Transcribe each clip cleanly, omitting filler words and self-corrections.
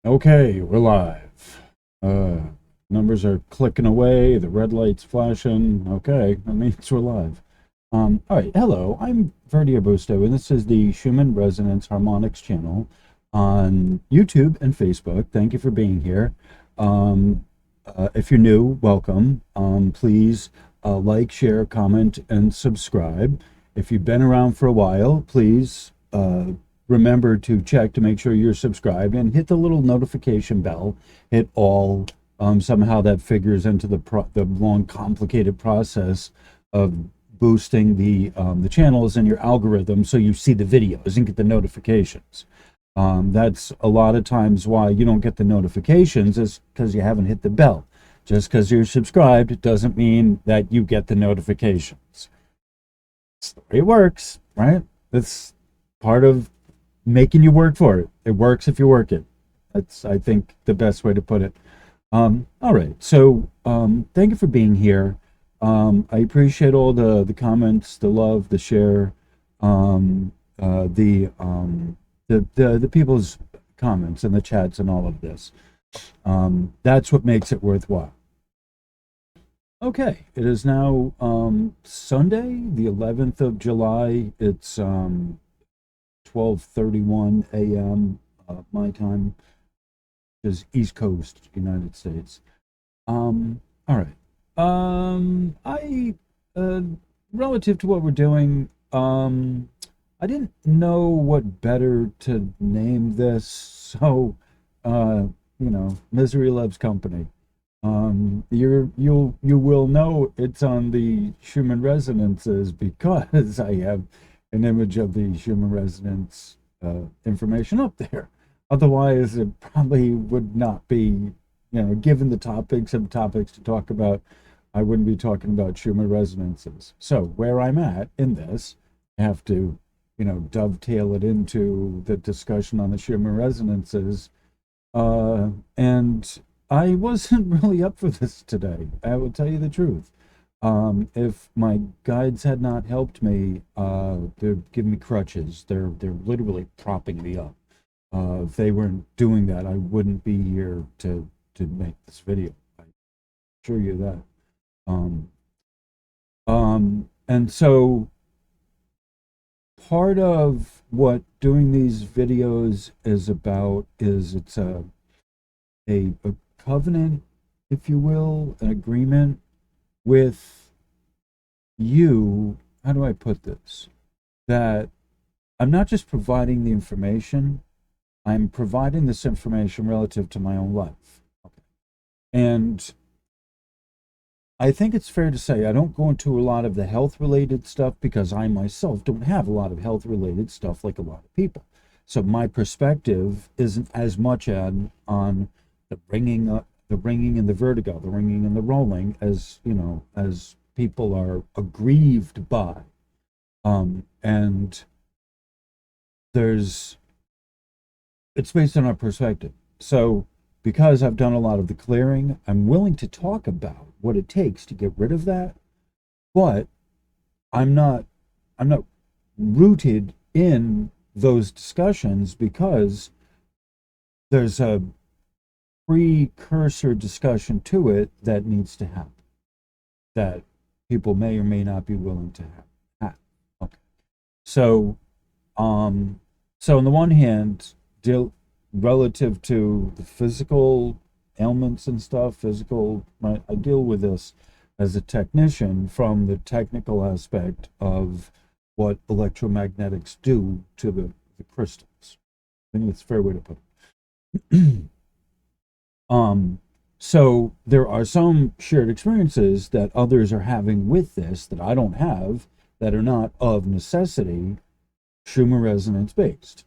Okay, we're live. Uh, Numbers are clicking away. The red light's flashing. Okay, that means we're live. All right. Hello, I'm Verdi Busto, and this is the Schumann Resonance Harmonics channel on YouTube and Facebook. Thank you for being here. If you're new, welcome. Please like, share, comment, and subscribe. If you've been around for a while, please remember to check to make sure you're subscribed and hit the little notification bell. Hit all. Somehow that figures into the long, complicated process of boosting the channels and your algorithm so you see the videos and get the notifications. That's a lot of times why you don't get the notifications is because you haven't hit the bell. Just because you're subscribed doesn't mean that you get the notifications. That's the way it works, right? That's part of making you work for it. It works if you work it. That's, I think, the best way to put it. All right. So, thank you for being here. I appreciate all the comments, the love, the share, um, uh, the um, the people's comments and the chats and all of this. That's what makes it worthwhile. Okay, it is now Sunday, the 11th of July. It's 12:31 a.m. My time, is East Coast, United States. All right. I Relative to what we're doing, I didn't know what better to name this, so misery loves company. You will know it's on the Schumann resonances because I have an image of the Schumann resonance information up there. Otherwise, it probably would not be, given the topics to talk about, I wouldn't be talking about Schumann resonances. So where I'm at in this, I have to, dovetail it into the discussion on the Schumann resonances. And I wasn't really up for this today. I will tell you the truth. If my guides had not helped me, they're giving me crutches. They're literally propping me up. If they weren't doing that, I wouldn't be here to make this video. I assure you that. Um, and so part of what doing these videos is about is it's a covenant, if you will, an agreement with you. How do I put this? That I'm not just providing the information, I'm providing this information relative to my own life. Okay. And I think it's fair to say I don't go into a lot of the health related stuff because I myself don't have a lot of health related stuff like a lot of people. So my perspective isn't as much on the ringing and the vertigo, the ringing and the rolling as, as people are aggrieved by. And there's it's based on our perspective. So, because I've done a lot of the clearing, I'm willing to talk about what it takes to get rid of that, but I'm not I'm not rooted in those discussions because there's a precursor discussion to it that needs to happen that people may or may not be willing to have. Okay. So, um, so on the one hand, deal relative to the physical ailments and stuff, physical, right? I deal with this as a technician from the technical aspect of what electromagnetics do to the crystals. I think that's a fair way to put it. um, so there are some shared experiences that others are having with this that I don't have that are not of necessity Schumann resonance based.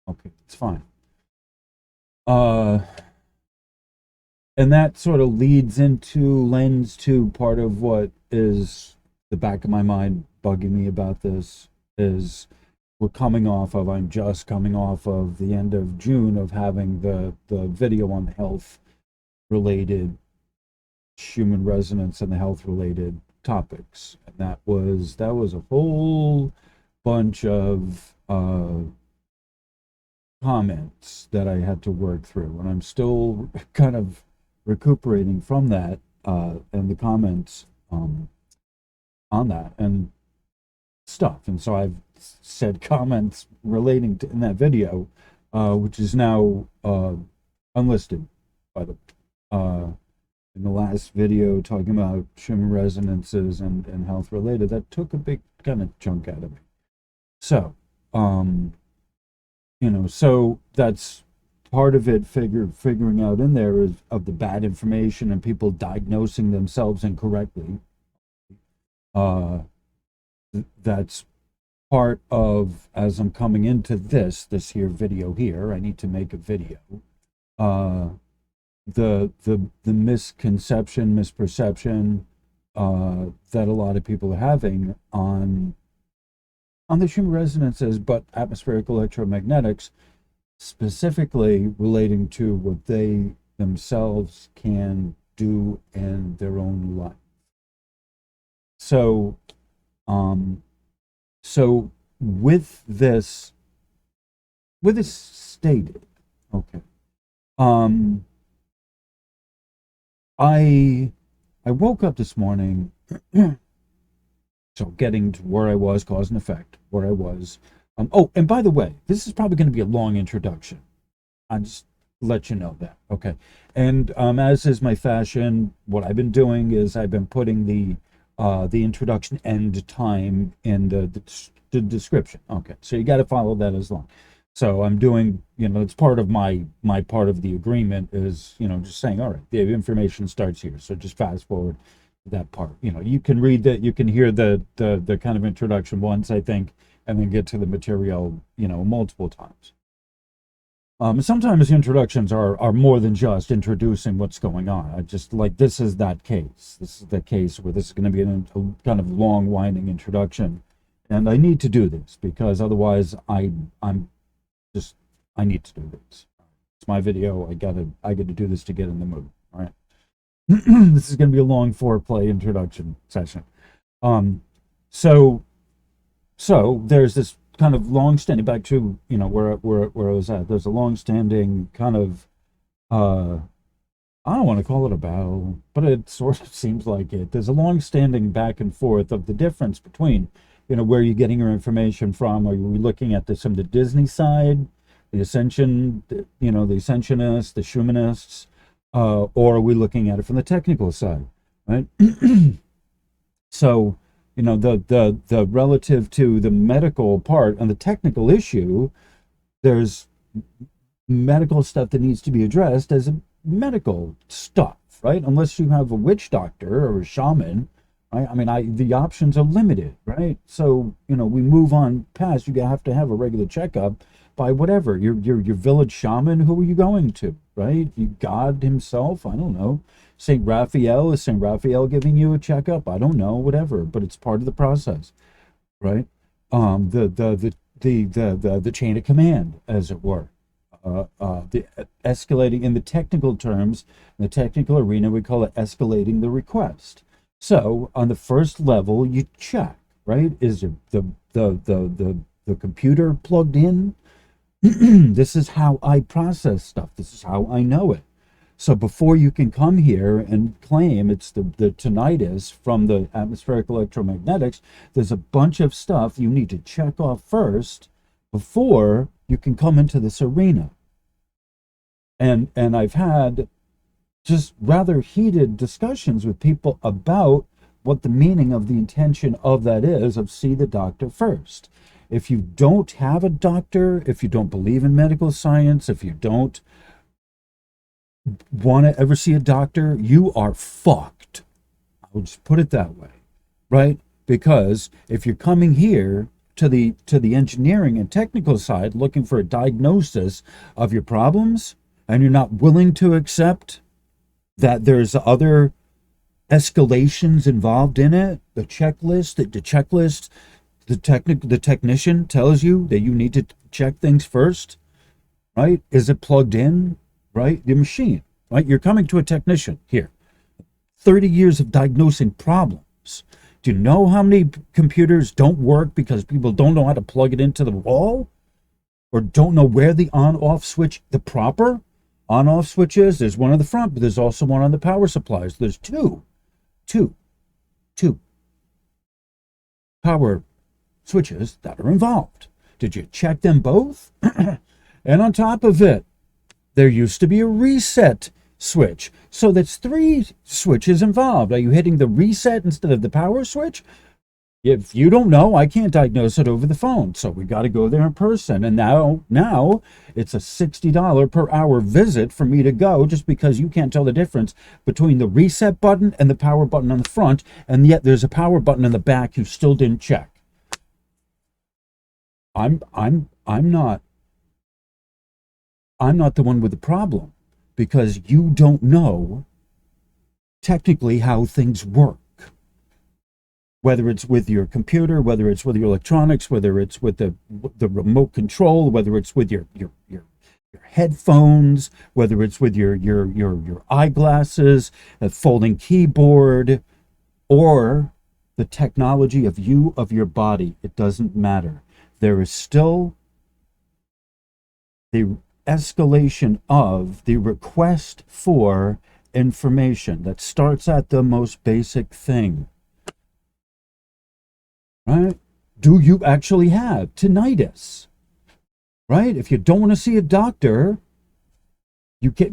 Okay, it's fine. Uh, and that sort of lends to part of what is the back of my mind bugging me about this is I'm just coming off of the end of June of having the video on the health related human resonance and the health related topics. And that was a whole bunch of comments that I had to work through, and I'm still kind of recuperating from that, and the comments on that and stuff. And so I've said comments relating to in that video, which is now unlisted by the in the last video talking about Schumann resonances and health related. That took a big kind of chunk out of me. So so that's part of it. Figuring out in there is of the bad information and people diagnosing themselves incorrectly. That's part of, as I'm coming into this here video here, I need to make a video. The misconception, misperception that a lot of people are having on the Schumann resonances, but atmospheric electromagnetics, specifically relating to what they themselves can do in their own life. So, with this stated, okay, I woke up this morning, so getting to where I was, cause and effect, where I was. Oh, and by the way, this is probably going to be a long introduction. I'll just let you know that, okay? And as is my fashion, what I've been doing is I've been putting the introduction end time in the description. Okay, so you got to follow that as long. So I'm doing, it's part of my part of the agreement is, just saying, all right, the information starts here. So just fast forward that part. You can read that, you can hear the kind of introduction once, I think, and then get to the material, multiple times. Sometimes the introductions are more than just introducing what's going on. I just like, this is that case. This is the case where this is going to be a kind of long, winding introduction. And I need to do this because otherwise I need to do this. It's my video. I got to do this to get in the mood. All right. This is going to be a long foreplay introduction session. So there's this kind of long-standing, back to where I was at. There's a long-standing kind of I don't want to call it a battle, but it sort of seems like it. There's a long-standing back and forth of the difference between where you're getting your information from. Are we looking at this from the Disney side, the ascension, the ascensionists, the Schumanists, or are we looking at it from the technical side, right? So the relative to the medical part and the technical issue, there's medical stuff that needs to be addressed as a medical stuff, right? Unless you have a witch doctor or a shaman, right? I mean, the options are limited, right? So we move on past. You have to have a regular checkup by whatever your village shaman. Who are you going to, right? God himself? I don't know. Saint Raphael, is Saint Raphael giving you a checkup? I don't know, whatever, but it's part of the process, right? The chain of command, as it were. The escalating in the technical terms, in the technical arena, we call it escalating the request. So on the first level, you check, right? Is the computer plugged in? This is how I process stuff. This is how I know it. So before you can come here and claim it's the tinnitus from the atmospheric electromagnetics, there's a bunch of stuff you need to check off first before you can come into this arena. And I've had just rather heated discussions with people about what the meaning of the intention of that is, of see the doctor first. If you don't have a doctor, if you don't believe in medical science, if you don't want to ever see a doctor, you are fucked. I would just put it that way, right? Because if you're coming here to the engineering and technical side looking for a diagnosis of your problems, and you're not willing to accept that there's other escalations involved in it, the technician tells you that you need to check things first, right? Is it plugged in? Right? Your machine, right? You're coming to a technician here. 30 years of diagnosing problems. Do you know how many computers don't work because people don't know how to plug it into the wall? or don't know where the on-off switch, the proper on-off switch is. There's one on the front, but there's also one on the power supplies. There's two power switches that are involved. Did you check them both? And on top of it, there used to be a reset switch. So that's 3 switches involved. Are you hitting the reset instead of the power switch? If you don't know, I can't diagnose it over the phone. So we got to go there in person. And now it's a $60 per hour visit for me to go, just because you can't tell the difference between the reset button and the power button on the front. And yet there's a power button in the back you still didn't check. I'm not the one with the problem, because you don't know technically how things work. Whether it's with your computer, whether it's with your electronics, whether it's with the remote control, whether it's with your headphones, whether it's with your eyeglasses, a folding keyboard, or the technology of your body, it doesn't matter. There is still the escalation of the request for information that starts at the most basic thing. Right? Do you actually have tinnitus? Right? If you don't want to see a doctor,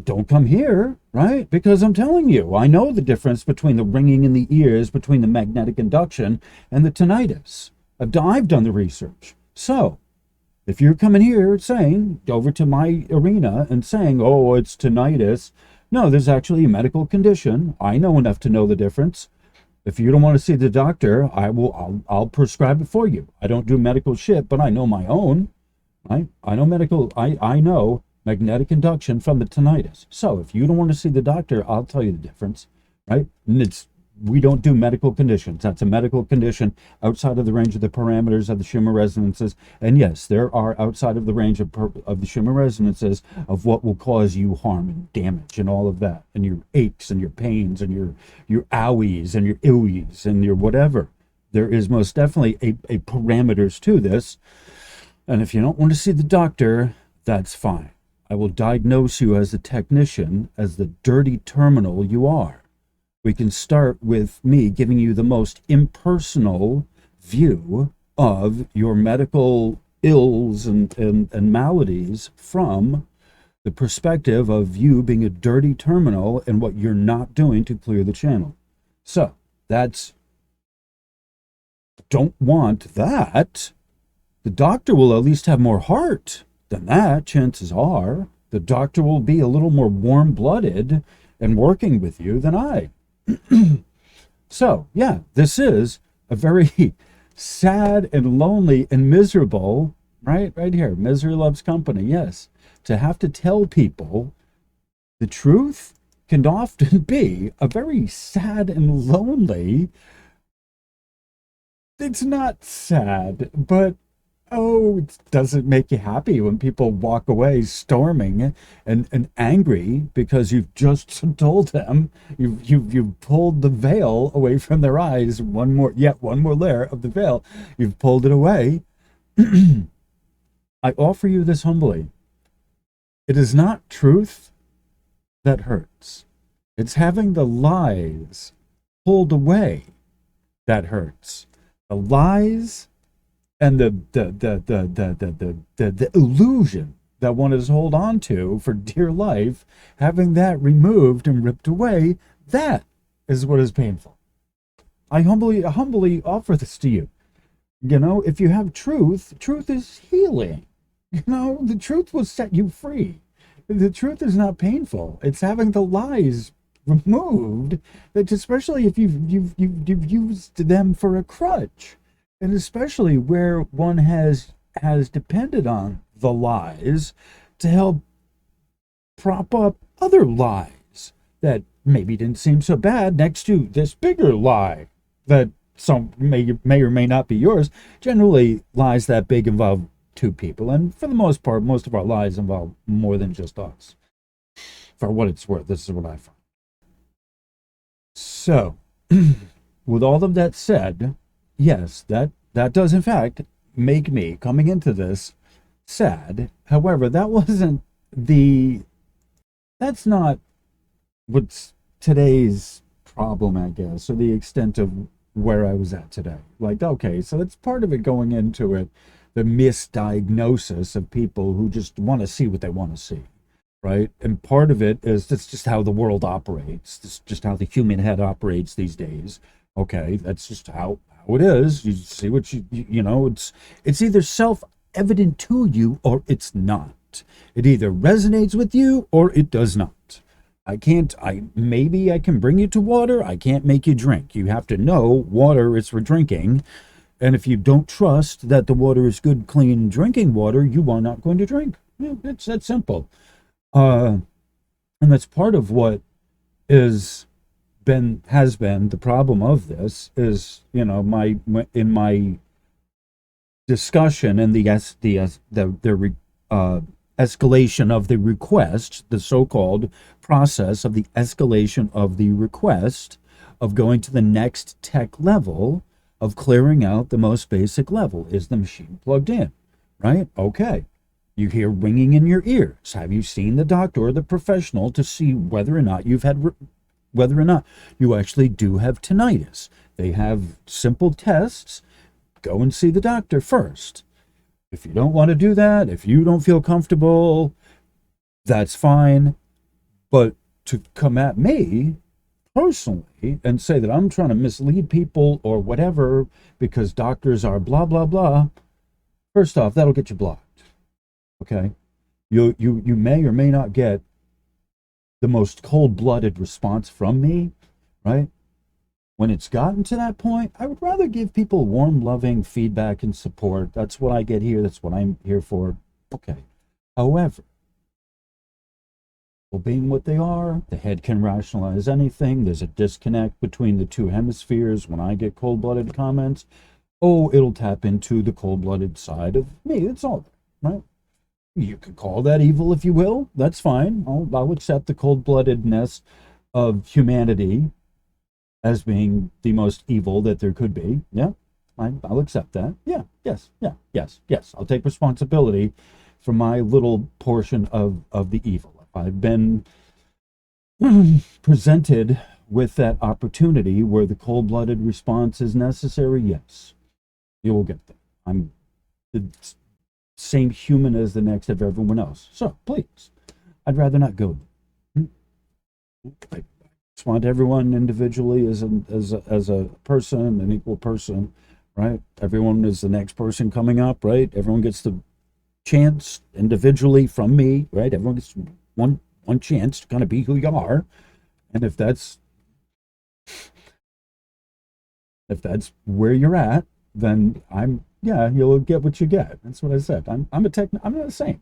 don't come here, right? Because I'm telling you, I know the difference between the ringing in the ears, between the magnetic induction and the tinnitus. I've done the research. So, if you're coming here saying, over to my arena and saying, oh, it's tinnitus, no, there's actually a medical condition. I know enough to know the difference. If you don't want to see the doctor, I'll prescribe it for you. I don't do medical shit, but I know my own. Right? I know magnetic induction from the tinnitus. So if you don't want to see the doctor, I'll tell you the difference. Right? And we don't do medical conditions. That's a medical condition outside of the range of the parameters of the Schumann resonances. And yes, there are outside of the range of the Schumann resonances of what will cause you harm and damage and all of that, and your aches and your pains and your owies and your illies and your whatever. There is most definitely a parameters to this. And if you don't want to see the doctor, that's fine. I will diagnose you as a technician, as the dirty terminal you are. We can start with me giving you the most impersonal view of your medical ills and maladies from the perspective of you being a dirty terminal and what you're not doing to clear the channel. So don't want that. The doctor will at least have more heart than that, chances are. The doctor will be a little more warm-blooded and working with you than I. So, yeah, this is a very sad and lonely and miserable, right here, misery loves company, yes. To have to tell people the truth can often be a very sad and lonely. It's not sad, but it doesn't make you happy when people walk away storming and angry because you've just told them, you've pulled the veil away from their eyes, one more layer of the veil, you've pulled it away. I offer you this humbly. It is not truth that hurts. It's having the lies pulled away that hurts. The lies and the illusion that one is hold on to for dear life, having that removed and ripped away, that is what is painful. I humbly offer this to you. You know, if you have truth is healing. You know, the truth will set you free. The truth is not painful. It's having the lies removed, that especially if you've used them for a crutch. And especially where one has depended on the lies to help prop up other lies that maybe didn't seem so bad next to this bigger lie that some may or may not be yours. Generally, lies that big involve 2 people. And for the most part, most of our lies involve more than just us. For what it's worth, this is what I find. So, with all of that said, yes, that does in fact make me, coming into this, sad. However, that wasn't the, that's not what's today's problem, I guess, or the extent of where I was at today. Like, okay, so that's part of it going into it, the misdiagnosis of people who just want to see what they want to see, right? And part of it is that's just how the world operates. That's just how the human head operates these days. Okay, that's just how it is. You see what you know, it's either self-evident to you or it's not. It either resonates with you or it does not. Maybe I can bring you to water. I can't make you drink. You have to know water is for drinking. And if you don't trust that the water is good, clean drinking water, you are not going to drink. Yeah, it's that simple. Uh, and that's part of what is has been the problem of this is, you know, in my discussion and the escalation of the request, the so-called process of the escalation of the request of going to the next tech level of clearing out the most basic level. Is the machine plugged in? Right? Okay. You hear ringing in your ears. Have you seen the doctor or the professional to see whether or not whether or not you actually do have tinnitus? They have simple tests. Go and see the doctor first. If you don't want to do that, if you don't feel comfortable, that's fine. But to come at me personally and say that I'm trying to mislead people or whatever because doctors are blah, blah, blah, first off, that'll get you blocked. Okay? You may or may not get the most cold-blooded response from me, right? When it's gotten to that point, I would rather give people warm, loving feedback and support. That's what I get here. That's what I'm here for. Okay. However, well, being what they are, the head can rationalize anything. There's a disconnect between the two hemispheres. When I get cold-blooded comments, oh, it'll tap into the cold-blooded side of me. It's all there, right? You could call that evil if you will. That's fine. I'll accept the cold-bloodedness of humanity as being the most evil that there could be. Yeah, I'll accept that. Yeah, yes, yeah, yes. I'll take responsibility for my little portion of the evil. If I've been presented with that opportunity where the cold-blooded response is necessary, yes, you will get that. I'm the same human as the next of everyone else. So please, I'd rather not go there. I just want everyone individually as a person, an equal person, right? Everyone is the next person coming up, right? Everyone gets the chance individually from me, right? Everyone gets one chance to kind of be who you are. And if that's where you're at, then you'll get what you get. That's what I said. I'm not a saint.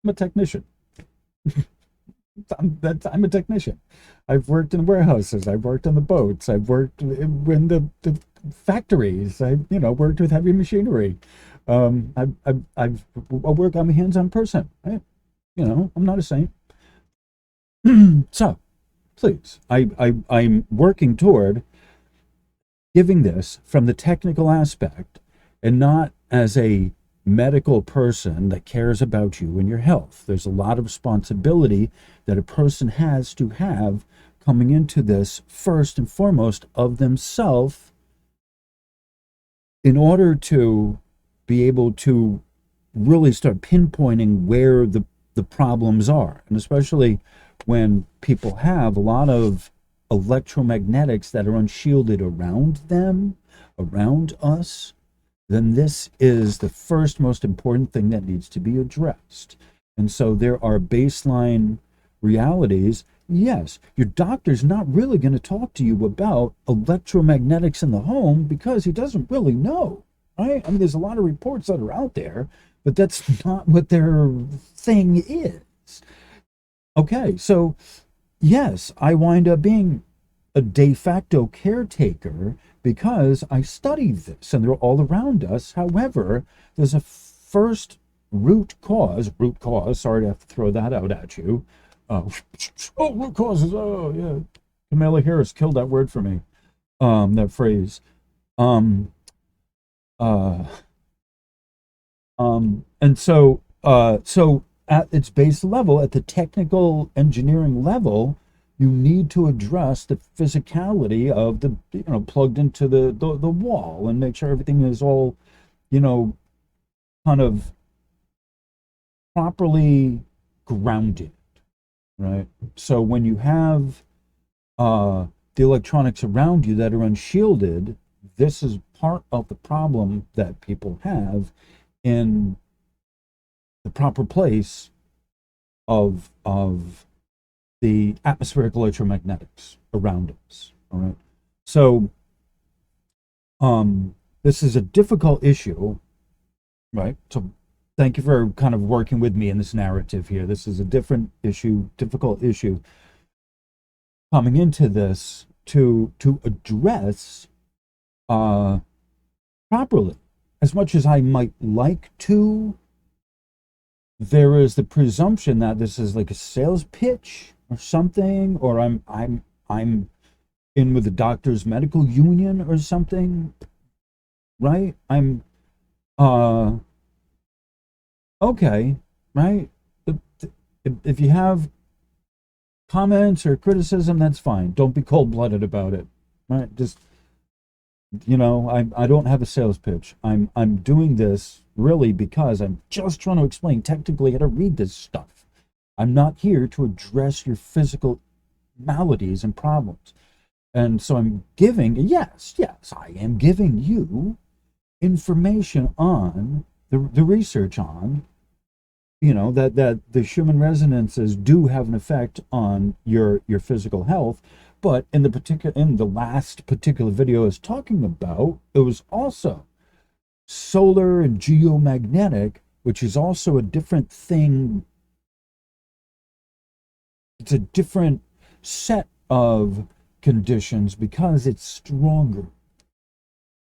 I'm a technician. I'm a technician. I've worked in warehouses. I've worked on the boats. I've worked in the factories. I worked with heavy machinery. I work. I'm a hands-on person. Right? I'm not a saint. So, please, I'm working toward giving this from the technical aspect and not as a medical person that cares about you and your health. There's a lot of responsibility that a person has to have coming into this, first and foremost, of themselves, in order to be able to really start pinpointing where the problems are. And especially when people have a lot of electromagnetics that are unshielded around them, around us, then this is the first most important thing that needs to be addressed. And so there are baseline realities. Yes, your doctor's not really going to talk to you about electromagnetics in the home because he doesn't really know, right? I mean, there's a lot of reports that are out there, but that's not what their thing is. Okay, so yes, I wind up being a de facto caretaker because I studied this and they're all around us. However, there's a first root cause, sorry to have to throw that out at you. Root causes, oh yeah. Kamala Harris killed that word for me, that phrase. And so So at its base level, at the technical engineering level, you need to address the physicality of the, plugged into the wall, and make sure everything is all, you know, kind of properly grounded, right? So when you have the electronics around you that are unshielded, this is part of the problem that people have in the proper place of the atmospheric electromagnetics around us. All right. So this is a difficult issue, right? So thank you for kind of working with me in this narrative here. This is a difficult issue coming into this to address properly. As much as I might like to, there is the presumption that this is like a sales pitch or something, or I'm in with the doctors' medical union or something, right? I'm okay, right? If you have comments or criticism, that's fine. Don't be cold-blooded about it, right? Just, I don't have a sales pitch. I'm doing this really because I'm just trying to explain technically how to read this stuff. I'm not here to address your physical maladies and problems. And so I'm giving, yes, I am giving you information on the research on, that the Schumann resonances do have an effect on your physical health. But in the last particular video I was talking about, it was also solar and geomagnetic, which is also a different thing. It's a different set of conditions because it's stronger.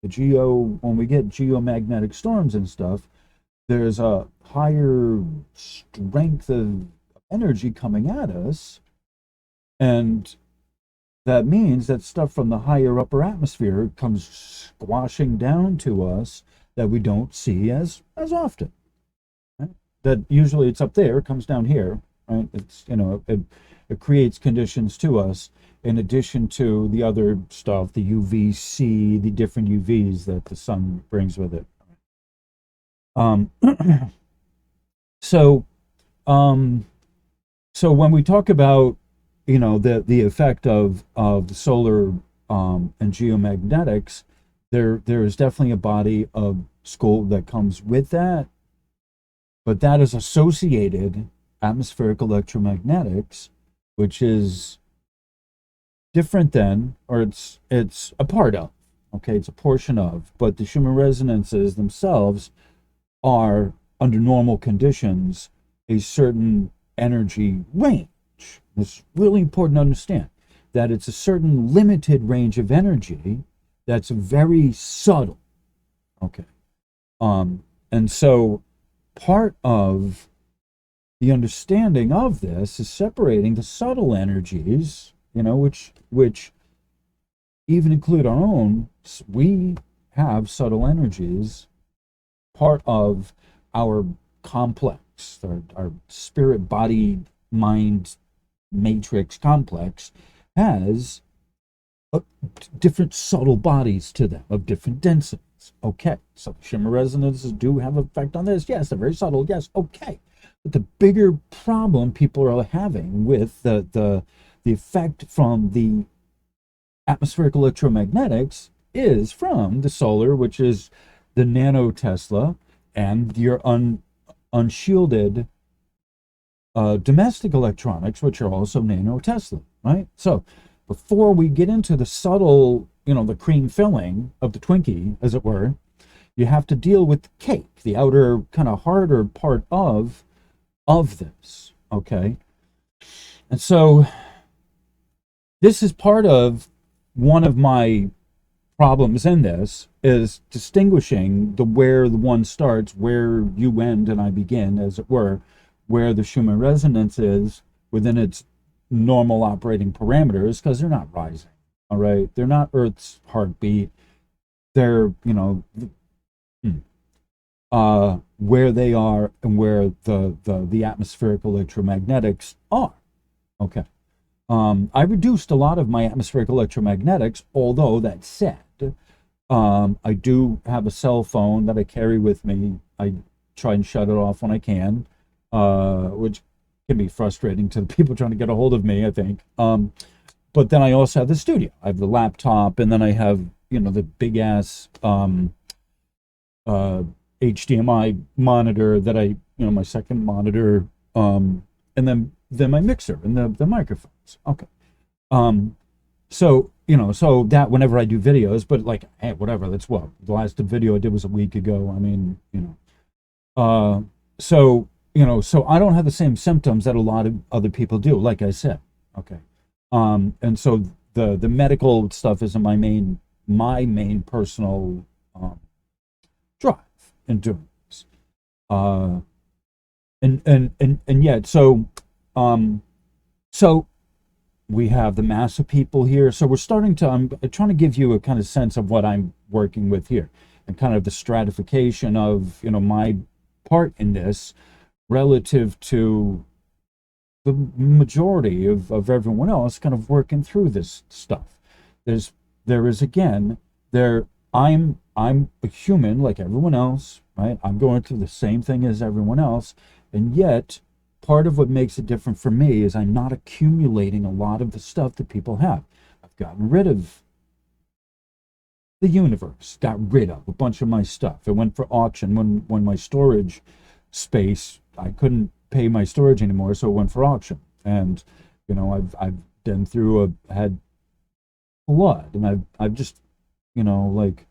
When we get geomagnetic storms and stuff, there's a higher strength of energy coming at us, and that means that stuff from the higher upper atmosphere comes squashing down to us that we don't see as often. Right? That usually it's up there, it comes down here, right? It's, it creates conditions to us in addition to the other stuff, the UVC, the different UVs that the sun brings with it. So when we talk about, the effect of the solar and geomagnetics, there is definitely a body of school that comes with that, but that is associated atmospheric electromagnetics, which is different than, or it's a part of, okay, it's a portion of, but the Schumann resonances themselves are, under normal conditions, a certain energy range. It's really important to understand that it's a certain limited range of energy that's very subtle. Okay. And so part of the understanding of this is separating the subtle energies, which even include our own. We have subtle energies, part of our complex, our spirit, body, mind matrix complex has different subtle bodies to them of different densities. Okay, so Schumann resonances do have an effect on this. Yes, they're very subtle. Yes, okay. But the bigger problem people are having with the effect from the atmospheric electromagnetics is from the solar, which is the nanotesla, and your unshielded domestic electronics, which are also nanotesla, right? So before we get into the subtle, the cream filling of the Twinkie, as it were, you have to deal with the cake, the outer kind of harder part of this, okay? And so this is part of one of my problems in this, is distinguishing where the one starts, where you end and I begin, as it were, where the Schumann resonance is within its normal operating parameters, because they're not rising, all right? They're not Earth's heartbeat. They're, where they are and where the atmospheric electromagnetics are. Okay. I reduced a lot of my atmospheric electromagnetics, although that said, I do have a cell phone that I carry with me. I try and shut it off when I can, which can be frustrating to the people trying to get a hold of me, I think. But then I also have the studio. I have the laptop, and then I have, the big ass HDMI monitor that my second monitor, and then my mixer and the microphones. Okay. So, so that whenever I do videos, but like, hey, whatever, that's what the last video I did was a week ago. I mean, so, so I don't have the same symptoms that a lot of other people do, like I said. Okay. And so the medical stuff isn't my main personal, drive in doing this. And yet, so we have the mass of people here. So we're starting to, I'm trying to give you a kind of sense of what I'm working with here and kind of the stratification of, my part in this relative to the majority of everyone else kind of working through this stuff. I'm a human like everyone else, right? I'm going through the same thing as everyone else. And yet, part of what makes it different for me is I'm not accumulating a lot of the stuff that people have. I've gotten rid of the universe, got rid of a bunch of my stuff. It went for auction when my storage space, I couldn't pay my storage anymore, so it went for auction. And I've been through had blood, and I've just like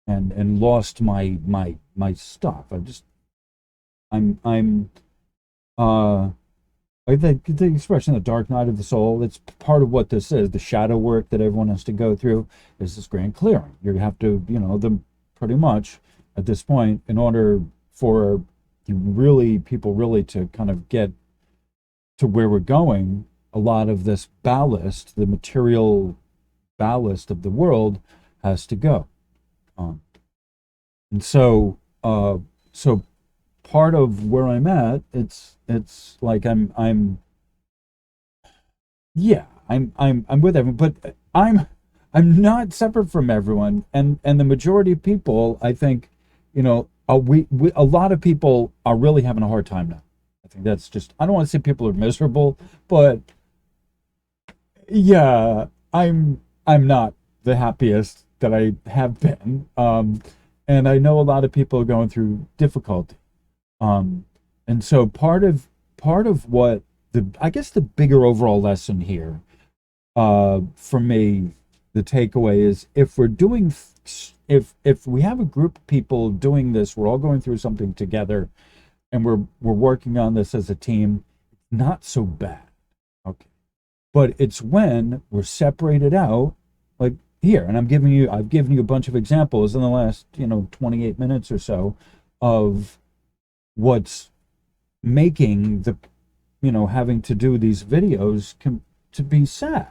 and lost my stuff. Like the expression, the dark night of the soul. It's part of what this is. The shadow work that everyone has to go through is this grand clearing. You have to, pretty much at this point, in order for people really to kind of get to where we're going, a lot of this ballast, the material ballast of the world, has to go. And so part of where I'm at, it's like I'm with everyone, but I'm not separate from everyone, and the majority of people, I think, a lot of people are really having a hard time now. I think that's just, I don't want to say people are miserable, but yeah, I'm not the happiest that I have been, and I know a lot of people are going through difficulty. And so part of what I guess the bigger overall lesson here, for me, the takeaway is, if we have a group of people doing this, we're all going through something together, and we're working on this as a team, not so bad. Okay. But it's when we're separated out, like here, and I've given you a bunch of examples in the last, 28 minutes or so of what's making the, having to do these videos to be sad.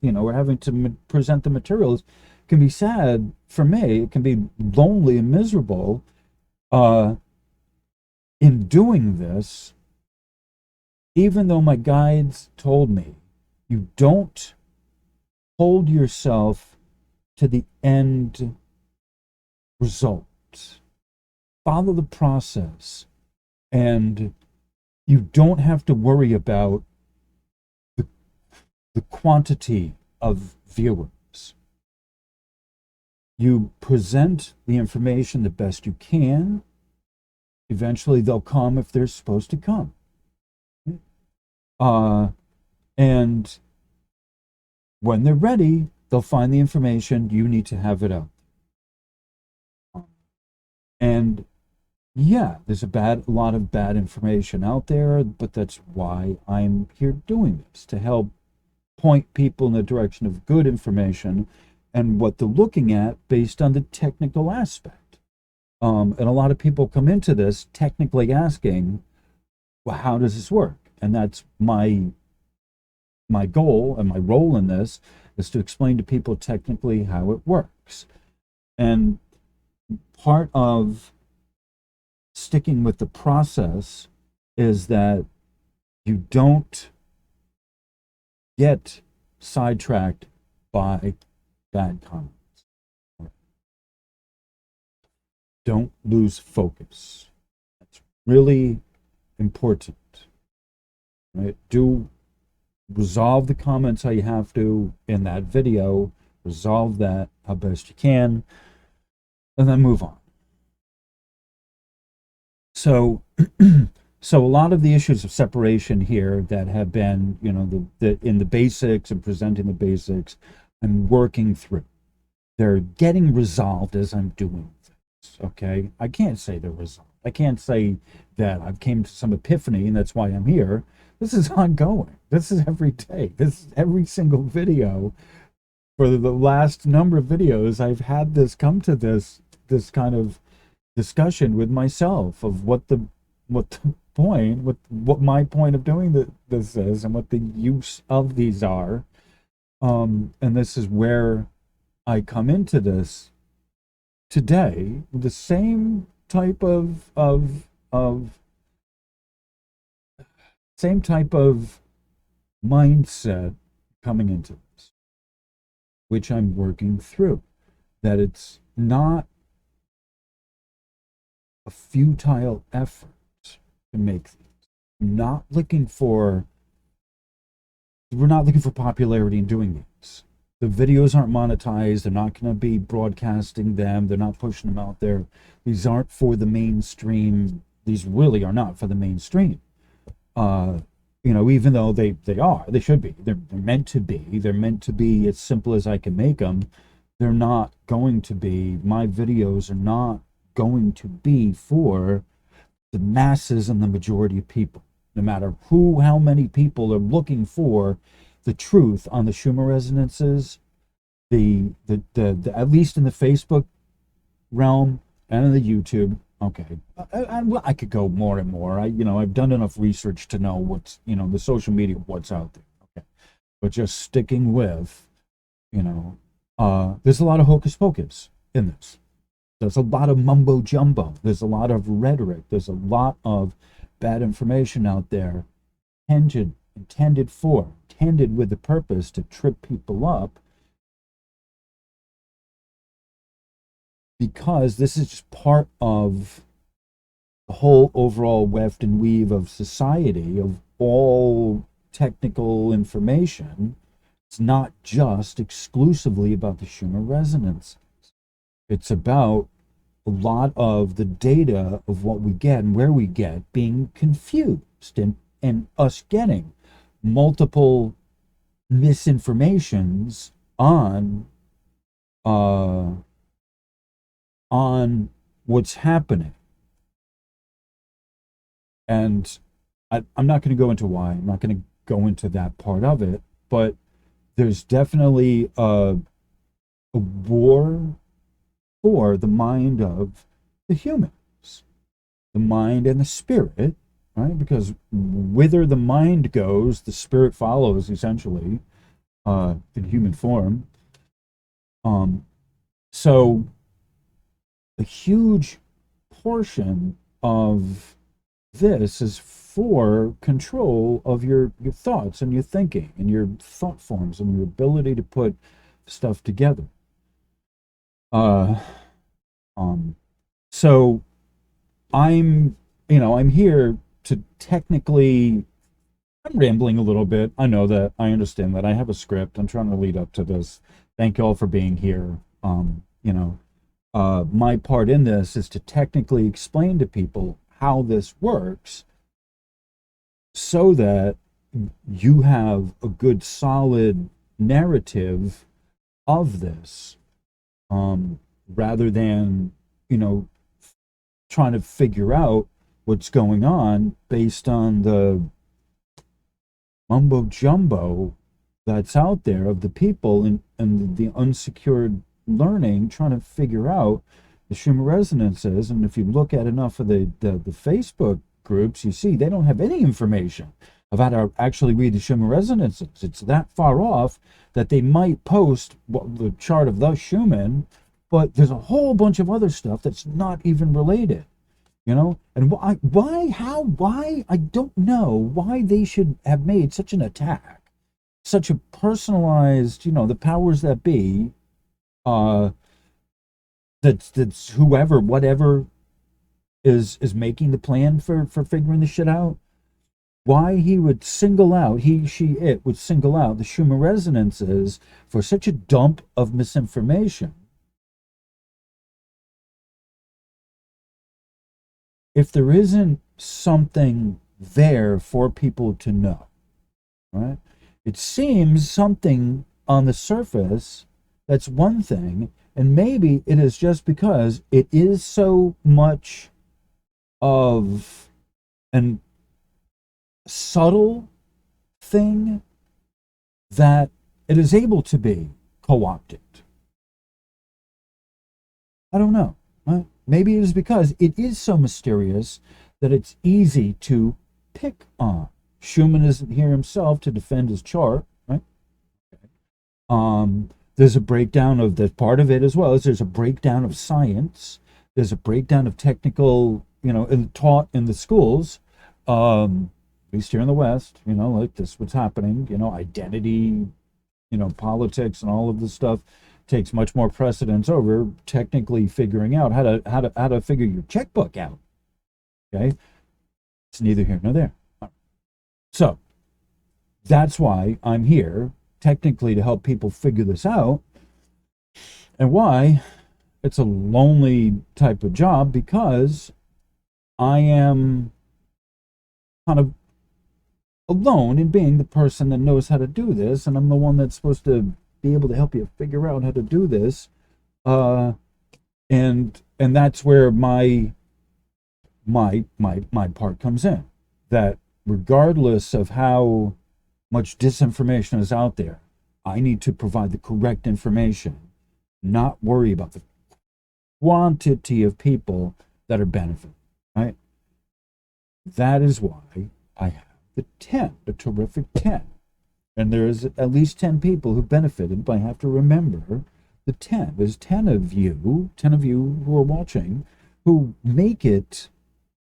We're having to present the materials can be sad for me. It can be lonely and miserable in doing this, even though my guides told me, you don't hold yourself to the end result. Follow the process. And you don't have to worry about the quantity of viewers. You present the information the best you can. Eventually they'll come if they're supposed to come. And when they're ready, they'll find the information. You need to have it out. And yeah, there's a lot of bad information out there, but that's why I'm here doing this, to help point people in the direction of good information and what they're looking at based on the technical aspect. And a lot of people come into this technically asking, well, how does this work? And that's my goal, and my role in this is to explain to people technically how it works. And part of sticking with the process is that you don't get sidetracked by bad comments. Don't lose focus. That's really important, right? Do resolve the comments how you have to in that video, resolve that how best you can, and then move on. So so a lot of the issues of separation here that have been, you know, the in the basics and presenting the basics, I'm working through. They're getting resolved as I'm doing things. Okay, I can't say they're resolved. I can't say that I've came to some epiphany and that's why I'm here. This is ongoing. This is every day. This is every single video. For the last number of videos, I've had this come to this kind of discussion with myself of what the point, what my point of doing this is, and what the use of these are. And this is where I come into this today with the same type of same type of mindset coming into this, which I'm working through. That it's not a futile effort to make things. We're not looking for popularity in doing these. The videos aren't monetized. They're not going to be broadcasting them. They're not pushing them out there. These aren't for the mainstream. These really are not for the mainstream. You know, even though they should be. They're meant to be. They're meant to be as simple as I can make them. They're not going to be. My videos are not going to be for the masses and the majority of people. No matter how many people are looking for the truth on the Schumann resonances, the at least in the Facebook realm and in the YouTube. Okay, I could go more and more. I've done enough research to know what's, the social media, what's out there. Okay, but just sticking with, there's a lot of hocus pocus in this. There's a lot of mumbo jumbo. There's a lot of rhetoric. There's a lot of bad information out there, intended with the purpose to trip people up, because this is just part of the whole overall weft and weave of society, of all technical information. It's not just exclusively about the Schumann resonance. It's about a lot of the data of what we get and where we get being confused, and us getting multiple misinformations on what's happening. And I'm not going to go into why. I'm not going to go into that part of it, but there's definitely a war for the mind of the humans, the mind and the spirit, right? Because whither the mind goes, the spirit follows, essentially, in human form. So a huge portion of this is for control of your thoughts and your thinking and your thought forms and your ability to put stuff together. So I'm here to technically, I'm rambling a little bit. I know that. I understand that. I have a script. I'm trying to lead up to this. Thank you all for being here. My part in this is to technically explain to people how this works so that you have a good, solid narrative of this, rather than, trying to figure out what's going on based on the mumbo jumbo that's out there of the people and the unsecured learning, trying to figure out the Schumann resonances. And if you look at enough of the Facebook groups, you see they don't have any information of how to actually read the Schumann resonances. It's that far off that they might post the chart of the Schumann but there's a whole bunch of other stuff that's not even related, and why, I don't know why they should have made such an attack, such a personalized, the powers that be, uh, that's whoever, whatever is making the plan for figuring this shit out, why he would single out, he, she, it would single out the Schumann resonances for such a dump of misinformation. If there isn't something there for people to know, right? It seems something on the surface, that's one thing, and maybe it is just because it is so much of an subtle thing that it is able to be co-opted. I don't know. Right? Maybe it is because it is so mysterious that it's easy to pick on. Schumann isn't here himself to defend his chart, right? There's a breakdown of the part of it, as well as there's a breakdown of science. There's a breakdown of technical, taught in the schools, at least here in the West, like this, what's happening, identity, politics and all of this stuff takes much more precedence over technically figuring out how to figure your checkbook out. Okay. It's neither here nor there. So that's why I'm here, technically, to help people figure this out, and why it's a lonely type of job, because I am kind of alone in being the person that knows how to do this, and I'm the one that's supposed to be able to help you figure out how to do this, and that's where my part comes in. That regardless of how much disinformation is out there, I need to provide the correct information, not worry about the quantity of people that are benefiting, right? That is why I have the 10, the terrific 10. And there's at least 10 people who benefited, but I have to remember the 10. There's 10 of you who are watching, who make it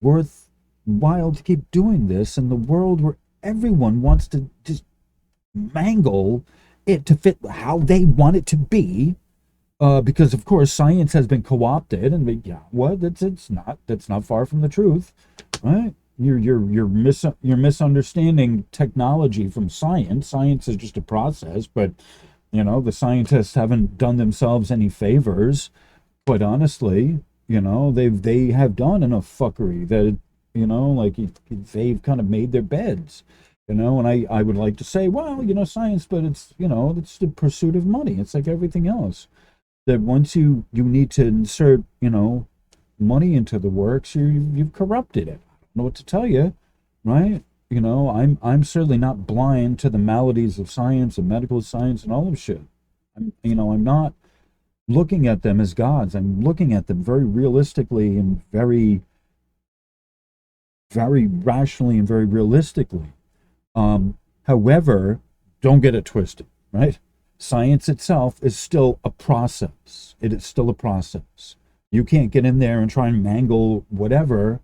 worthwhile to keep doing this in the world where everyone wants to just mangle it to fit how they want it to be, because of course science has been co-opted, and that's not far from the truth, right? You're misunderstanding technology from science. Science is just a process, but the scientists haven't done themselves any favors. Quite honestly, they have done enough fuckery that like they've kind of made their beds. And I would like to say, well, science, but it's it's the pursuit of money. It's like everything else. That once you need to insert money into the works, you've corrupted it. I don't know what to tell you, right? I'm certainly not blind to the maladies of science and medical science and all of shit. I'm not looking at them as gods. I'm looking at them very realistically and very, very rationally and very realistically. However, don't get it twisted, right? Science itself is still a process. It is still a process. You can't get in there and try and mangle whatever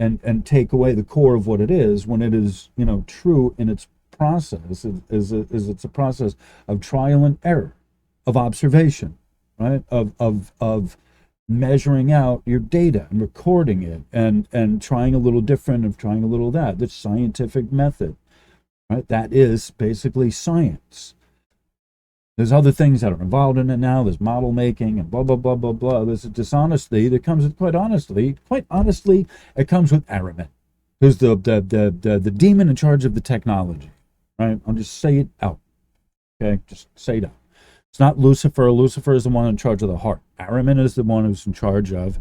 and take away the core of what it is, when it is, true in its process. It's a process of trial and error, of observation, right? Of measuring out your data and recording it and trying a little different and trying a little that. The scientific method, right? That is basically science. There's other things that are involved in it now. There's model making and blah, blah, blah, blah, blah. There's a dishonesty that comes with, quite honestly, it comes with Aronmix, who's the demon in charge of the technology, right? I'll just say it out, okay? Just say it out. It's not Lucifer. Lucifer is the one in charge of the heart. Aronmix is the one who's in charge of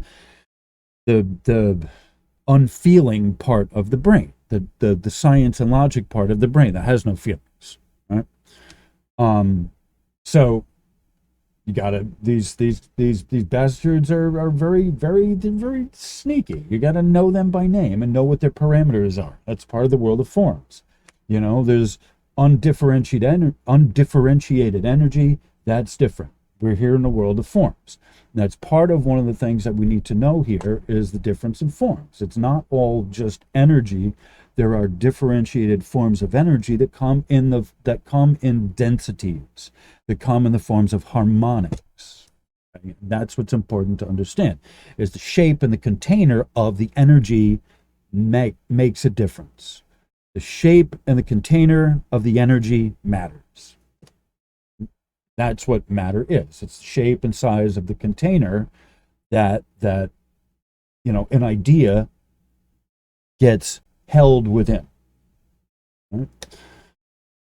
the unfeeling part of the brain, the science and logic part of the brain that has no feelings, right? So you gotta, these bastards are very, very, they're very sneaky. You gotta know them by name and know what their parameters are. That's part of the world of forms. There's undifferentiated energy. That's different. We're here in a world of forms. And that's part of one of the things that we need to know here is the difference in forms. It's not all just energy. There are differentiated forms of energy that come in densities, that come in the forms of harmonics. Okay? That's what's important to understand, is the shape and the container of the energy makes a difference. The shape and the container of the energy matters. That's what matter is. It's the shape and size of the container that an idea gets held within. Right?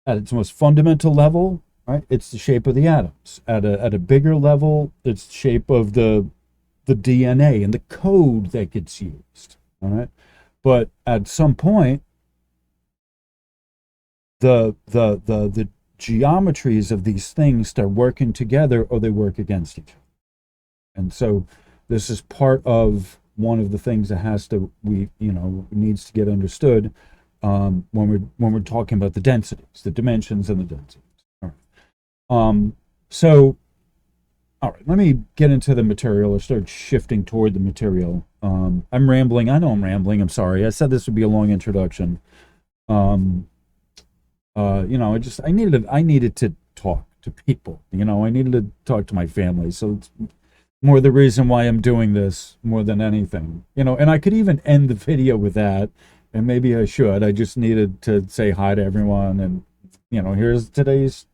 At its most fundamental level, right, it's the shape of the atoms. At a bigger level, it's the shape of the DNA and the code that gets used. All right, but at some point, the geometries of these things start working together, or they work against each other. And so this is part of one of the things that needs to get understood when we're talking about the densities, the dimensions and the densities. All right. All right, let me get into the material or start shifting toward the material. I'm rambling. I know I'm rambling. I'm sorry. I said this would be a long introduction. I needed to talk to people. I needed to talk to my family. So it's more the reason why I'm doing this more than anything. And I could even end the video with that, and maybe I should. I just needed to say hi to everyone, and here's today's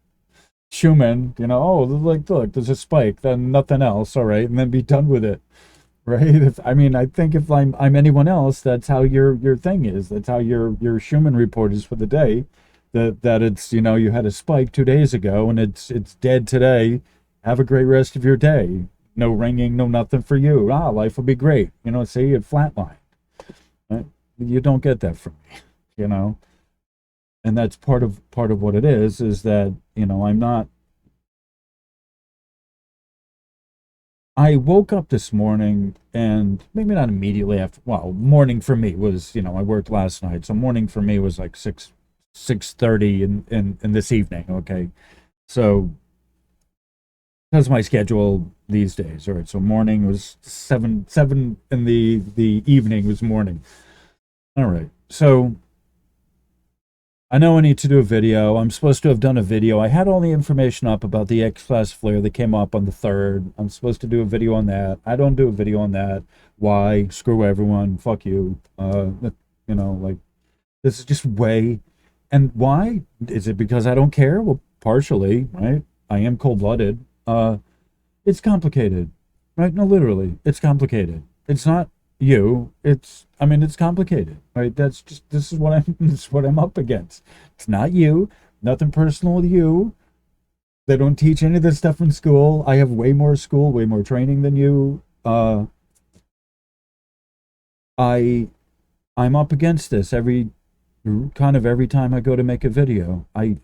Schumann. Look, there's a spike, then nothing else. All right, and then be done with it. Right? I think if I'm anyone else, that's how your thing is. That's how your Schumann report is for the day. That it's you had a spike 2 days ago and it's dead today. Have a great rest of your day. No ringing, no nothing for you. Life will be great. See, it flatlined. Right? You don't get that from me. And that's part of what it is that I'm not. I woke up this morning, and maybe not immediately after. Well, morning for me was I worked last night, so morning for me was like 6:30 in this evening. Okay, so that's my schedule these days. All right, so morning was 7 in the evening was morning. All right, so I know I need to do a video. I'm supposed to have done a video. I had all the information up about the X-class flare that came up on the 3rd. I'm supposed to do a video on that. I don't do a video on that. Why? Screw everyone. Fuck you. This is just way. And why? Is it because I don't care? Well, partially, right? I am cold-blooded. It's complicated, right? No, literally, it's complicated. It's not you. It's complicated, right? This is what I'm up against. It's not you. Nothing personal with you. They don't teach any of this stuff in school. I have way more school, way more training than you. I'm up against this every time I go to make a video. I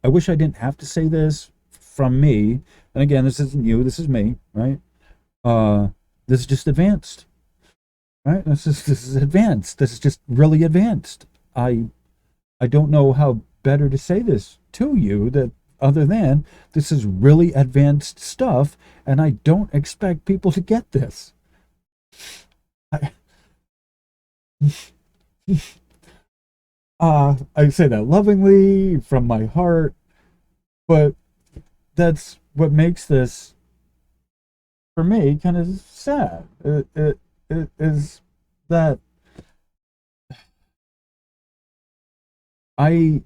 wish I didn't have to say this from me. And again, this isn't you, this is me, right? This is just advanced, right? This is advanced. This is just really advanced. I don't know how better to say this to you that other than this is really advanced stuff, and I don't expect people to get this. I say that lovingly from my heart, but that's what makes this, for me, kind of sad. It is that I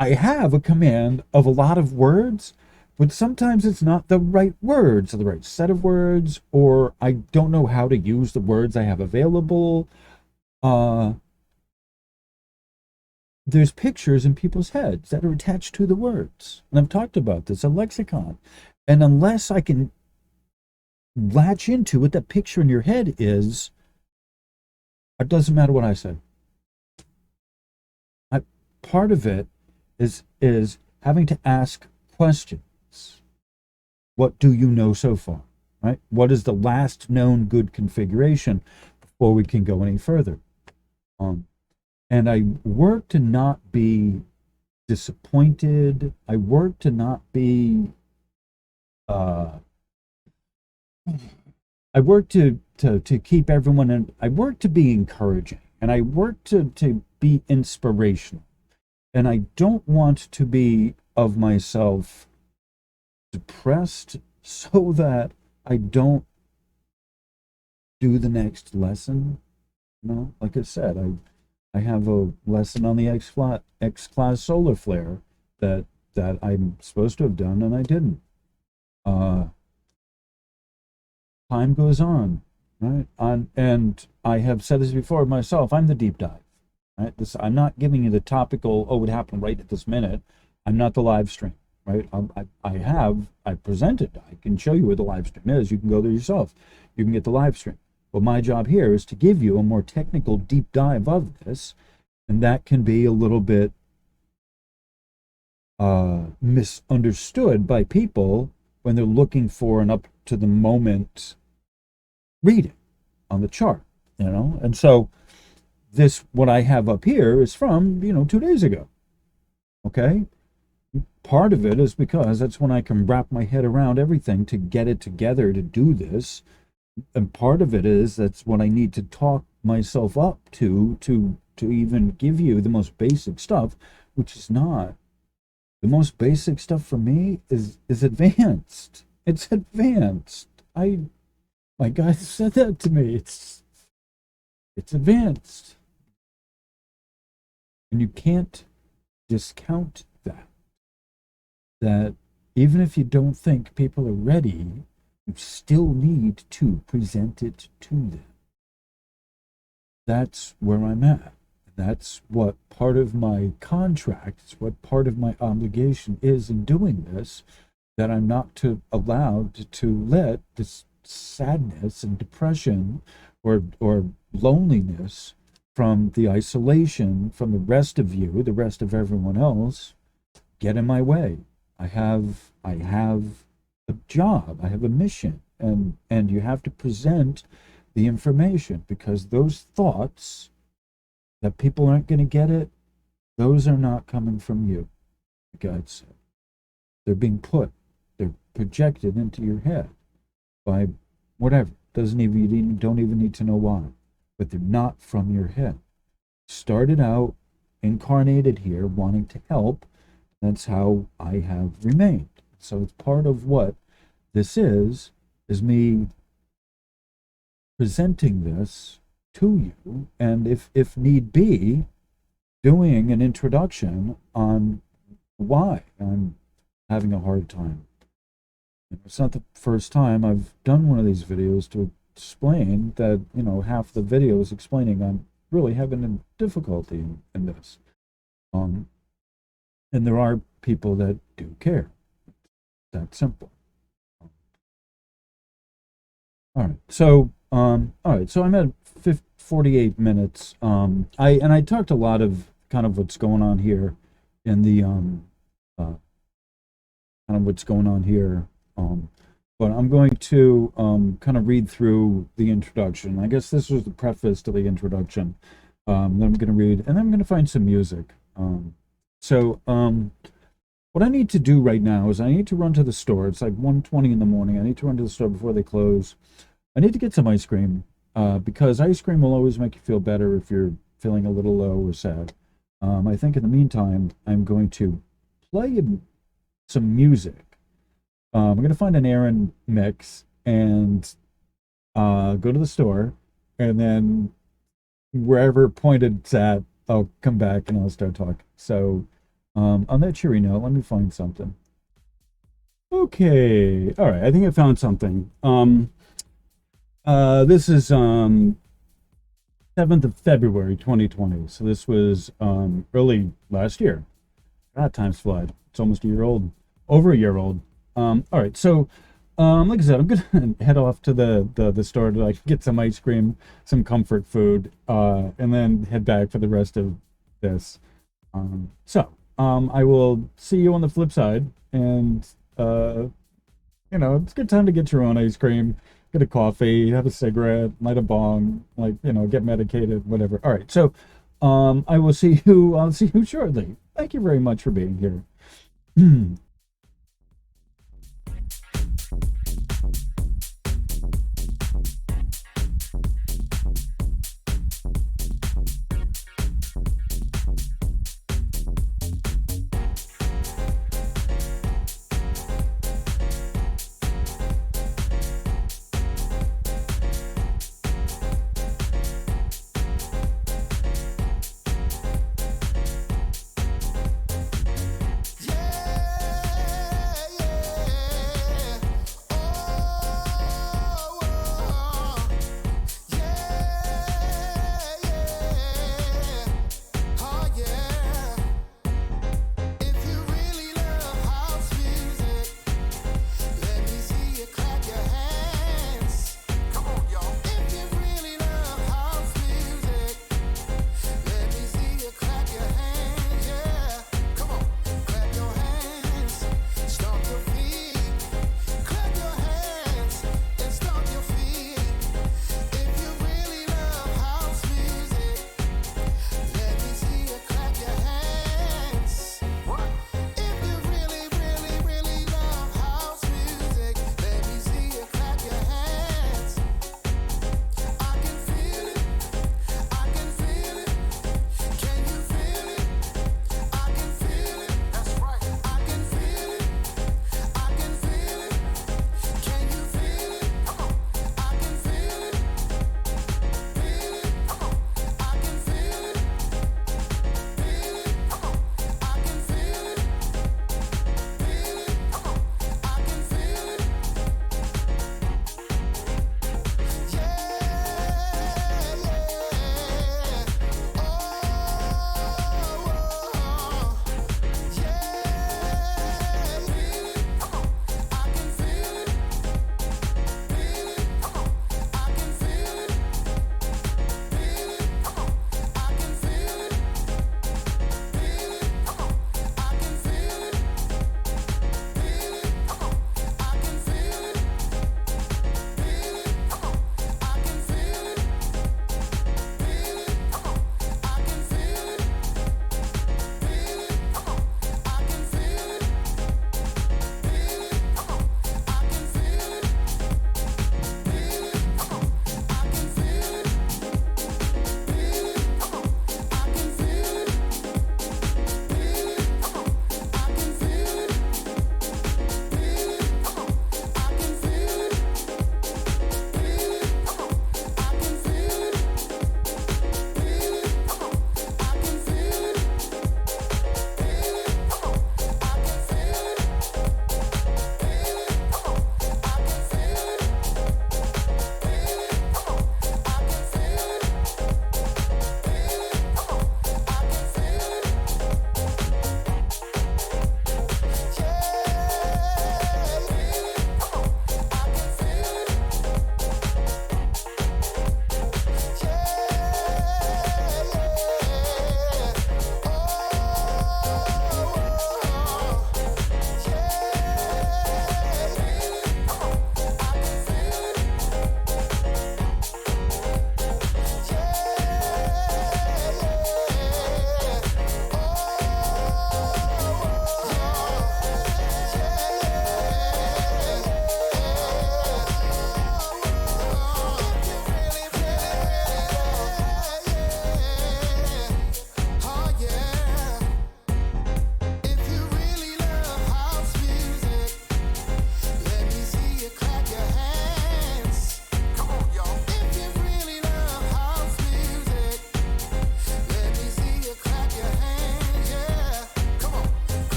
have a command of a lot of words, but sometimes it's not the right words or the right set of words, or I don't know how to use the words I have available. There's pictures in people's heads that are attached to the words. And I've talked about this, a lexicon. And unless I can latch into what that picture in your head is, it doesn't matter what I say. Part of it is having to ask questions. What do you know so far? Right? What is the last known good configuration before we can go any further? And I work to not be disappointed. I work to not be, uh, I work to keep everyone in, I work to be encouraging, and I work to be inspirational. And I don't want to be of myself depressed so that I don't do the next lesson. No, like I said, I have a lesson on the X class solar flare that I'm supposed to have done and I didn't. Uh, Time goes on, right? And I have said this before myself. I'm the deep dive, right? I'm not giving you the topical. Oh, it happened right at this minute. I'm not the live stream, right? I presented. I can show you where the live stream is. You can go there yourself. You can get the live stream. But my job here is to give you a more technical deep dive of this, and that can be a little bit misunderstood by people when they're looking for an up to the moment reading on the chart, And so what I have up here is from, 2 days ago. Okay. Part of it is because that's when I can wrap my head around everything to get it together to do this. And part of it is that's what I need to talk myself up to even give you the most basic stuff, which is not. The most basic stuff for me is advanced. It's advanced. My guy said that to me. It's advanced. And you can't discount that even if you don't think people are ready, you still need to present it to them. That's where I'm at. That's what part of my contract, it's what part of my obligation is in doing this, that I'm not allowed to let this sadness and depression or loneliness from the isolation from the rest of you, the rest of everyone else, get in my way. I have a job, I have a mission, and you have to present the information, because those thoughts that people aren't going to get it, those are not coming from you. God said they're they're projected into your head by whatever. Don't even need to know why, but they're not from your head. Started out incarnated here wanting to help. That's how I have remained. So it's part of what this is me presenting this to you, and if need be, doing an introduction on why I'm having a hard time. It's not the first time I've done one of these videos to explain that, half the video is explaining I'm really having a difficulty in this. And there are people that do care. That simple. All right. So I'm at 48 minutes. I talked a lot of kind of what's going on here in the kind of what's going on here. But I'm going to kind of read through the introduction. I guess this was the preface to the introduction. That I'm going to read, and then I'm going to find some music. What I need to do right now is I need to run to the store. It's like 1:20 in the morning. I need to run to the store before they close. I need to get some ice cream, because ice cream will always make you feel better if you're feeling a little low or sad. I think in the meantime, I'm going to play some music. I'm going to find an Aronmix and go to the store, and then wherever pointed it's at, I'll come back and I'll start talking. So on that cheery note, let me find something. Okay, all right, I think I found something. This is 7th of February 2020. So this was early last year. God, time's flied. It's almost a year old, over a year old. All right, so like I said, I'm gonna head off to the store to get some ice cream, some comfort food, and then head back for the rest of this. I will see you on the flip side, and it's a good time to get your own ice cream, get a coffee, have a cigarette, light a bong, get medicated, whatever. All right, so I'll see you shortly. Thank you very much for being here.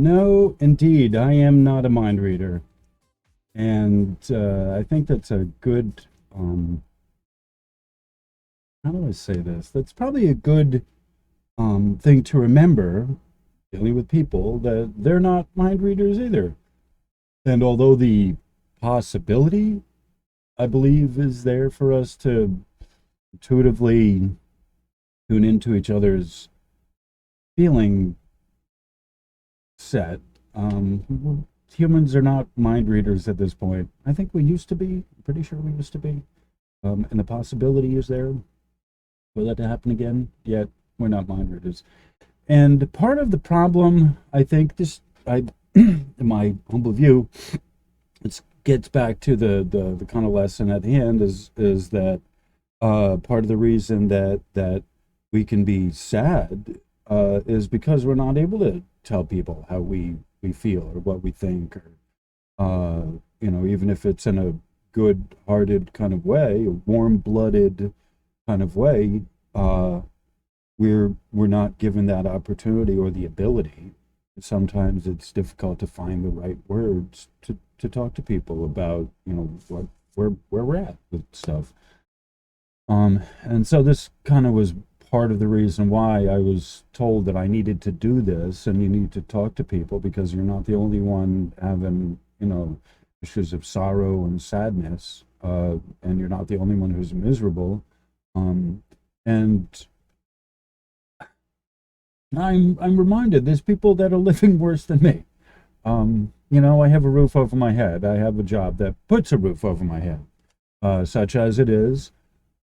No, indeed, I am not a mind reader. And I think that's a good, how do I say this? That's probably a good thing to remember dealing with people, that they're not mind readers either. And although the possibility, I believe, is there for us to intuitively tune into each other's feeling set, humans are not mind readers at this point. I think we used to be. I'm pretty sure we used to be. And the possibility is there for that to happen again, yet we're not mind readers. And part of the problem, I think, in my humble view, it gets back to the kind of lesson at hand, is that part of the reason that we can be sad is because we're not able to tell people how we feel or what we think, or even if it's in a good-hearted kind of way, a warm-blooded kind of way, we're not given that opportunity or the ability. Sometimes it's difficult to find the right words to talk to people about, what where we're at with stuff. And so this kind of was part of the reason why I was told that I needed to do this, and you need to talk to people, because you're not the only one having, issues of sorrow and sadness, and you're not the only one who's miserable. And I'm reminded there's people that are living worse than me. I have a roof over my head. I have a job that puts a roof over my head. Such as it is,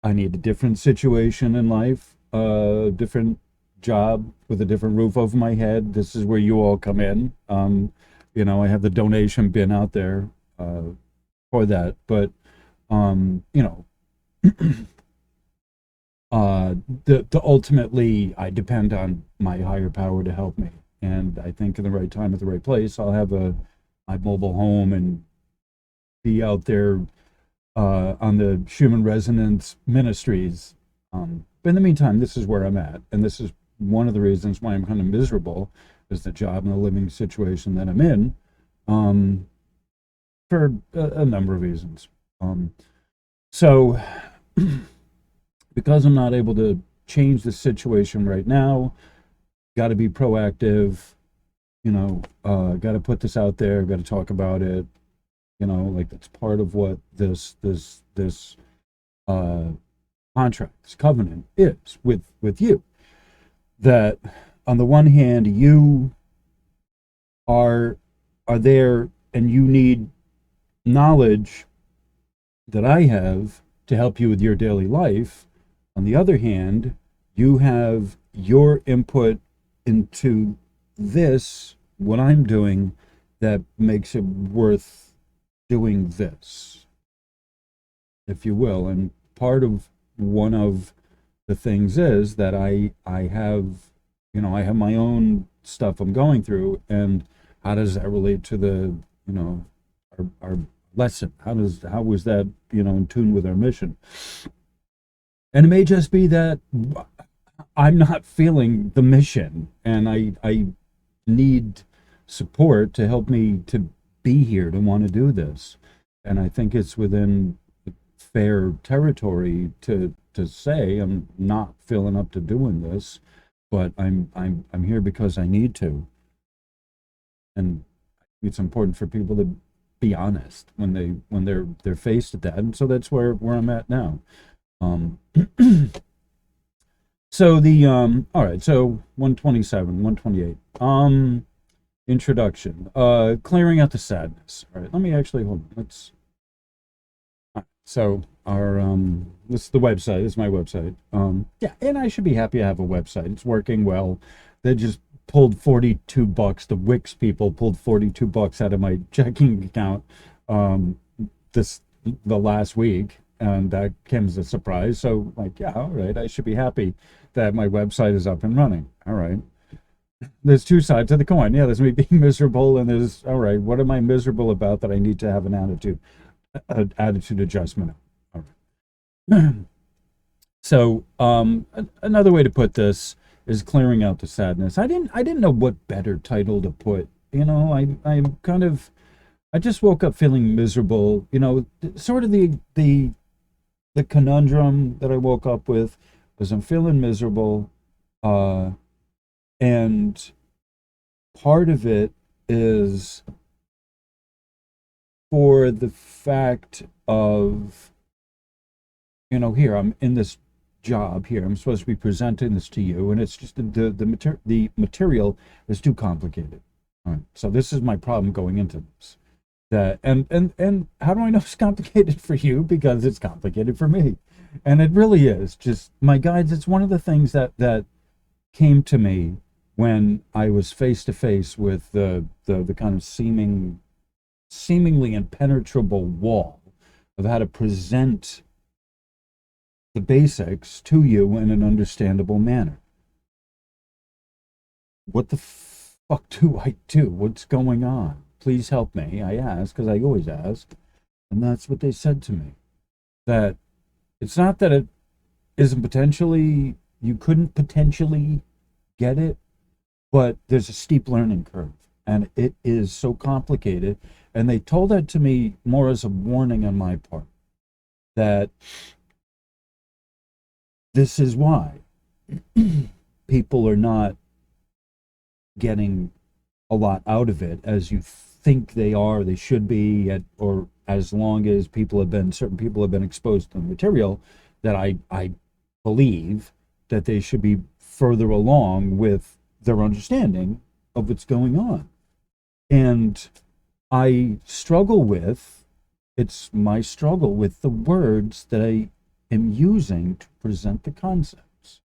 I need a different situation in life, a different job with a different roof over my head. This is where you all come in. I have the donation bin out there for that. But, the ultimately, I depend on my higher power to help me. And I think in the right time at the right place, I'll have my mobile home and be out there on the Schumann Resonance Ministries. But in the meantime, this is where I'm at, and this is one of the reasons why I'm kind of miserable, is the job and the living situation that I'm in, for a number of reasons. So, because I'm not able to change the situation right now, got to be proactive. Got to put this out there. Got to talk about it. Like that's part of what this contract, this covenant is with you. That on the one hand, you are there, and you need knowledge that I have to help you with your daily life. On the other hand, you have your input into this, what I'm doing, that makes it worth doing this, if you will. And part of one of the things is that I have, I have my own stuff I'm going through, and how does that relate to the, our lesson? How is that, in tune with our mission? And it may just be that I'm not feeling the mission, and I need support to help me to be here, to want to do this. And I think it's within fair territory to say I'm not feeling up to doing this, but I'm here because I need to. And it's important for people to be honest when they're faced with that. And so that's where I'm at now. So all right, so 127, 128. Introduction. Clearing out the sadness. All right, let me actually hold on. So our this is the website. This is my website. Yeah, and I should be happy to have a website. It's working well. They just pulled $42. The Wix people pulled $42 out of my checking account the last week, and that came as a surprise. So like, yeah, all right, I should be happy that my website is up and running. All right. There's two sides of the coin. Yeah, there's me being miserable, and there's, all right, what am I miserable about that I need to have an attitude adjustment? All right. So another way to put this is clearing out the sadness. I didn't know what better title to put. I'm kind of, I just woke up feeling miserable. Sort of the conundrum that I woke up with was I'm feeling miserable, uh, and part of it is for the fact of, here I'm in this job here. I'm supposed to be presenting this to you, and it's just the material is too complicated. All right, so this is my problem going into this. That and how do I know it's complicated for you? Because it's complicated for me, and it really is. Just my guides. It's one of the things that came to me when I was face to face with the kind of seemingly impenetrable wall of how to present the basics to you in an understandable manner. What the fuck do I do? What's going on? Please help me. I ask, because I always ask. And that's what they said to me. That it's not that it isn't potentially, you couldn't potentially get it, but there's a steep learning curve. And it is so complicated. And they told that to me more as a warning on my part. That this is why people are not getting a lot out of it as you think they should be, or as long as certain people have been exposed to the material, that I believe that they should be further along with their understanding of what's going on. And it's my struggle with the words that I am using to present the concepts.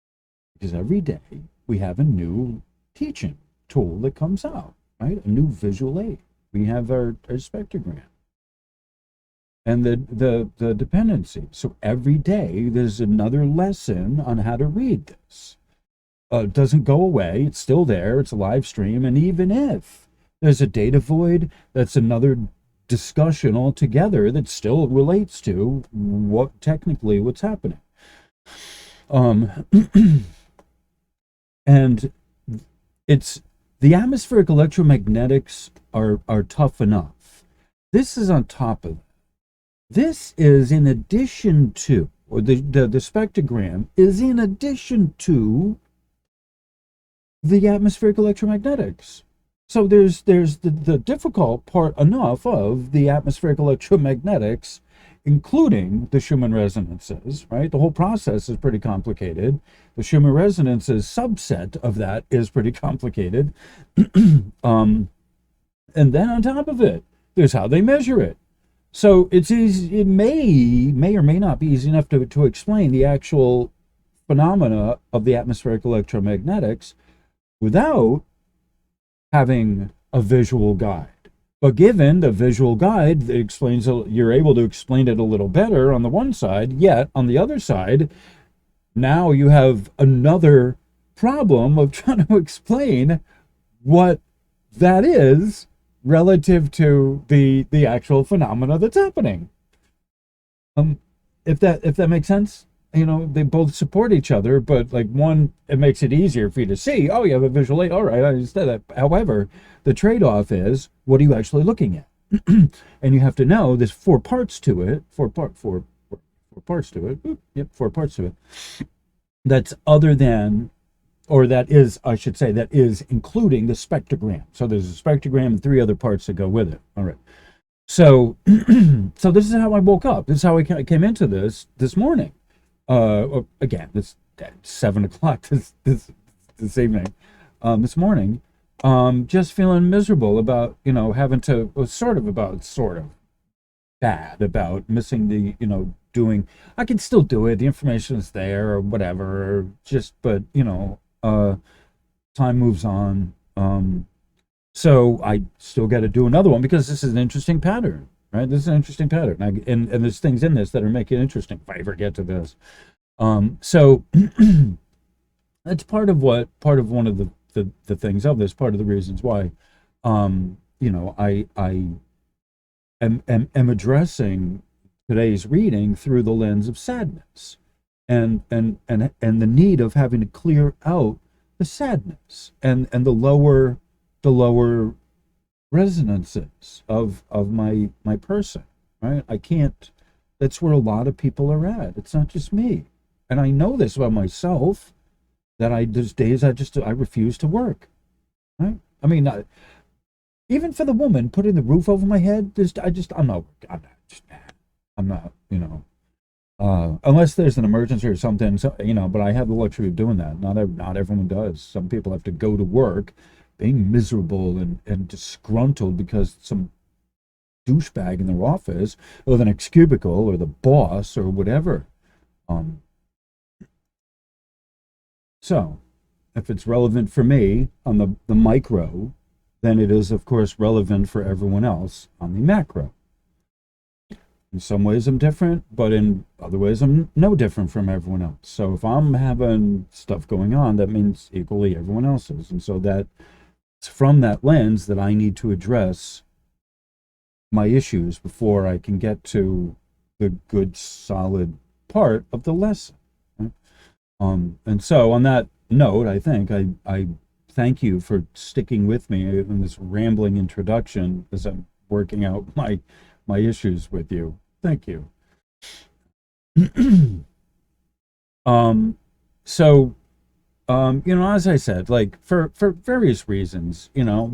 Because every day we have a new teaching tool that comes out, right? A new visual aid. We have our spectrogram and the dependency. So every day there's another lesson on how to read this. It doesn't go away. It's still there. It's a live stream. And even if there's a data void, that's another discussion altogether that still relates to what's happening. And it's the atmospheric electromagnetics are tough enough. This is on top of it. This is in addition to, or the spectrogram is in addition to the atmospheric electromagnetics. So there's the difficult part enough of the atmospheric electromagnetics, including the Schumann resonances, right? The whole process is pretty complicated. The Schumann resonances subset of that is pretty complicated. And then on top of it, there's how they measure it. So it's easy, it may or may not be easy enough to explain the actual phenomena of the atmospheric electromagnetics without having a visual guide. But given the visual guide that explains, you're able to explain it a little better on the one side, yet on the other side, now you have another problem of trying to explain what that is relative to the actual phenomena that's happening. If that makes sense. They both support each other, but like one, it makes it easier for you to see, oh, you have a visual aid. All right, I understand that. However, the trade-off is, what are you actually looking at? And you have to know there's four parts to it. Four parts to it. Oop, yep, 4 parts to it. That's other than, or that is, I should say, that is including the spectrogram. So there's a spectrogram and 3 other parts that go with it. All right. So, so this is how I woke up. This is how I came into this morning. Again, it's 7 o'clock this evening, this morning, just feeling miserable about, having to, sort of bad about missing the, doing, I can still do it. The information is there or whatever, but, time moves on. So I still got to do another one because this is an interesting pattern. Right, this is an interesting pattern, and there's things in this that are making it interesting. If I ever get to this, so that's part of one of the things of this. Part of the reasons why, I am addressing today's reading through the lens of sadness, and the need of having to clear out the sadness and the lower resonances of my person, right? I can't. That's where a lot of people are at. It's not just me, and I know this about myself. That there's days I refuse to work. Right? I mean, even for the woman putting the roof over my head, I'm not. I'm not. Unless there's an emergency or something, so, but I have the luxury of doing that. Not everyone does. Some people have to go to work being miserable and disgruntled because some douchebag in their office or the next cubicle or the boss or whatever. So if it's relevant for me on the micro, then it is, of course, relevant for everyone else on the macro. In some ways I'm different, but in other ways I'm no different from everyone else. So if I'm having stuff going on, that means equally everyone else is. And so that it's from that lens that I need to address my issues before I can get to the good, solid part of the lesson. Right? And so on that note, I think I thank you for sticking with me in this rambling introduction as I'm working out my issues with you. Thank you. So, as I said, like for various reasons,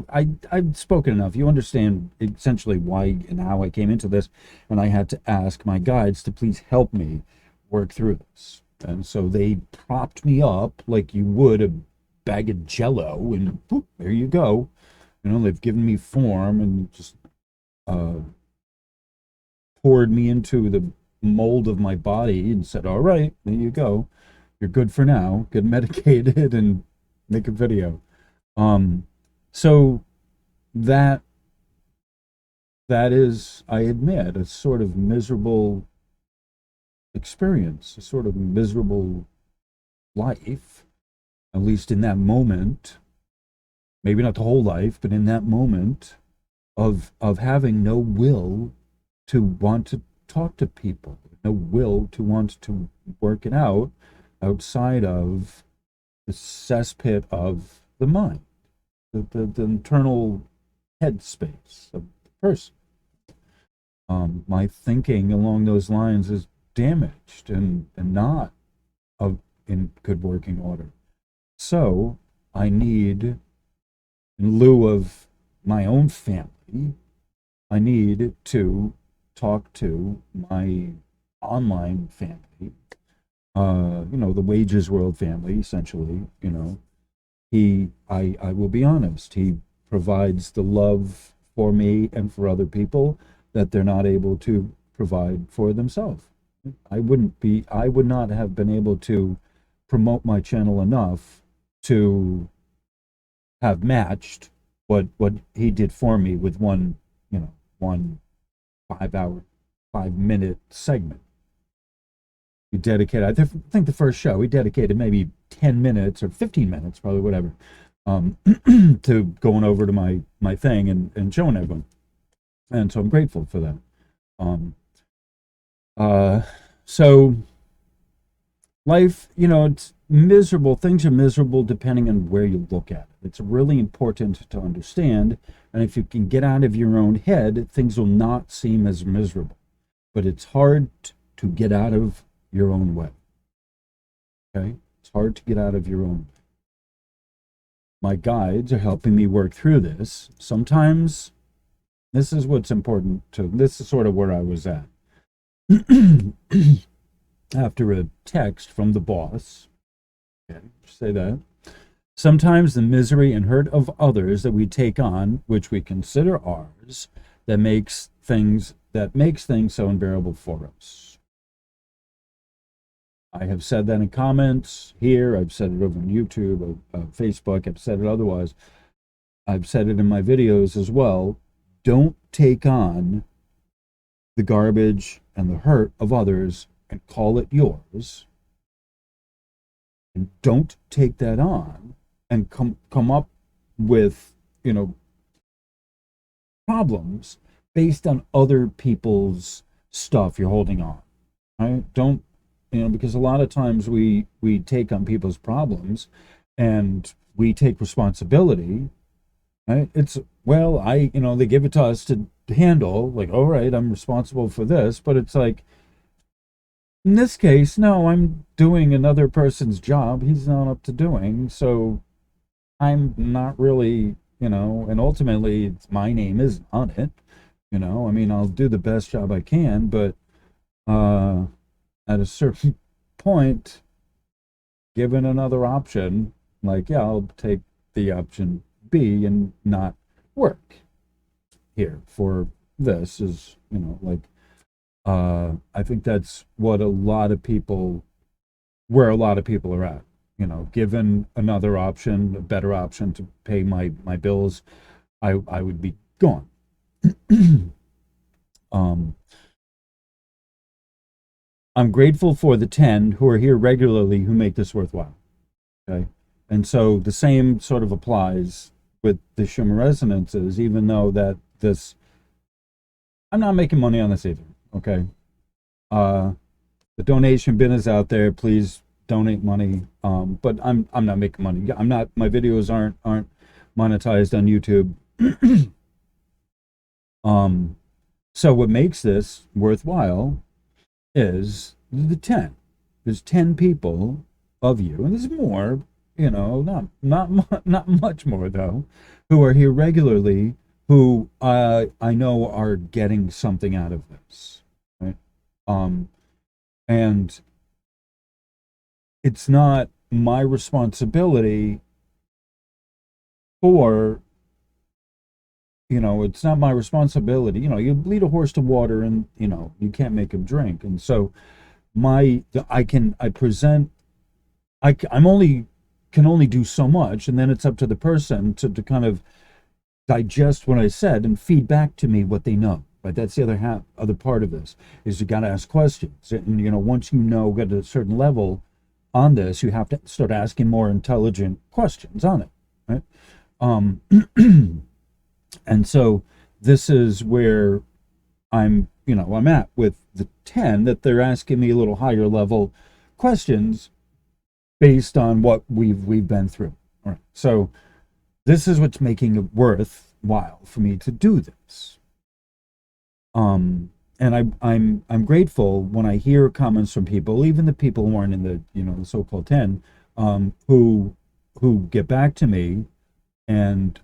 I've spoken enough. You understand essentially why and how I came into this, and I had to ask my guides to please help me work through this. And so they propped me up like you would a bag of Jello, and whoop, there you go. They've given me form and just poured me into the mold of my body and said, all right, there you go. You're good for now. Get medicated and make a video. So that is, I admit, a sort of miserable experience, a sort of miserable life, at least in that moment. Maybe not the whole life, but in that moment of having no will to want to talk to people, no will to want to work it out outside of the cesspit of the mind, the internal headspace of the person. My thinking along those lines is damaged and not in good working order. So I need, in lieu of my own family, I need to talk to my online family, the Wages World family, essentially. I will be honest, he provides the love for me and for other people that they're not able to provide for themselves. I would not have been able to promote my channel enough to have matched what he did for me with one 5-minute segment. He dedicated, I think the first show, he dedicated maybe 10 minutes or 15 minutes, probably whatever, to going over to my thing and showing everyone. And so I'm grateful for that. So life, it's miserable. Things are miserable depending on where you look at it. It's really important to understand. And if you can get out of your own head, things will not seem as miserable. But it's hard to get out of your own way. Okay? It's hard to get out of your own way. My guides are helping me work through this. Sometimes this is what's important this is sort of where I was at. After a text from the boss, okay, say that. Sometimes the misery and hurt of others that we take on, which we consider ours, that makes things so unbearable for us. I have said that in comments here. I've said it over on YouTube, Facebook. I've said it otherwise. I've said it in my videos as well. Don't take on the garbage and the hurt of others and call it yours. And don't take that on and come up with, problems based on other people's stuff you're holding on. Right? Don't, because a lot of times we take on people's problems and we take responsibility, right? It's, well, they give it to us to handle, like, all right, I'm responsible for this, but it's like, in this case, no, I'm doing another person's job he's not up to doing, so I'm not really, and ultimately my name is on it. I mean, I'll do the best job I can, but uh, at a certain point, given another option, like, yeah, I'll take the option B and not work here for this is, like, I think that's what a lot of people, where a lot of people are at. Given another option, a better option to pay my bills, I would be gone. um, I'm grateful for the 10 who are here regularly who make this worthwhile. Okay. And so the same sort of applies with the Schumann resonances, even though that this, I'm not making money on this either. Okay. The donation bin is out there. Please donate money. But I'm not making money. I'm not, my videos aren't monetized on YouTube. So what makes this worthwhile is the 10. There's 10 people of you, and there's more, not much more though, who are here regularly, who I know are getting something out of this, right? And it's not my responsibility for, it's not my responsibility. You lead a horse to water and, you can't make him drink. And so I present, I'm only, can only do so much. And then it's up to the person to kind of digest what I said and feed back to me what they know. Right. That's the other part of this is you got to ask questions. And, once get to a certain level on this, you have to start asking more intelligent questions on it. Right. And so this is where I'm at with the 10, that they're asking me a little higher level questions based on what we've been through. All right. So this is what's making it worthwhile for me to do this. And I'm grateful when I hear comments from people, even the people who aren't in the the so-called 10, who get back to me and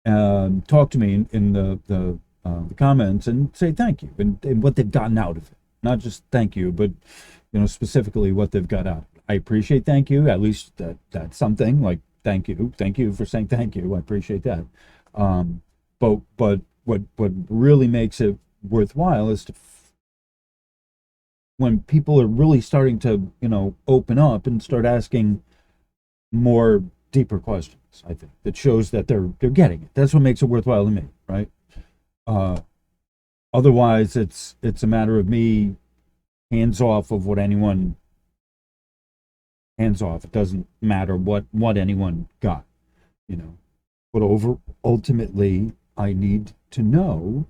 talk to me in the comments and say thank you and what they've gotten out of it. Not just thank you, but specifically what they've got out of it. I appreciate thank you. At least that's something, like thank you for saying thank you. I appreciate that. But what really makes it worthwhile is when people are really starting to open up and start asking more deeper questions. I think that shows that they're getting it. That's what makes it worthwhile to me, right? Otherwise, it's a matter of me hands off of what anyone hands off. It doesn't matter what anyone got, But ultimately, I need to know: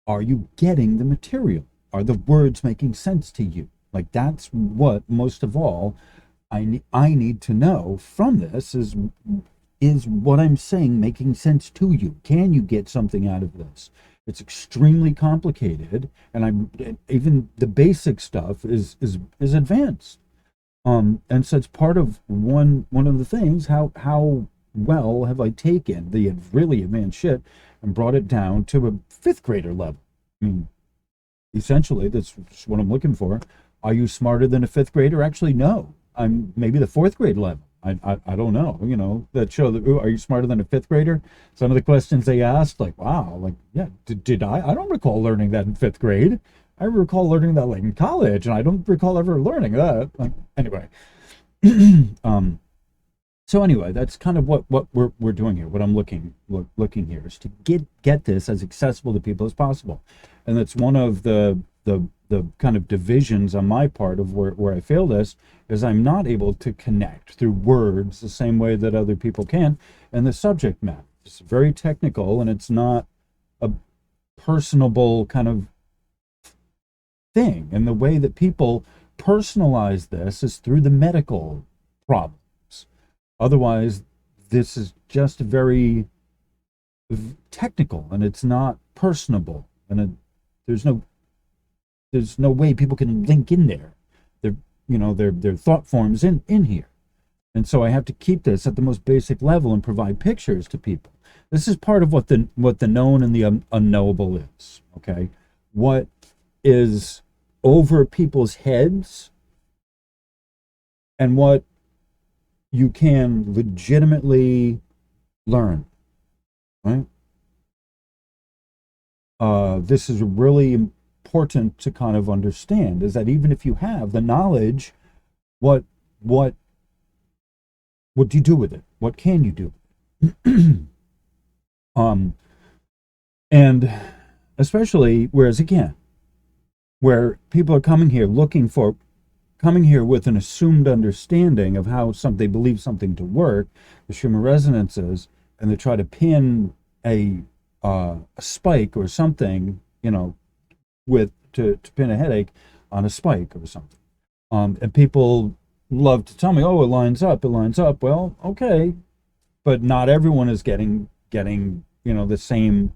are you getting the material? Are the words making sense to you? Like, that's what most of all I need to know from this is what I'm saying making sense to you? Can you get something out of this? It's extremely complicated, and even the basic stuff is advanced. And so it's part of one of the things, how well have I taken the really advanced shit and brought it down to a fifth grader level? I mean, essentially, that's what I'm looking for. Are you smarter than a fifth grader? Actually, no. I'm maybe the fourth grade level. I don't know, that show that, are you smarter than a fifth grader? Some of the questions they asked, like, wow, like, yeah, did I don't recall learning that in fifth grade. I recall learning that like in college, and I don't recall ever learning that. Like, anyway. So anyway, that's kind of what we're doing here. What I'm looking here is to get this as accessible to people as possible. And that's one of the kind of divisions on my part of where I fail this, is I'm not able to connect through words the same way that other people can. And the subject matter is very technical, and it's not a personable kind of thing. And the way that people personalize this is through the medical problems. Otherwise, this is just very technical, and it's not personable, and there's no way people can link in there. Their thought forms in here. And so I have to keep this at the most basic level and provide pictures to people. This is part of what the known and the unknowable is. Okay, what is over people's heads, and what you can legitimately learn. Right? This is really important to kind of understand, is that even if you have the knowledge, what do you do with it? What can you do? And especially, whereas again, where people are coming here with an assumed understanding of how they believe something to work, the Schumann resonances, and they try to pin a spike or something, to pin a headache on a spike or something. And people love to tell me, oh, it lines up. Well, okay, but not everyone is getting the same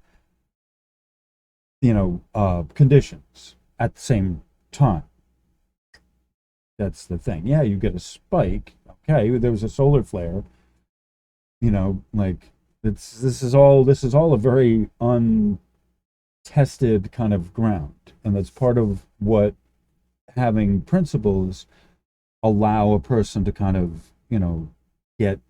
conditions at the same time. That's the thing. Yeah, you get a spike. Okay, there was a solar flare. This is all a very untested kind of ground, and that's part of what having principles allow a person to kind of get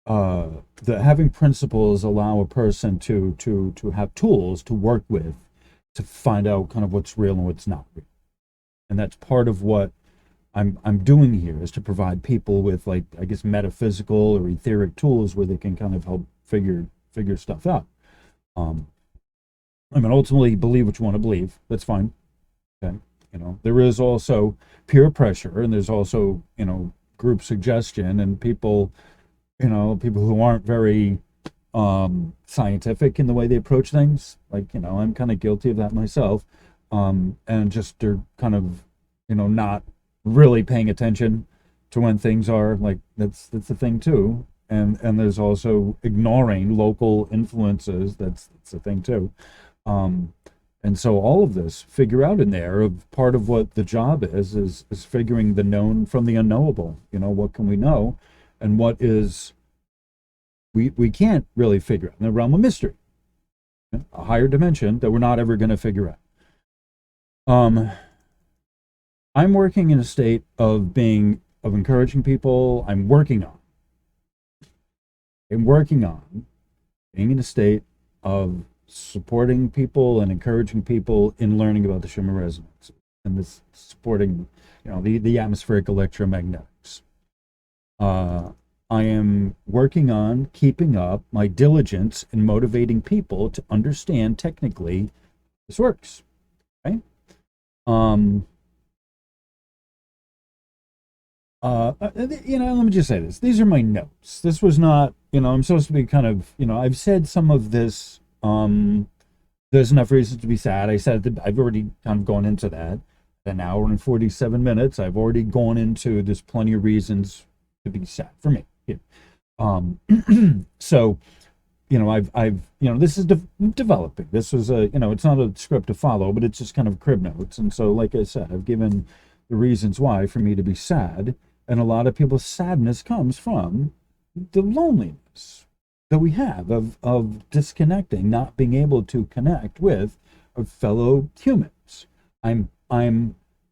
having principles allow a person to have tools to work with to find out kind of what's real and what's not real. And that's part of what I'm doing here, is to provide people with, like, I guess, metaphysical or etheric tools where they can kind of help figure stuff out. Ultimately, believe what you want to believe. That's fine. Okay. There is also peer pressure, and there's also, group suggestion, and people who aren't very scientific in the way they approach things. Like, I'm kind of guilty of that myself. And just they're kind of, not really paying attention to when things are like, that's the thing too. And there's also ignoring local influences. That's the thing too. And so all of this figure out in there, of part of what the job is figuring the known from the unknowable. What can we know, and what is we can't really figure out in the realm of mystery, a higher dimension that we're not ever going to figure out. I'm working in a state of encouraging people. I'm working on being in a state of supporting people and encouraging people in learning about the Schumann resonance, and this supporting, the atmospheric electromagnetics. I am working on keeping up my diligence in motivating people to understand technically this works. Okay. Let me just say this. These are my notes. This was not, I'm supposed to be kind of, I've said some of this. There's enough reasons to be sad. I said that I've already kind of gone into that. An hour and 47 minutes. I've already gone into, there's plenty of reasons to be sad for me. Yeah. So, I've this is developing. This was it's not a script to follow, but it's just kind of crib notes. And so, like I said, I've given the reasons why for me to be sad. And a lot of people's sadness comes from the loneliness that we have of disconnecting, not being able to connect with our fellow humans. I'm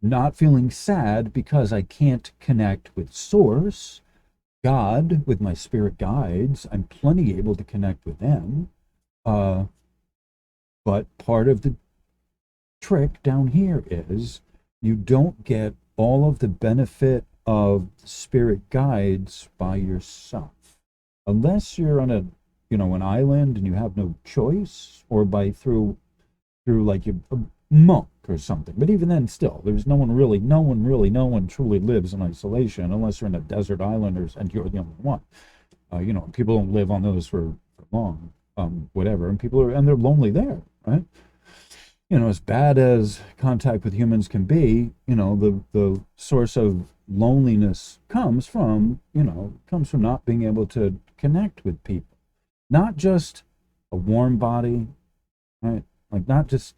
not feeling sad because I can't connect with Source, God, with my spirit guides. I'm plenty able to connect with them. But part of the trick down here is you don't get all of the benefit of spirit guides by yourself. Unless you're on an island and you have no choice, or through like a monk or something. But even then, still, there's no one truly lives in isolation unless you're in a desert island and you're the only one. People don't live on those for long, whatever. And they're lonely there, right? as bad as contact with humans can be, the source of loneliness comes from not being able to connect with people. Not just a warm body, right? Like not just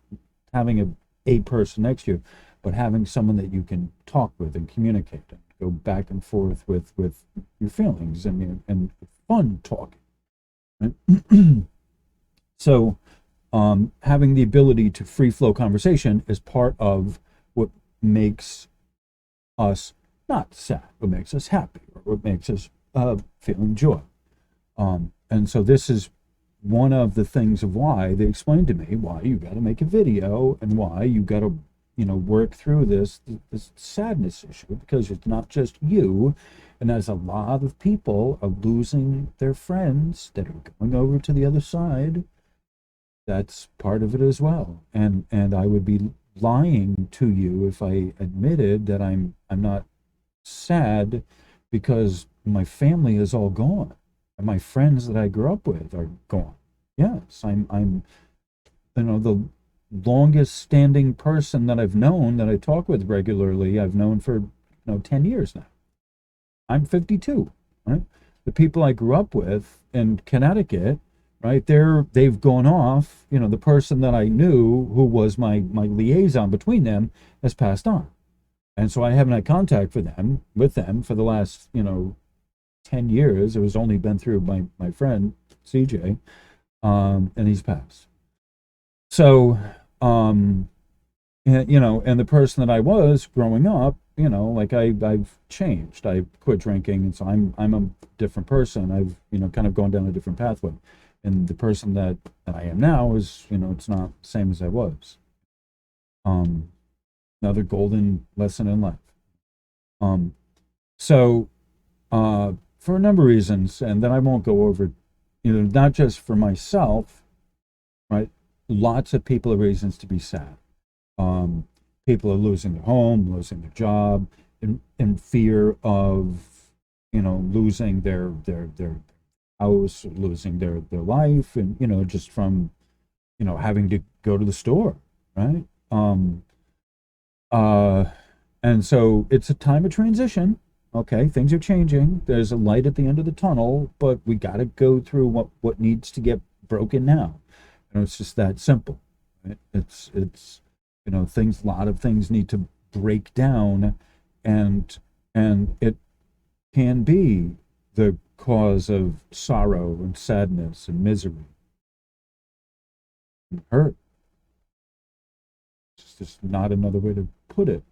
having a person next to you, but having someone that you can talk with and communicate and go back and forth with your feelings and fun talking. Right? So having the ability to free flow conversation is part of what makes us not sad, what makes us happy, or what makes us feeling joy. And so this is one of the things of why they explained to me why you got to make a video and why you got to work through this sadness issue, because it's not just you, and as a lot of people are losing their friends that are going over to the other side. That's part of it as well. And I would be lying to you if I admitted that I'm not sad because my family is all gone and my friends that I grew up with are gone. Yes, I'm the longest standing person that I've known, that I talk with regularly, I've known for 10 years now. I'm 52, right? The people I grew up with in Connecticut, right, they've gone off. The person that I knew who was my liaison between them has passed on. And so I haven't had contact with them for the last, 10 years. It was only been through my friend CJ, and he's passed. So, and the person that I was growing up, like I've changed. I quit drinking, and so I'm a different person. I've, kind of gone down a different pathway. And the person that I am now is, it's not the same as I was. Another golden lesson in life. So for a number of reasons, and then I won't go over, not just for myself, right? Lots of people have reasons to be sad. People are losing their home, losing their job, in fear of, losing their house, losing their life, and just from having to go to the store, right? And so it's a time of transition. Okay, things are changing, there's a light at the end of the tunnel, but we got to go through what needs to get broken now. It's just that simple, right? It's things, a lot of things need to break down, and it can be the cause of sorrow and sadness and misery and hurt. It's just not another way to put it.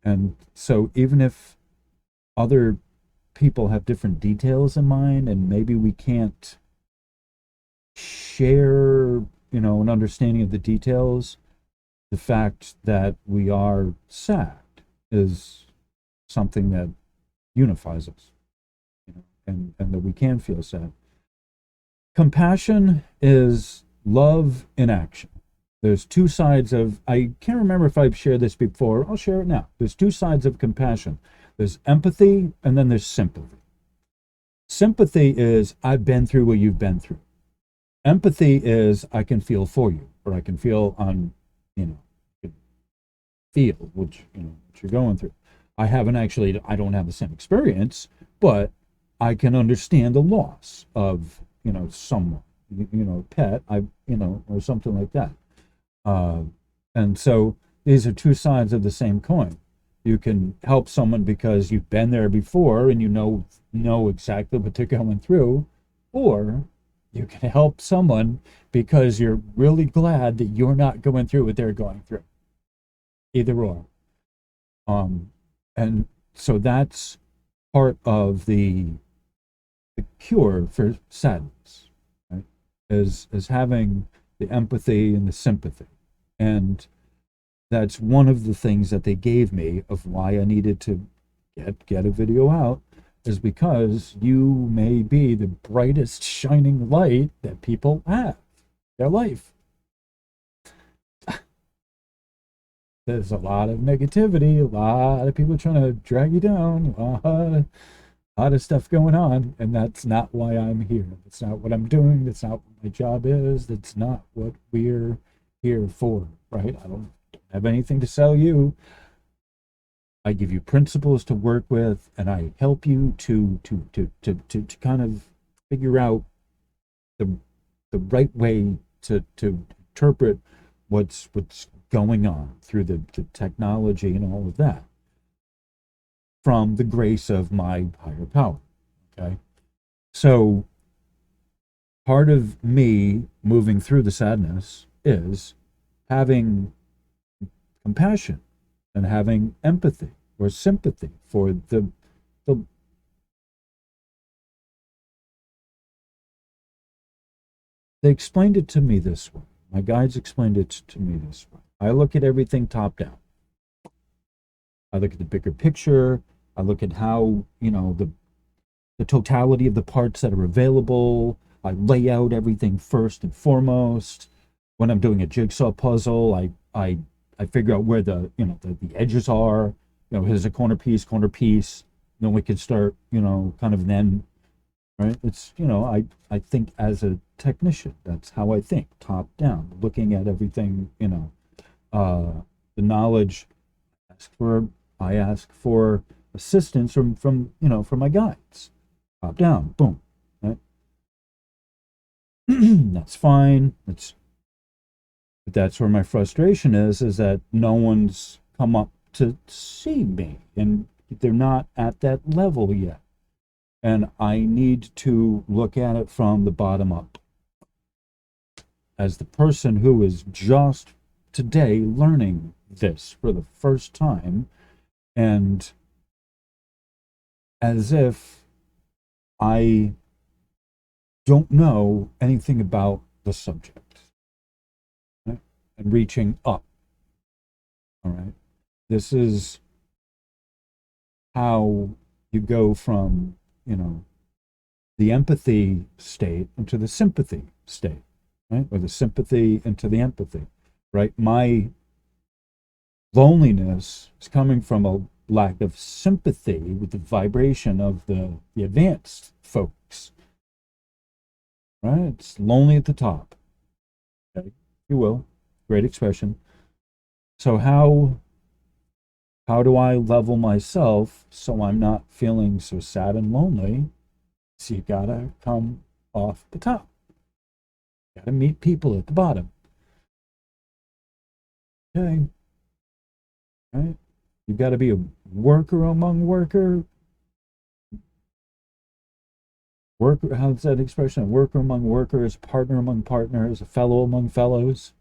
And so even if other people have different details in mind, and maybe we can't share, an understanding of the details, the fact that we are sad is something that unifies us, and that we can feel sad. Compassion is love in action. There's two sides of, I can't remember if I've shared this before, I'll share it now. There's two sides of compassion. There's empathy, and then there's sympathy. Sympathy is, I've been through what you've been through. Empathy is, I can feel for you, or I can feel on, feel what you're going through. I don't have the same experience, but I can understand the loss of, someone, pet, or something like that. And so these are two sides of the same coin. You can help someone because you've been there before and you know exactly what they're going through, or you can help someone because you're really glad that you're not going through what they're going through. Either or. And so that's part of the cure for sadness, right? Is having the empathy and the sympathy. And that's one of the things that they gave me of why I needed to get a video out, is because you may be the brightest shining light that people have in their life. There's a lot of negativity, a lot of people trying to drag you down, a lot of stuff going on, and that's not why I'm here. That's not what I'm doing. That's not what my job is. That's not what we're here for, right? I don't have anything to sell you. I give you principles to work with, and I help you to kind of figure out the right way to interpret what's going on through the technology and all of that from the grace of my higher power. Okay, so part of me moving through the sadness is having compassion and having empathy or sympathy for the they explained it to me this way. My guides explained it to me this way. I look at everything top down. I look at the bigger picture. I look at how, the totality of the parts that are available. I lay out everything first and foremost. When I'm doing a jigsaw puzzle, I figure out where the edges are. Here's a corner piece. Then we can start, kind of then, right? It's, I think as a technician, that's how I think, top down, looking at everything, the knowledge. I ask for assistance from my guides, top down, boom, right? That's fine. But that's where my frustration is that no one's come up to see me, and they're not at that level yet. And I need to look at it from the bottom up. As the person who is just today learning this for the first time, and as if I don't know anything about the subject, right? And reaching up. All right. This is how you go from, the empathy state into the sympathy state, right? Or the sympathy into the empathy, right? My loneliness is coming from a lack of sympathy with the vibration of the advanced folks, right? It's lonely at the top, okay? If you will, great expression. So how do I level myself so I'm not feeling so sad and lonely? So you gotta come off the top. You gotta meet people at the bottom. Okay. Right? You've got to be a worker among worker. Worker, how's that expression? A worker among workers, partner among partners, a fellow among fellows.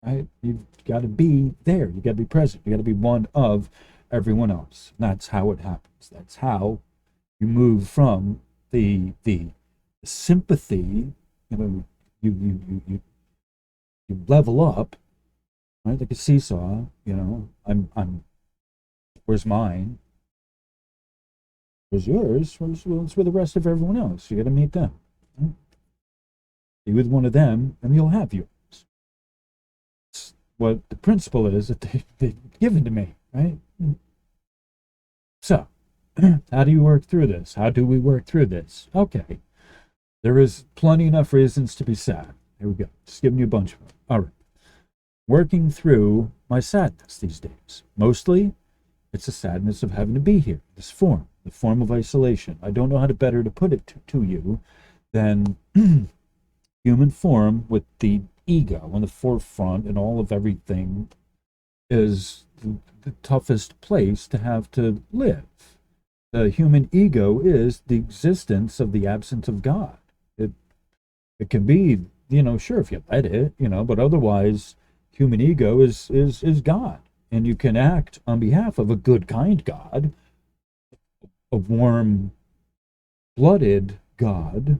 Right? You've got to be there. You got to be present. You got to be one of everyone else. That's how it happens. That's how you move from the sympathy. You level up, right? Like a seesaw. I'm. Where's mine? Where's yours? Where's where the rest of everyone else? You got to meet them. Right? Be with one of them, and you'll have yours. It's what the principle is that they've given to me, right? So, how do you work through this? How do we work through this? Okay, there is plenty enough reasons to be sad. Here we go. Just giving you a bunch of them. All right. Working through my sadness these days. Mostly, it's the sadness of having to be here. This form, the form of isolation. I don't know how to better to put it to you than human form with the ego on the forefront and all of everything is the toughest place to have to live. The human ego is the existence of the absence of God. It can be, sure, if you let it, but otherwise, human ego is God. And you can act on behalf of a good, kind God, a warm-blooded God,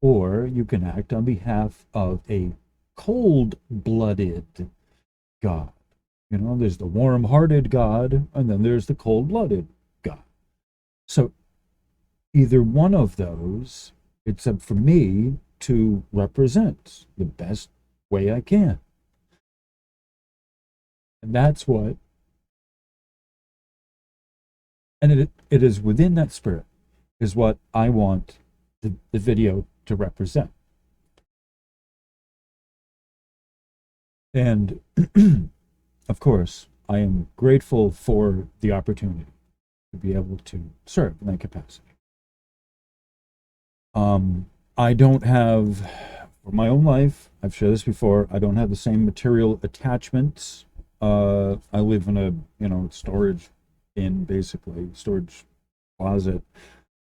or you can act on behalf of a cold-blooded God. There's the warm-hearted God, and then there's the cold-blooded God. So either one of those, it's up for me to represent the best way I can. And that's what, and it is within that spirit is what I want the video to represent. And of course, I am grateful for the opportunity to be able to serve in that capacity. I don't have, for my own life, I've shared this before, I don't have the same material attachments. I live in a, storage basically, storage closet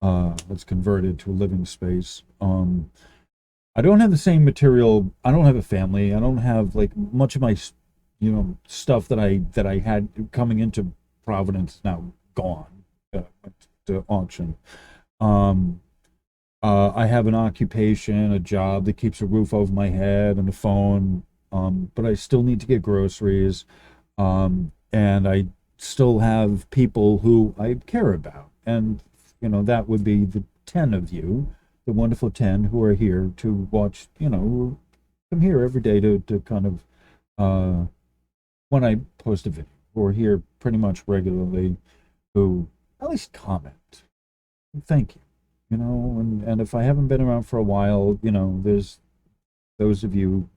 that's converted to a living space. I don't have the same material. I don't have a family. I don't have like much of my, stuff that I had coming into Providence now gone to auction. Um, I have an occupation, a job that keeps a roof over my head and a phone, but I still need to get groceries, and I still have people who I care about, and that would be the 10 of you, the wonderful 10 who are here to watch, who come here every day to kind of, when I post a video, who are here pretty much regularly, who at least comment. Thank you. And if I haven't been around for a while, there's those of you who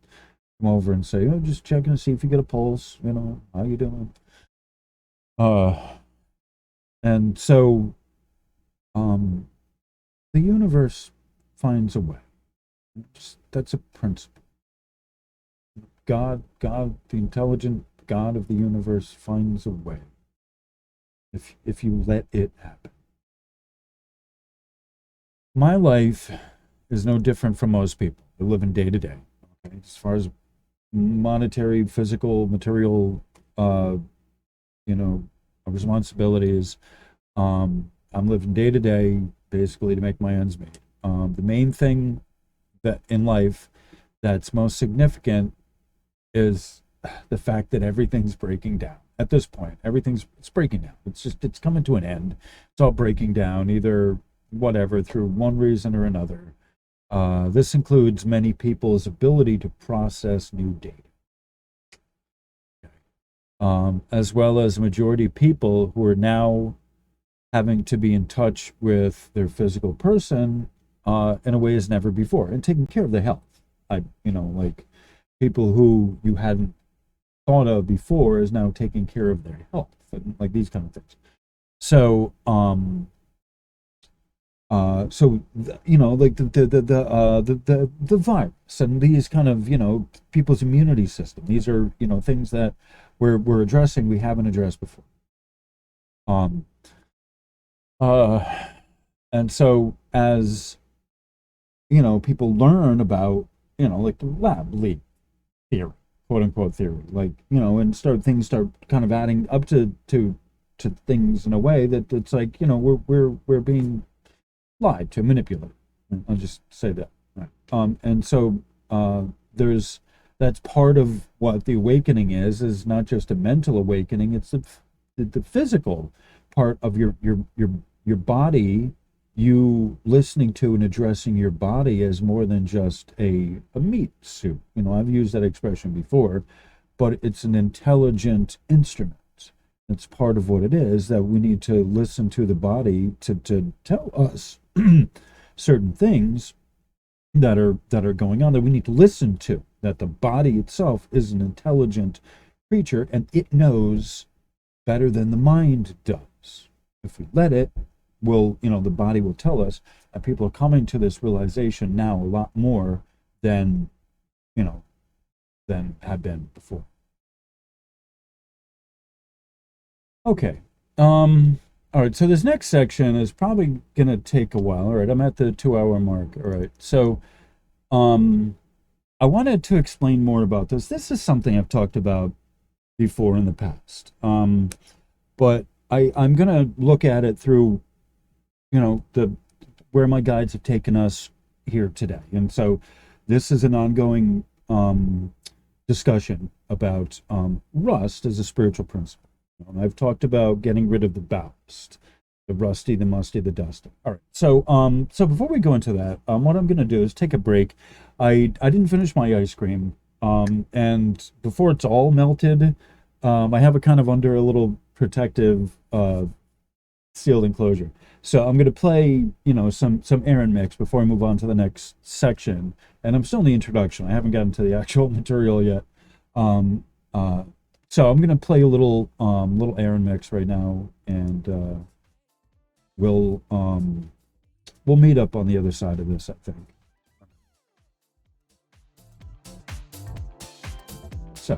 come over and say, oh, just checking to see if you get a pulse, how you doing? And so, the universe finds a way. That's a principle. God, the intelligent God of the universe finds a way. If you let it happen. My life is no different from most people. They're living day to day. Okay? As far as monetary, physical, material, responsibilities, I'm living day to day, basically to make my ends meet. The main thing that in life that's most significant is the fact that everything's breaking down. At this point, it's breaking down. It's coming to an end. It's all breaking down, either whatever, through one reason or another. This includes many people's ability to process new data, as well as a majority of people who are now having to be in touch with their physical person in a way as never before, and taking care of their health. Like people who you hadn't thought of before is now taking care of their health, and like these kind of things. So, like the virus and these kind of people's immunity system. These are things that we're addressing we haven't addressed before. And so as people learn about like the lab leak theory, quote unquote theory, like and things start kind of adding up to things in a way that it's like we're being lied to, manipulated. I'll just say that. Right. And so that's part of what the awakening is not just a mental awakening. It's the physical part of your body. You listening to and addressing your body as more than just a meat suit. I've used that expression before, but it's an intelligent instrument. It's part of what it is, that we need to listen to the body to tell us certain things that are going on, that we need to listen to, that the body itself is an intelligent creature and it knows better than the mind does. If we let it, the body will tell us, and people are coming to this realization now a lot more than had been before. Okay. All right, so this next section is probably going to take a while. All right, I'm at the 2-hour mark. All right, so I wanted to explain more about this. This is something I've talked about before in the past, but I'm going to look at it through, where my guides have taken us here today. And so this is an ongoing discussion about rust as a spiritual principle. I've talked about getting rid of the ballast, the rusty, the musty, the dusty. All right. So before we go into that, what I'm going to do is take a break. I didn't finish my ice cream, and before it's all melted, I have it kind of under a little protective sealed enclosure. So I'm going to play, some Aronmix before I move on to the next section. And I'm still in the introduction. I haven't gotten to the actual material yet. Um, so I'm gonna play a little Aronmix right now, and we'll we'll meet up on the other side of this, I think. So.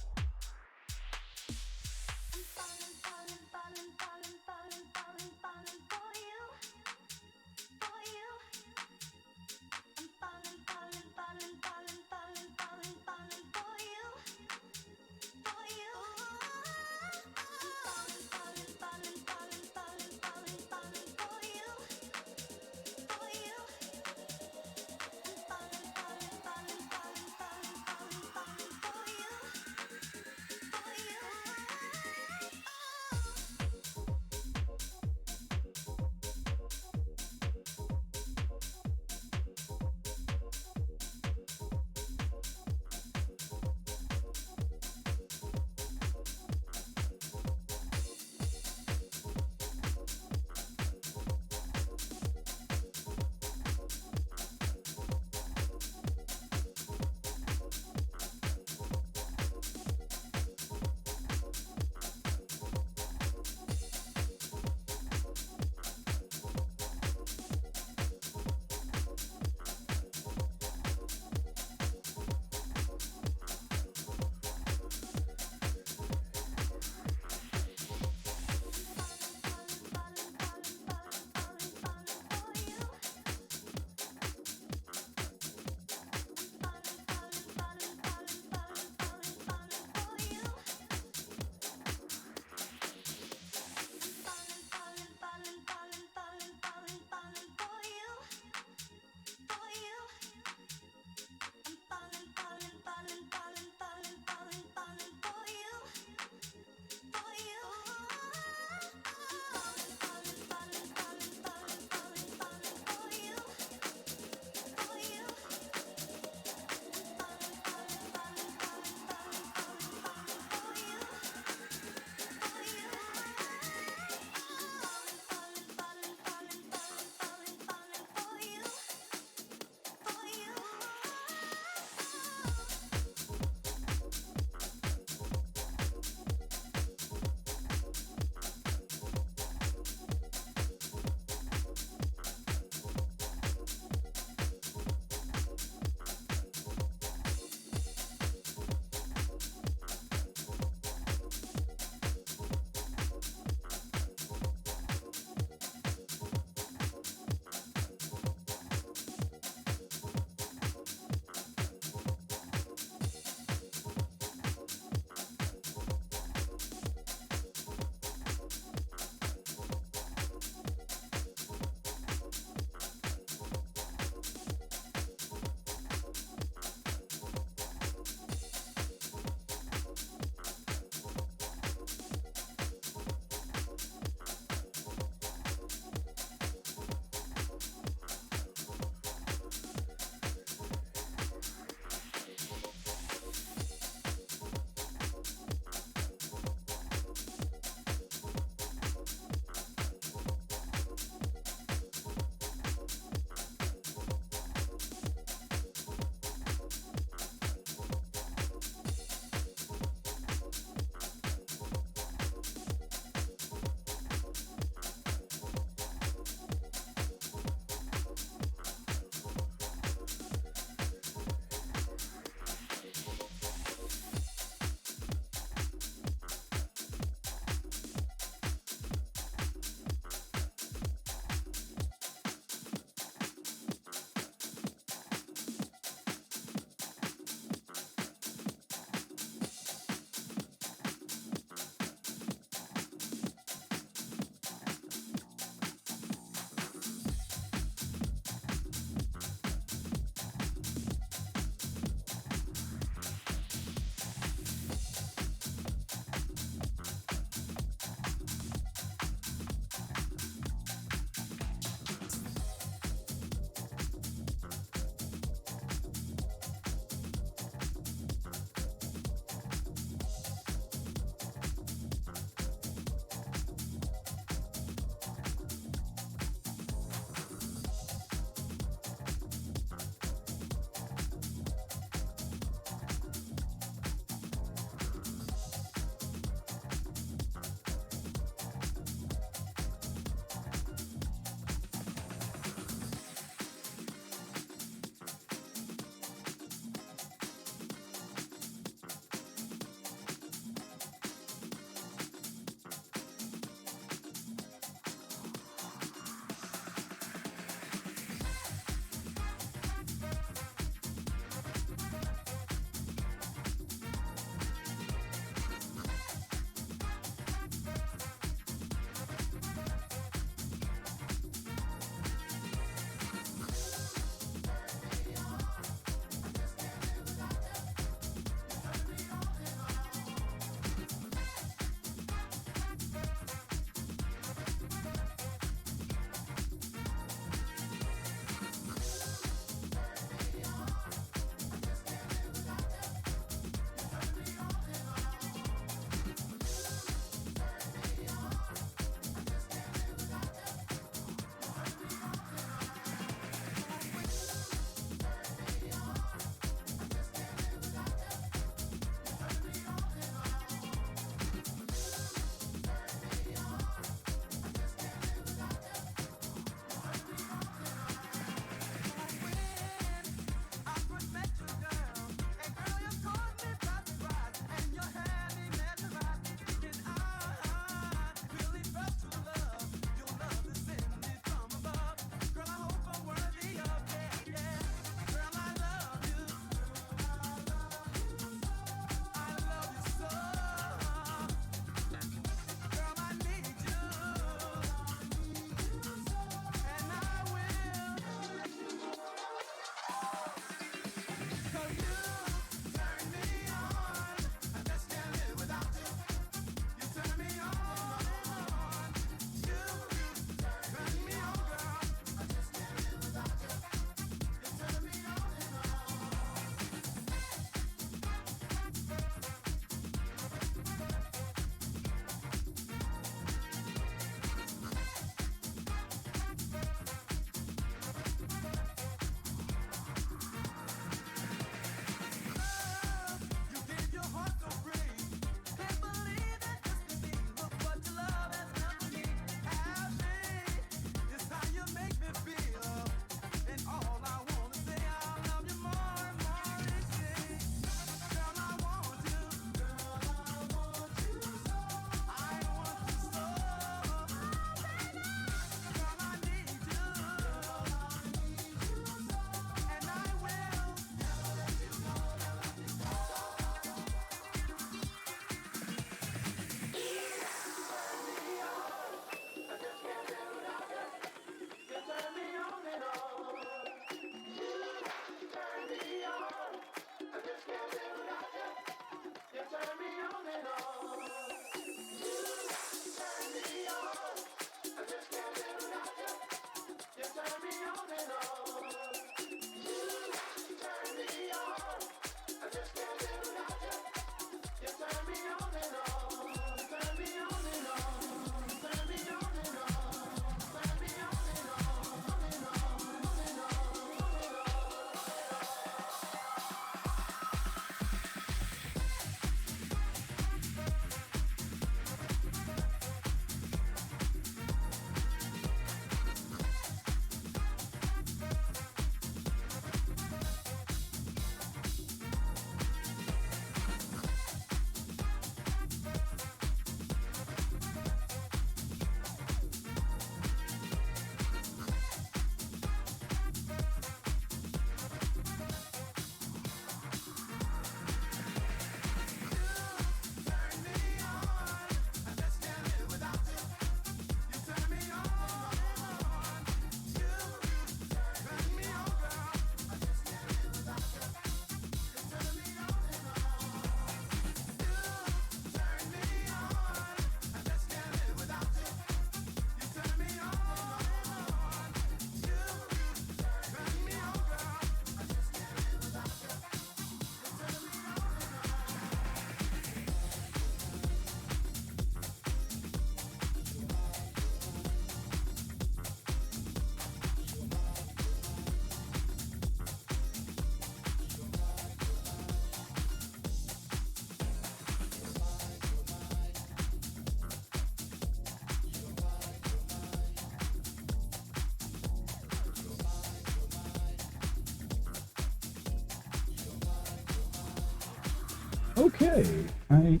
Okay, I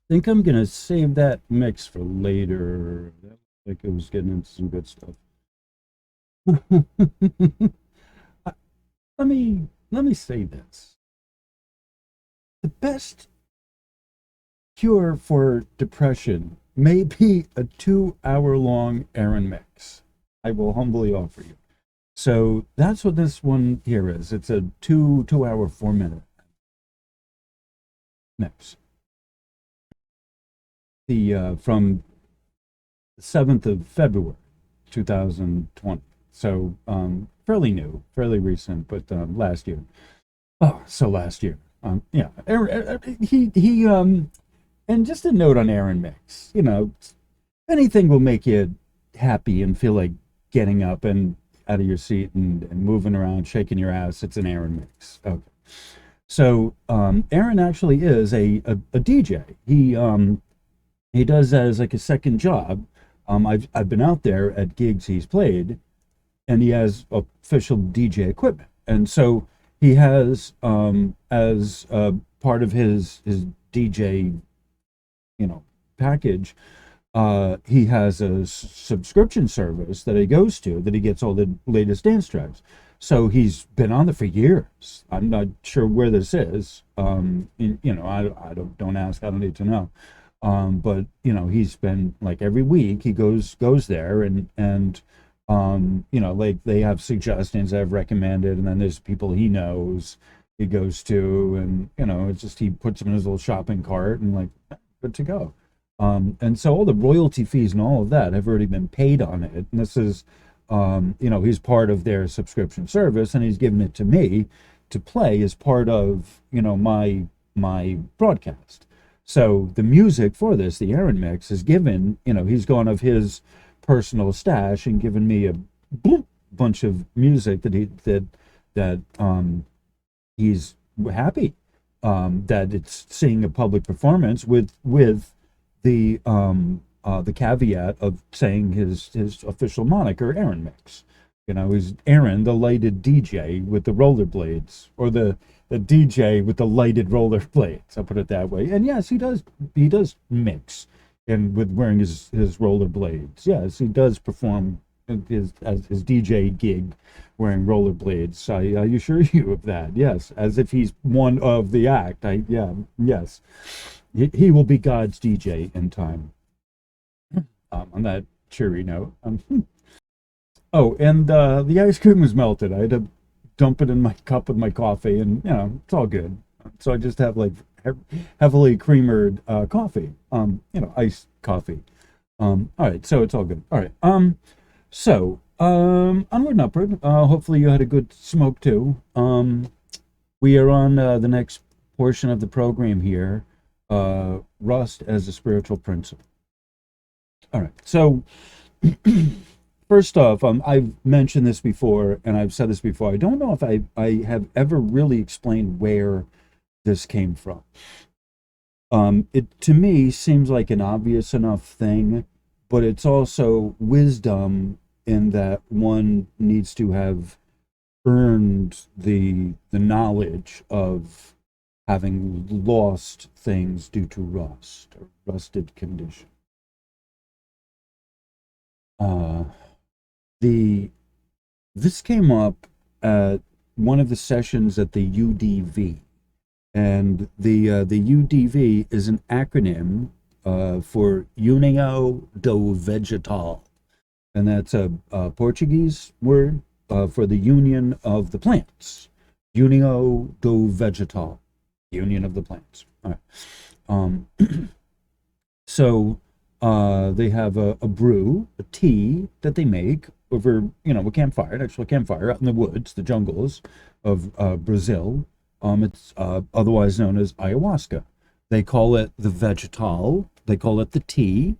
think I'm gonna save that mix for later. That looked like it was getting into some good stuff. Let me say this: the best cure for depression may be a 2 hour long Aronmix. I will humbly offer you. So that's what this one here is. It's a two hour 4 minute mix. The From the 7th of February, 2020. So fairly new, fairly recent, but last year. Oh, so last year. Yeah, and just a note on Aronmix. Anything will make you happy and feel like getting up and out of your seat and moving around, shaking your ass. It's an Aronmix. Okay. So Aaron actually is a DJ. He does that as like a second job. I've been out there at gigs he's played, and he has official DJ equipment, and so he has as part of his DJ package. He has a subscription service that he goes to that he gets all the latest dance tracks. So he's been on there for years. I'm not sure where this is. I don't ask. I don't need to know. But he's been like every week he goes there and like they have suggestions I've recommended, and then there's people he knows he goes to, and it's just he puts them in his little shopping cart and like good to go. And so all the royalty fees and all of that have already been paid on it. And this is, he's part of their subscription service, and he's given it to me to play as part of, my broadcast. So the music for this, the Aronmix, is given, he's gone of his personal stash and given me a bunch of music that he's happy that it's seeing a public performance with the caveat of saying his official moniker, Aronmix. He's Aaron, the lighted DJ with the rollerblades, or the DJ with the lighted rollerblades. I'll put it that way. And yes, he does mix, and with wearing his rollerblades. Yes, he does perform his DJ gig wearing rollerblades. I assure you of that. Yes, as if he's one of the act. Yes. He will be God's DJ in time. On that cheery note. Oh, and the ice cream was melted. I had to dump it in my cup with my coffee, and it's all good. So I just have like heavily creamered coffee. Iced coffee. All right, so it's all good. All right. Onward and upward. Hopefully you had a good smoke too. We are on the next portion of the program here. Rust as a spiritual principle. All right. So first off, I've mentioned this before, and I've said this before. I don't know if I have ever really explained where this came from. It to me seems like an obvious enough thing, but it's also wisdom in that one needs to have earned the knowledge of having lost things due to rust or rusted condition. Uh, this came up at one of the sessions at the UDV, and the UDV is an acronym for União do Vegetal, and that's a Portuguese word for the union of the plants. União do Vegetal, union of the plants. All right. So they have a brew, a tea that they make over, a campfire, an actual campfire out in the woods, the jungles of Brazil. It's otherwise known as ayahuasca. They call it the vegetal. They call it the tea.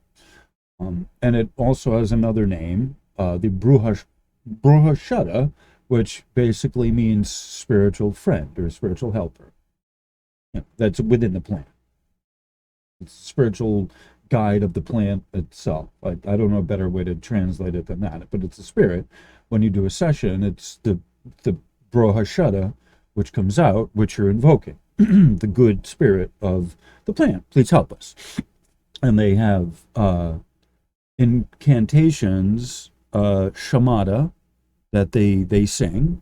And it also has another name, the bruhashada, which basically means spiritual friend or spiritual helper. That's within the plant. It's spiritual guide of the plant itself. I don't know a better way to translate it than that, but it's a spirit. When you do a session, it's the bruhashada which comes out, which you're invoking. the good spirit of the plant. Please help us. And they have incantations, shamata, that they sing.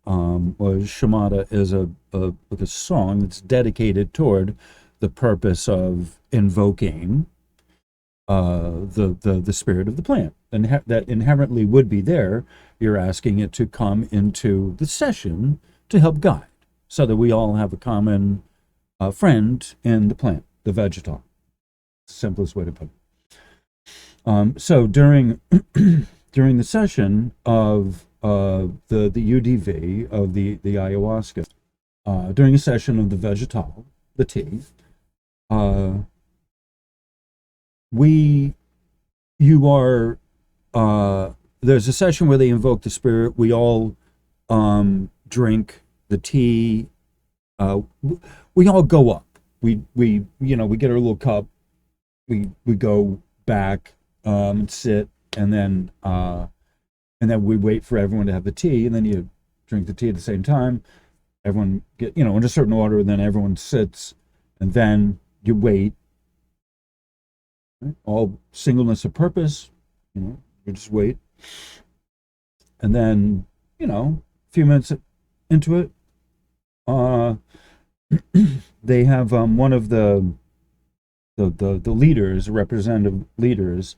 Was shamata is like a song that's dedicated toward the purpose of invoking the spirit of the plant, and that inherently would be there. You're asking it to come into the session to help guide, so that we all have a common friend in the plant, the vegetal. Simplest way to put it. So during during the session of the UDV of the ayahuasca, during a session of the vegetal, the tea, you are, there's a session where they invoke the spirit. We all drink the tea. We all go up. We get our little cup. We go back and sit, and then we wait for everyone to have the tea, and then you drink the tea at the same time. Everyone get in a certain order, and then everyone sits, and then you wait. Right? All singleness of purpose. You just wait, and then a few minutes into it, they have one of the leaders, representative leaders,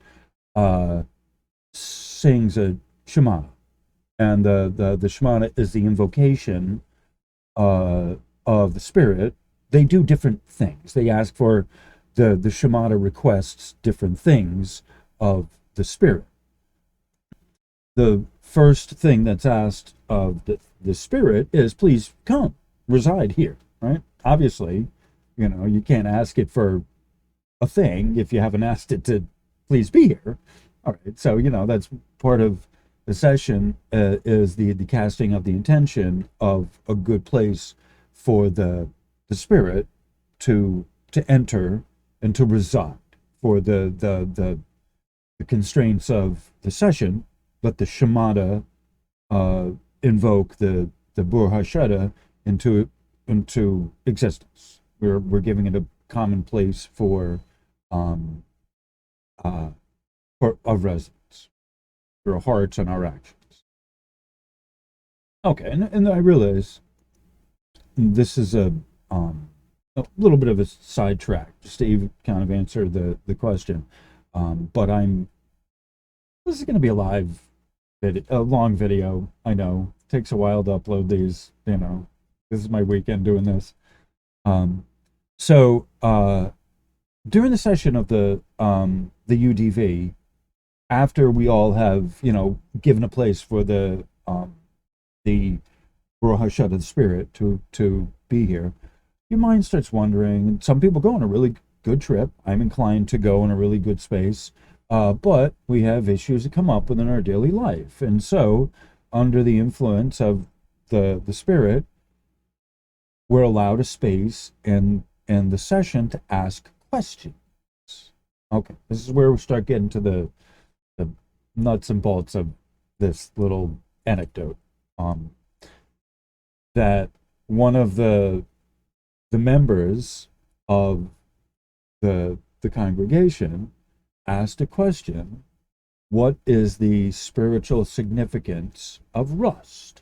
sings a shema, and the shema is the invocation of the spirit. They do different things. They ask for the shemata requests different things of the spirit. The first thing that's asked of the spirit is, please come reside here. Right? Obviously, you can't ask it for a thing if you haven't asked it to please be here. All right, so that's part of the session, is the casting of the intention of a good place for the spirit to enter and to reside. For the constraints of the session, let the shamata invoke the burhashada into existence. We're giving it a common place for of residence for our hearts and our actions. Okay, and I realize this is a little bit of a sidetrack, just to even kind of answer the question. But this is going to be a long video. I know it takes a while to upload these. This is my weekend doing this. So during the session of the UDV, after we all have given a place for the Ruach of the Spirit to be here, your mind starts wandering. And some people go on a really good trip. I'm inclined to go in a really good space, but we have issues that come up within our daily life, and so under the influence of the Spirit, we're allowed a space in the session to ask questions. Okay, this is where we start getting to the nuts and bolts of this little anecdote. That one of the members of the congregation asked a question: what is the spiritual significance of rust?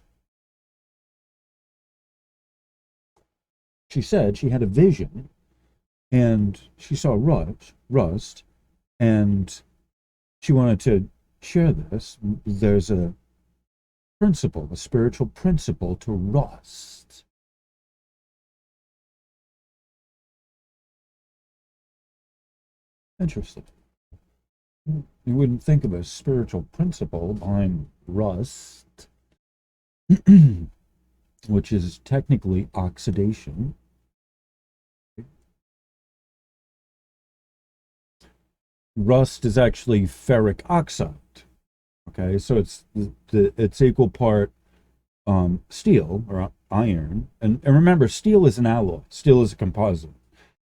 She said she had a vision, and she saw rust, and she wanted to share this. There's a principle, a spiritual principle to rust. Interesting. You wouldn't think of a spiritual principle behind rust, which is technically oxidation. Rust is actually ferric oxide. Okay, so it's equal part steel or iron, and remember, steel is an alloy. Steel is a composite.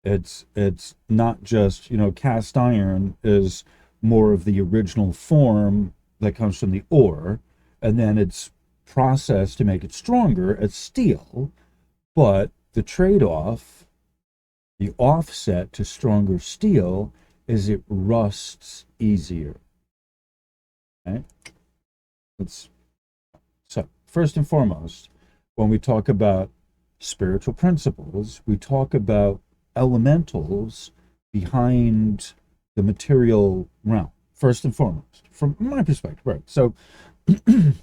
It's not just cast iron is more of the original form that comes from the ore, and then it's processed to make it stronger as steel. But the trade-off, the offset to stronger steel, is it rusts easier. Okay? So first and foremost, when we talk about spiritual principles, we talk about elementals behind the material realm, first and foremost, from my perspective. Right. So in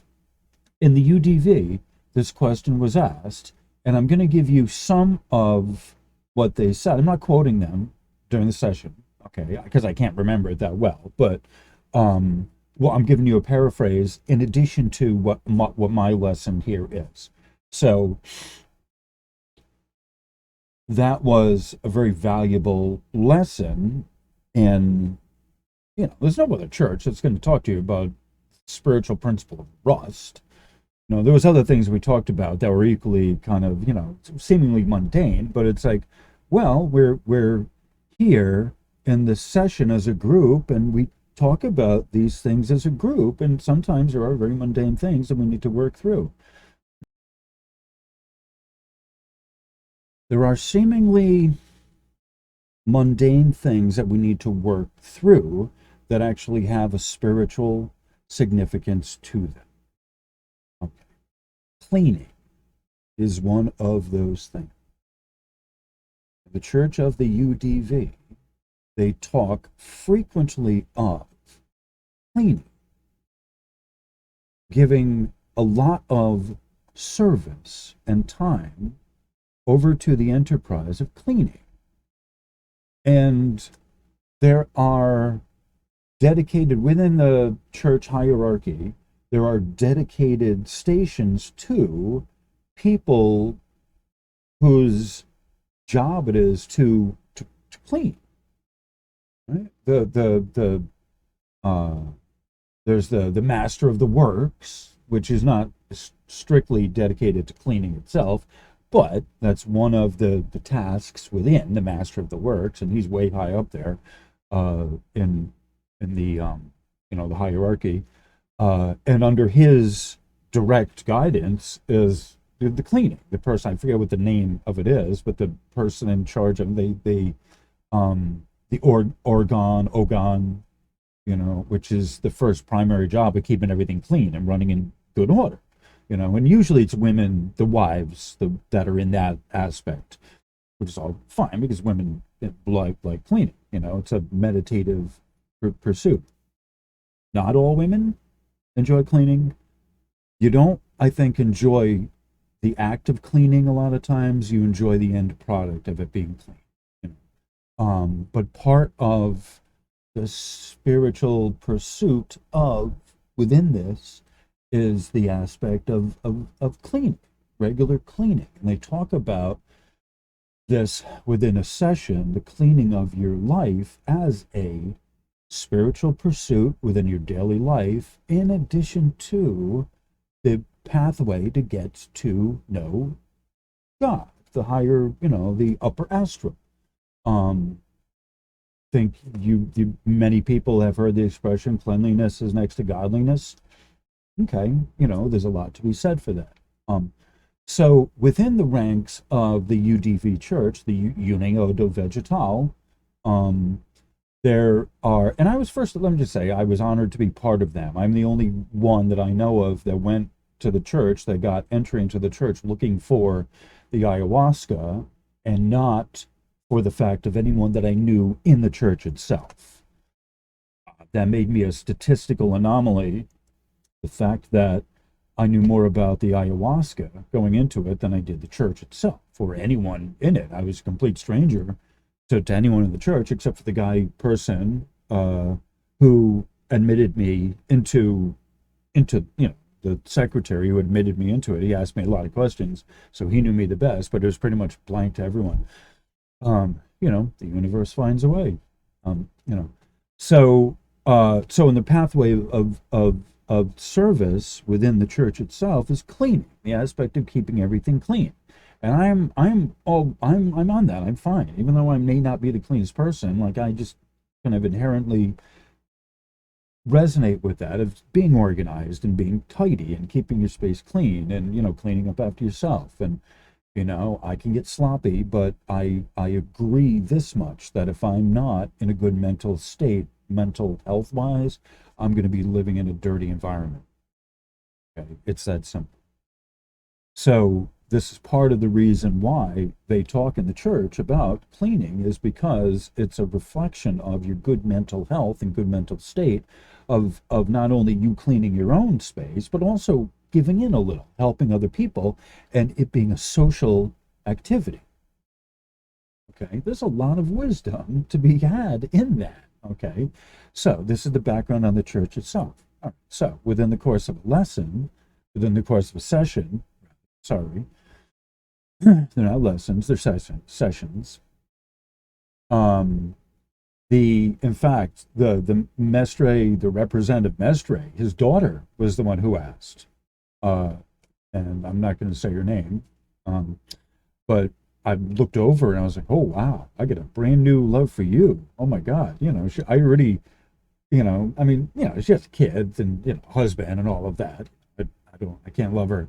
the UDV, this question was asked, and I'm going to give you some of what they said. I'm not quoting them during the session, okay, because I can't remember it that well, but well, I'm giving you a paraphrase in addition to what my lesson here is. So that was a very valuable lesson, and there's no other church that's going to talk to you about spiritual principle of rust. There was other things we talked about that were equally kind of, seemingly mundane, but it's like, well, we're here in this session as a group, and we talk about these things as a group, and sometimes there are very mundane things that we need to work through. There are seemingly mundane things that we need to work through that actually have a spiritual significance to them. Okay. Cleaning is one of those things. The Church of the UDV, they talk frequently of cleaning, giving a lot of service and time over to the enterprise of cleaning. And there are dedicated, within the church hierarchy, there are dedicated stations to people whose job it is to clean. Right? There's the master of the works, which is not strictly dedicated to cleaning itself, but that's one of the tasks within the master of the works, and he's way high up there in the the hierarchy, and under his direct guidance is the cleaning. The person, I forget what the name of it is, but the person in charge of the organ, which is the first primary job of keeping everything clean and running in good order. And usually it's women, the wives, that are in that aspect, which is all fine because women like cleaning. It's a meditative pursuit. Not all women enjoy cleaning. You don't, I think, enjoy the act of cleaning a lot of times. You enjoy the end product of it being clean. But part of the spiritual pursuit within this is the aspect of cleaning, regular cleaning. And they talk about this within a session, the cleaning of your life as a spiritual pursuit within your daily life, in addition to the pathway to get to know God, the higher, the upper astral. Think many people have heard the expression cleanliness is next to godliness. Okay, there's a lot to be said for that. So within the ranks of the UDV Church, the União do Vegetal, there are, and let me just say, I was honored to be part of them. I'm the only one that I know of that went to the church, that got entry into the church looking for the ayahuasca, and not for the fact of anyone that I knew in the church itself. That made me a statistical anomaly. The fact that I knew more about the ayahuasca going into it than I did the church itself, or anyone in it. I was a complete stranger to anyone in the church, except for the person who admitted me into the secretary who admitted me into it. He asked me a lot of questions, so he knew me the best, but it was pretty much blank to everyone. The universe finds a way. So in the pathway of service within the church itself is cleaning, the aspect of keeping everything clean. And I'm on that. I'm fine, even though I may not be the cleanest person. Like, I just kind of inherently resonate with that of being organized and being tidy and keeping your space clean, and cleaning up after yourself, and You know, I can get sloppy, but I agree this much, that if I'm not in a good mental state, mental health wise, I'm going to be living in a dirty environment. Okay, it's that simple. So this is part of the reason why they talk in the church about cleaning, is because it's a reflection of your good mental health and good mental state, of not only you cleaning your own space, but also giving in a little, helping other people, and it being a social activity. Okay, there's a lot of wisdom to be had in that. Okay, so this is the background on the church itself. All right. So within the course of a lesson, within the course of a session, sorry, they're not lessons, they're sessions. In fact, the mestre, the representative mestre, his daughter was the one who asked, uh, and I'm not going to say her name, um, but I looked over and I was like, oh wow, I get a brand new love for you. Oh my God, you know, I already, you know, I mean, you know, she has kids and, you know, husband and all of that. I can't love her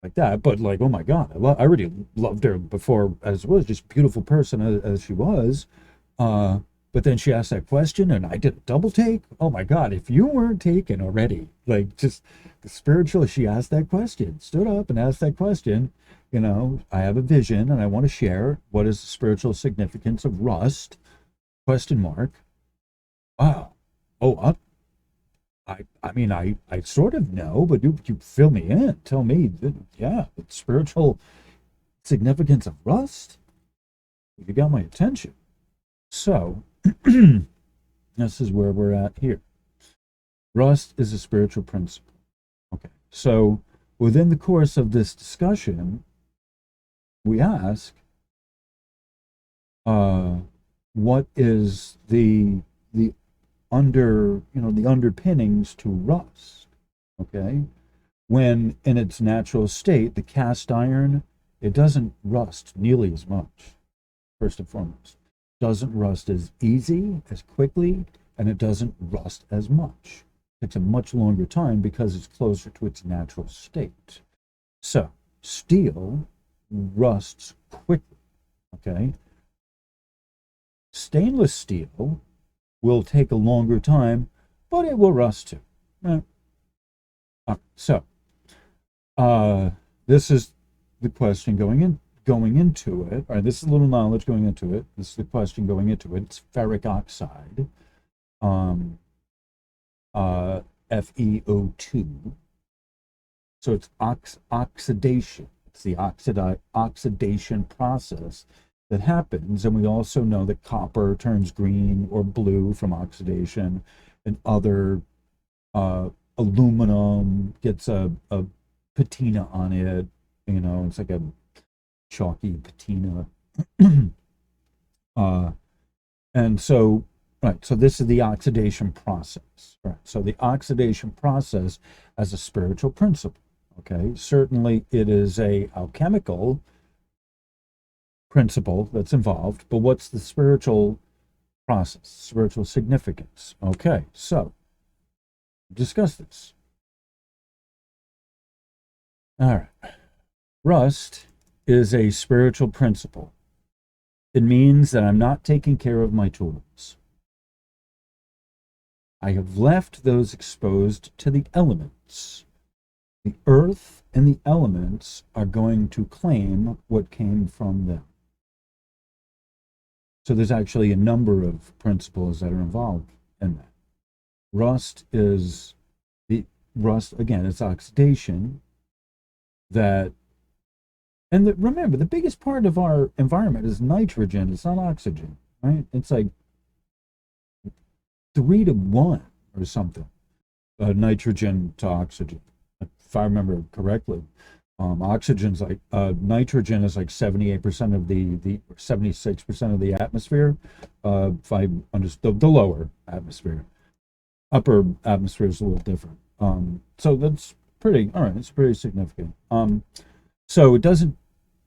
like that, but like, oh my God, I already loved her before, as was just beautiful person as she was. Uh, but then she asked that question and I did a double take. Oh my God, if you weren't taken already, like just the spiritual, she asked that question, stood up and asked that question. You know, I have a vision and I want to share. What is the spiritual significance of rust? Question mark. Wow. Oh, I mean, I sort of know, but you fill me in. Tell me, yeah, the spiritual significance of rust. You got my attention. So, this is where we're at here. Rust is a spiritual principle. Okay. So, within the course of this discussion, we ask, uh, what is the the underpinnings to rust? Okay. When in its natural state, the cast iron, it doesn't rust nearly as much, first and foremost. Doesn't rust as easy, as quickly, and it doesn't rust as much. It takes a much longer time because it's closer to its natural state. So, steel rusts quickly, okay? Stainless steel will take a longer time, but it will rust too. Right? So, uh, this is the question going into it. All right, this is a little knowledge going into it. This is the question going into it. It's ferric oxide, um, FeO2. So it's oxidation. It's the oxidation process that happens, and we also know that copper turns green or blue from oxidation, and other aluminum gets a patina on it. You know, it's like a chalky patina. uh, and so, right, so this is the oxidation process. Right, so the oxidation process as a spiritual principle. Okay, certainly it is a alchemical principle that's involved, but what's the spiritual process, spiritual significance? Okay, so discuss this. All right. Rust is a spiritual principle. It means that I'm not taking care of my tools. I have left those exposed to the elements. The earth and the elements are going to claim what came from them. So there's actually a number of principles that are involved in that. Rust is the rust, again, it's oxidation that, and remember, the biggest part of our environment is nitrogen, it's not oxygen, right? It's like 3 to 1 or something, nitrogen to oxygen, if I remember correctly. Oxygen's like nitrogen is like 78% of the 76% of the atmosphere. If I understood the lower atmosphere, upper atmosphere is a little different. So that's pretty all right. It's pretty significant. So it doesn't,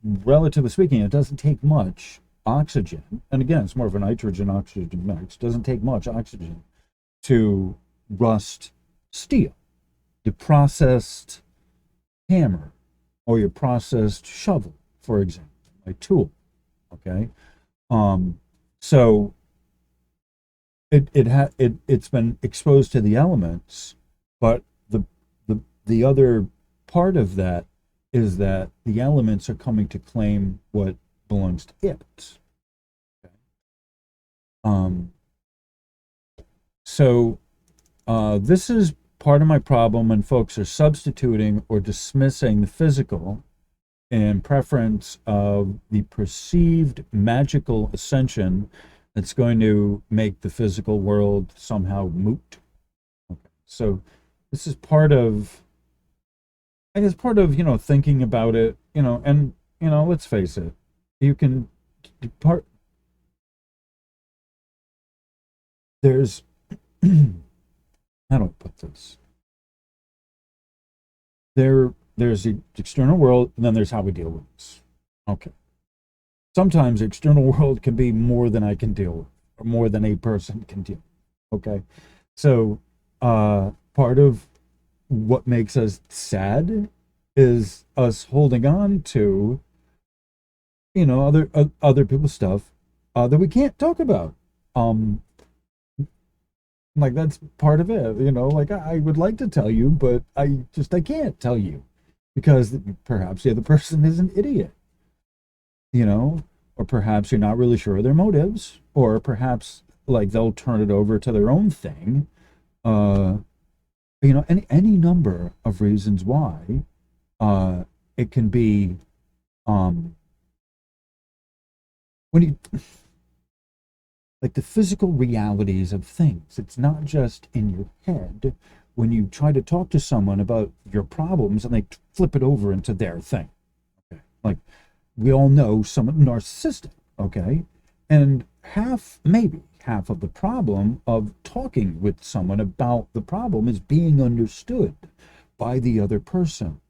relatively speaking, it doesn't take much oxygen, and again, it's more of a nitrogen oxygen mix. It doesn't take much oxygen to rust steel. The processed hammer or your processed shovel for example, my tool. Okay. So it's been exposed to the elements, but the other part of that is that the elements are coming to claim what belongs to it. Okay. So this is part of my problem when folks are substituting or dismissing the physical in preference of the perceived magical ascension that's going to make the physical world somehow moot. Okay. So this is part of, I guess, part of, thinking about it, and, let's face it, you can part, there's, how do I put this? There's the external world, and then there's how we deal with this. Okay. Sometimes the external world can be more than I can deal with, or more than a person can deal with. Okay. So part of what makes us sad is us holding on to, other people's stuff that we can't talk about. Like, that's part of it, like, I would like to tell you, but I can't tell you because perhaps the other person is an idiot, or perhaps you're not really sure of their motives, or perhaps like they'll turn it over to their own thing. Any number of reasons why it can be when you like the physical realities of things. It's not just in your head when you try to talk to someone about your problems and they flip it over into their thing. Okay. Like, we all know someone narcissistic, okay? And maybe half of the problem of talking with someone about the problem is being understood by the other person.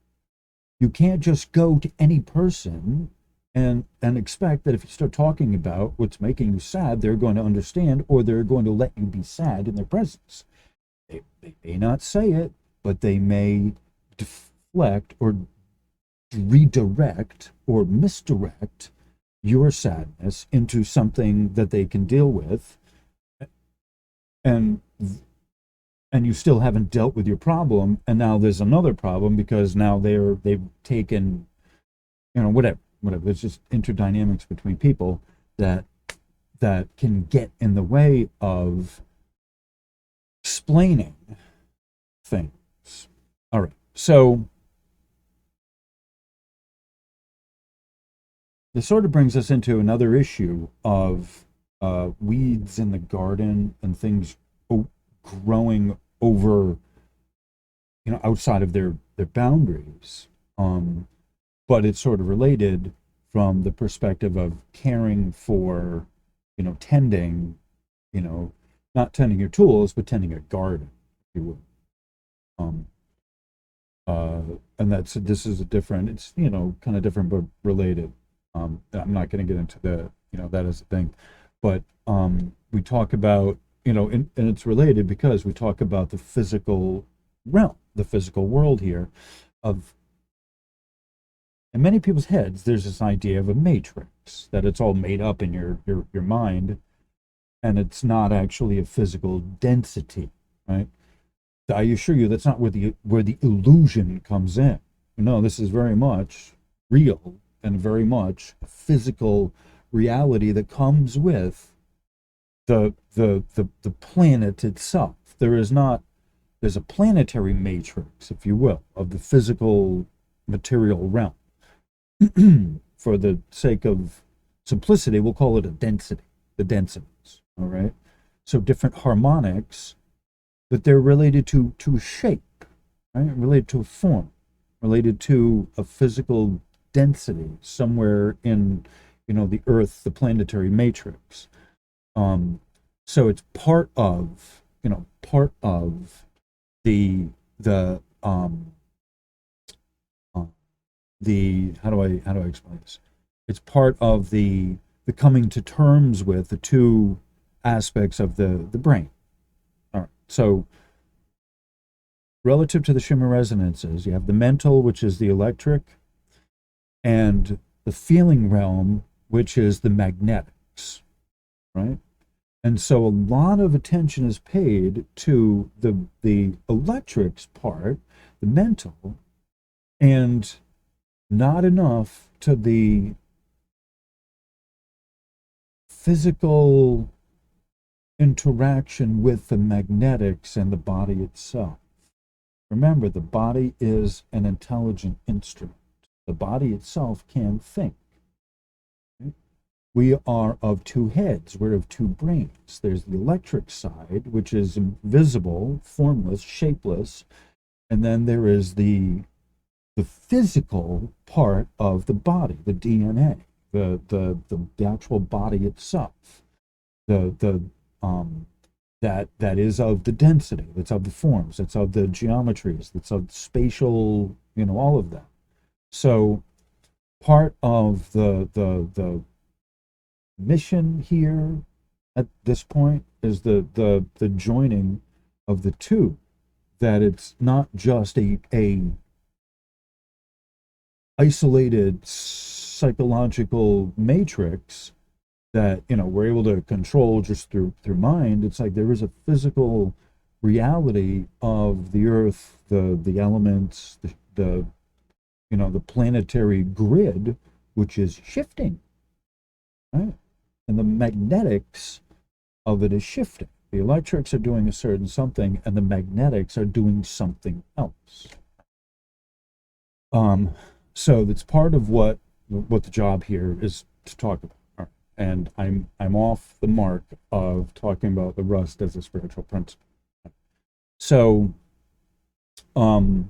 You can't just go to any person and expect that if you start talking about what's making you sad, they're going to understand, or they're going to let you be sad in their presence. They may not say it, but they may deflect or redirect or misdirect your sadness into something that they can deal with, and you still haven't dealt with your problem, and now there's another problem because now they've taken, whatever. There's just interdynamics between people that can get in the way of explaining things. All right, so this sort of brings us into another issue of weeds in the garden and things growing over, outside of their boundaries. But it's sort of related from the perspective of caring for, tending, not tending your tools, but tending a garden, if you will. And this is a different, it's, kind of different, but related. I'm not going to get into that as a thing, but we talk about, and it's related because we talk about the physical realm, the physical world here of, in many people's heads, there's this idea of a matrix, that it's all made up in your mind, and it's not actually a physical density, right? I assure you that's not where the illusion comes in. No, this is very much real and very much a physical reality that comes with the planet itself. There's a planetary matrix, if you will, of the physical material realm. For the sake of simplicity, we'll call it a density, the densities, all right? So different harmonics, but they're related to a shape, right? Related to a form, related to a physical density somewhere in, the Earth, the planetary matrix. So it's part of, the how do I explain this? It's part of the coming to terms with the two aspects of the brain. All right. So relative to the shimmer resonances, you have the mental, which is the electric, and the feeling realm, which is the magnetics, right? And so a lot of attention is paid to the electrics part, the mental, and not enough to the physical interaction with the magnetics and the body itself. Remember, the body is an intelligent instrument. The body itself can think. Right? We are of two heads. We're of two brains. There's the electric side, which is invisible, formless, shapeless, and then there is the physical part of the body, the DNA, the actual body itself, that is of the density, that's of the forms, that's of the geometries, that's of the spatial, all of that. So part of the mission here at this point is the joining of the two, that it's not just a isolated psychological matrix that we're able to control just through mind. It's like there is a physical reality of the earth, the elements, the planetary grid, which is shifting, right? And the magnetics of it is shifting. The electrics are doing a certain something, and the magnetics are doing something else. So that's part of what the job here is to talk about. All right. And I'm off the mark of talking about the rust as a spiritual principle. So, the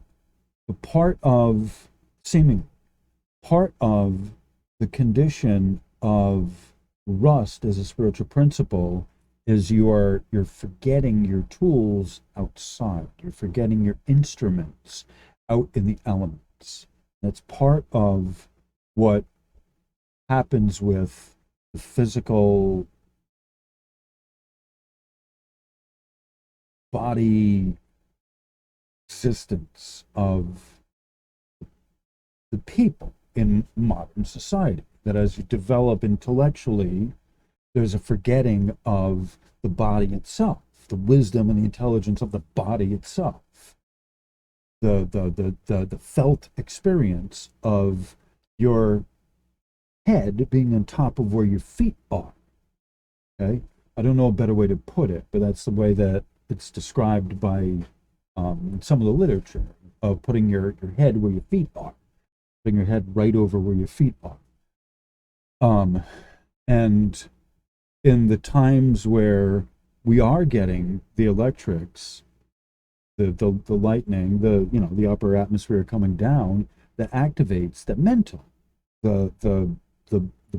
part of the condition of rust as a spiritual principle is you're forgetting your tools outside. You're forgetting your instruments out in the elements. That's part of what happens with the physical body existence of the people in modern society. That as you develop intellectually, there's a forgetting of the body itself, the wisdom and the intelligence of the body itself. The felt experience of your head being on top of where your feet are. Okay, I don't know a better way to put it, but that's the way that it's described by some of the literature, of putting your head where your feet are, putting your head right over where your feet are. And in the times where we are getting the electrics, the lightning, the upper atmosphere coming down, that activates the mental, the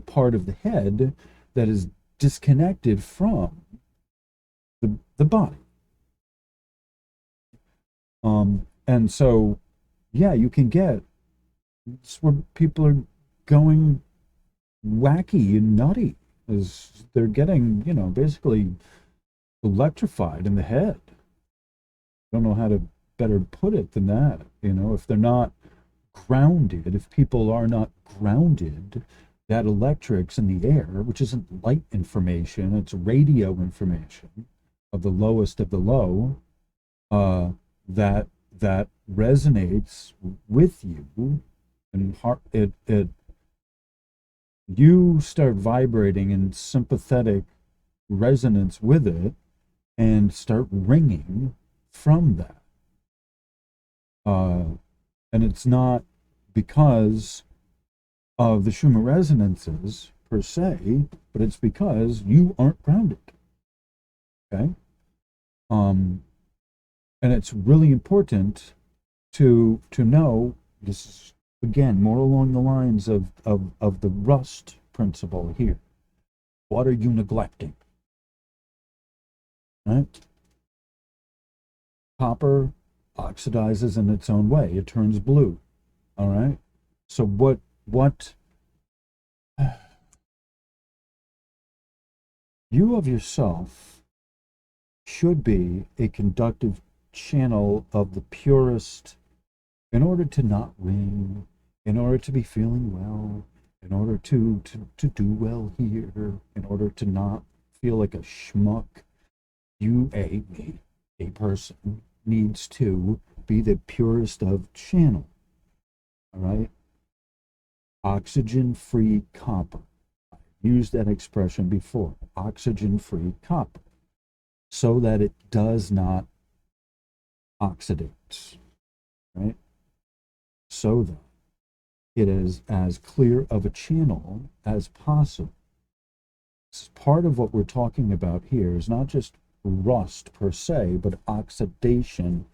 part of the head that is disconnected from the body. And so, yeah, you can get, it's where people are going wacky and nutty, as they're getting, basically electrified in the head. Don't know how to better put it than that. If they're not grounded, if people are not grounded, that electrics in the air, which isn't light information, it's radio information of the lowest of the low, that resonates with you, and you start vibrating in sympathetic resonance with it, and start ringing from that. And it's not because of the Schumann resonances per se, but it's because you aren't grounded. Okay? And it's really important to know, this is, again, more along the lines of the rust principle here. What are you neglecting? Right? Copper oxidizes in its own way. It turns blue. All right? So what you of yourself should be a conductive channel of the purest, in order to not ring, in order to be feeling well, in order to do well here, in order to not feel like a schmuck, a person needs to be the purest of channel. All right? Oxygen-free copper. I've used that expression before. Oxygen-free copper. So that it does not oxidate. Right? So that it is as clear of a channel as possible. Part of what we're talking about here is not just rust per se, but oxidation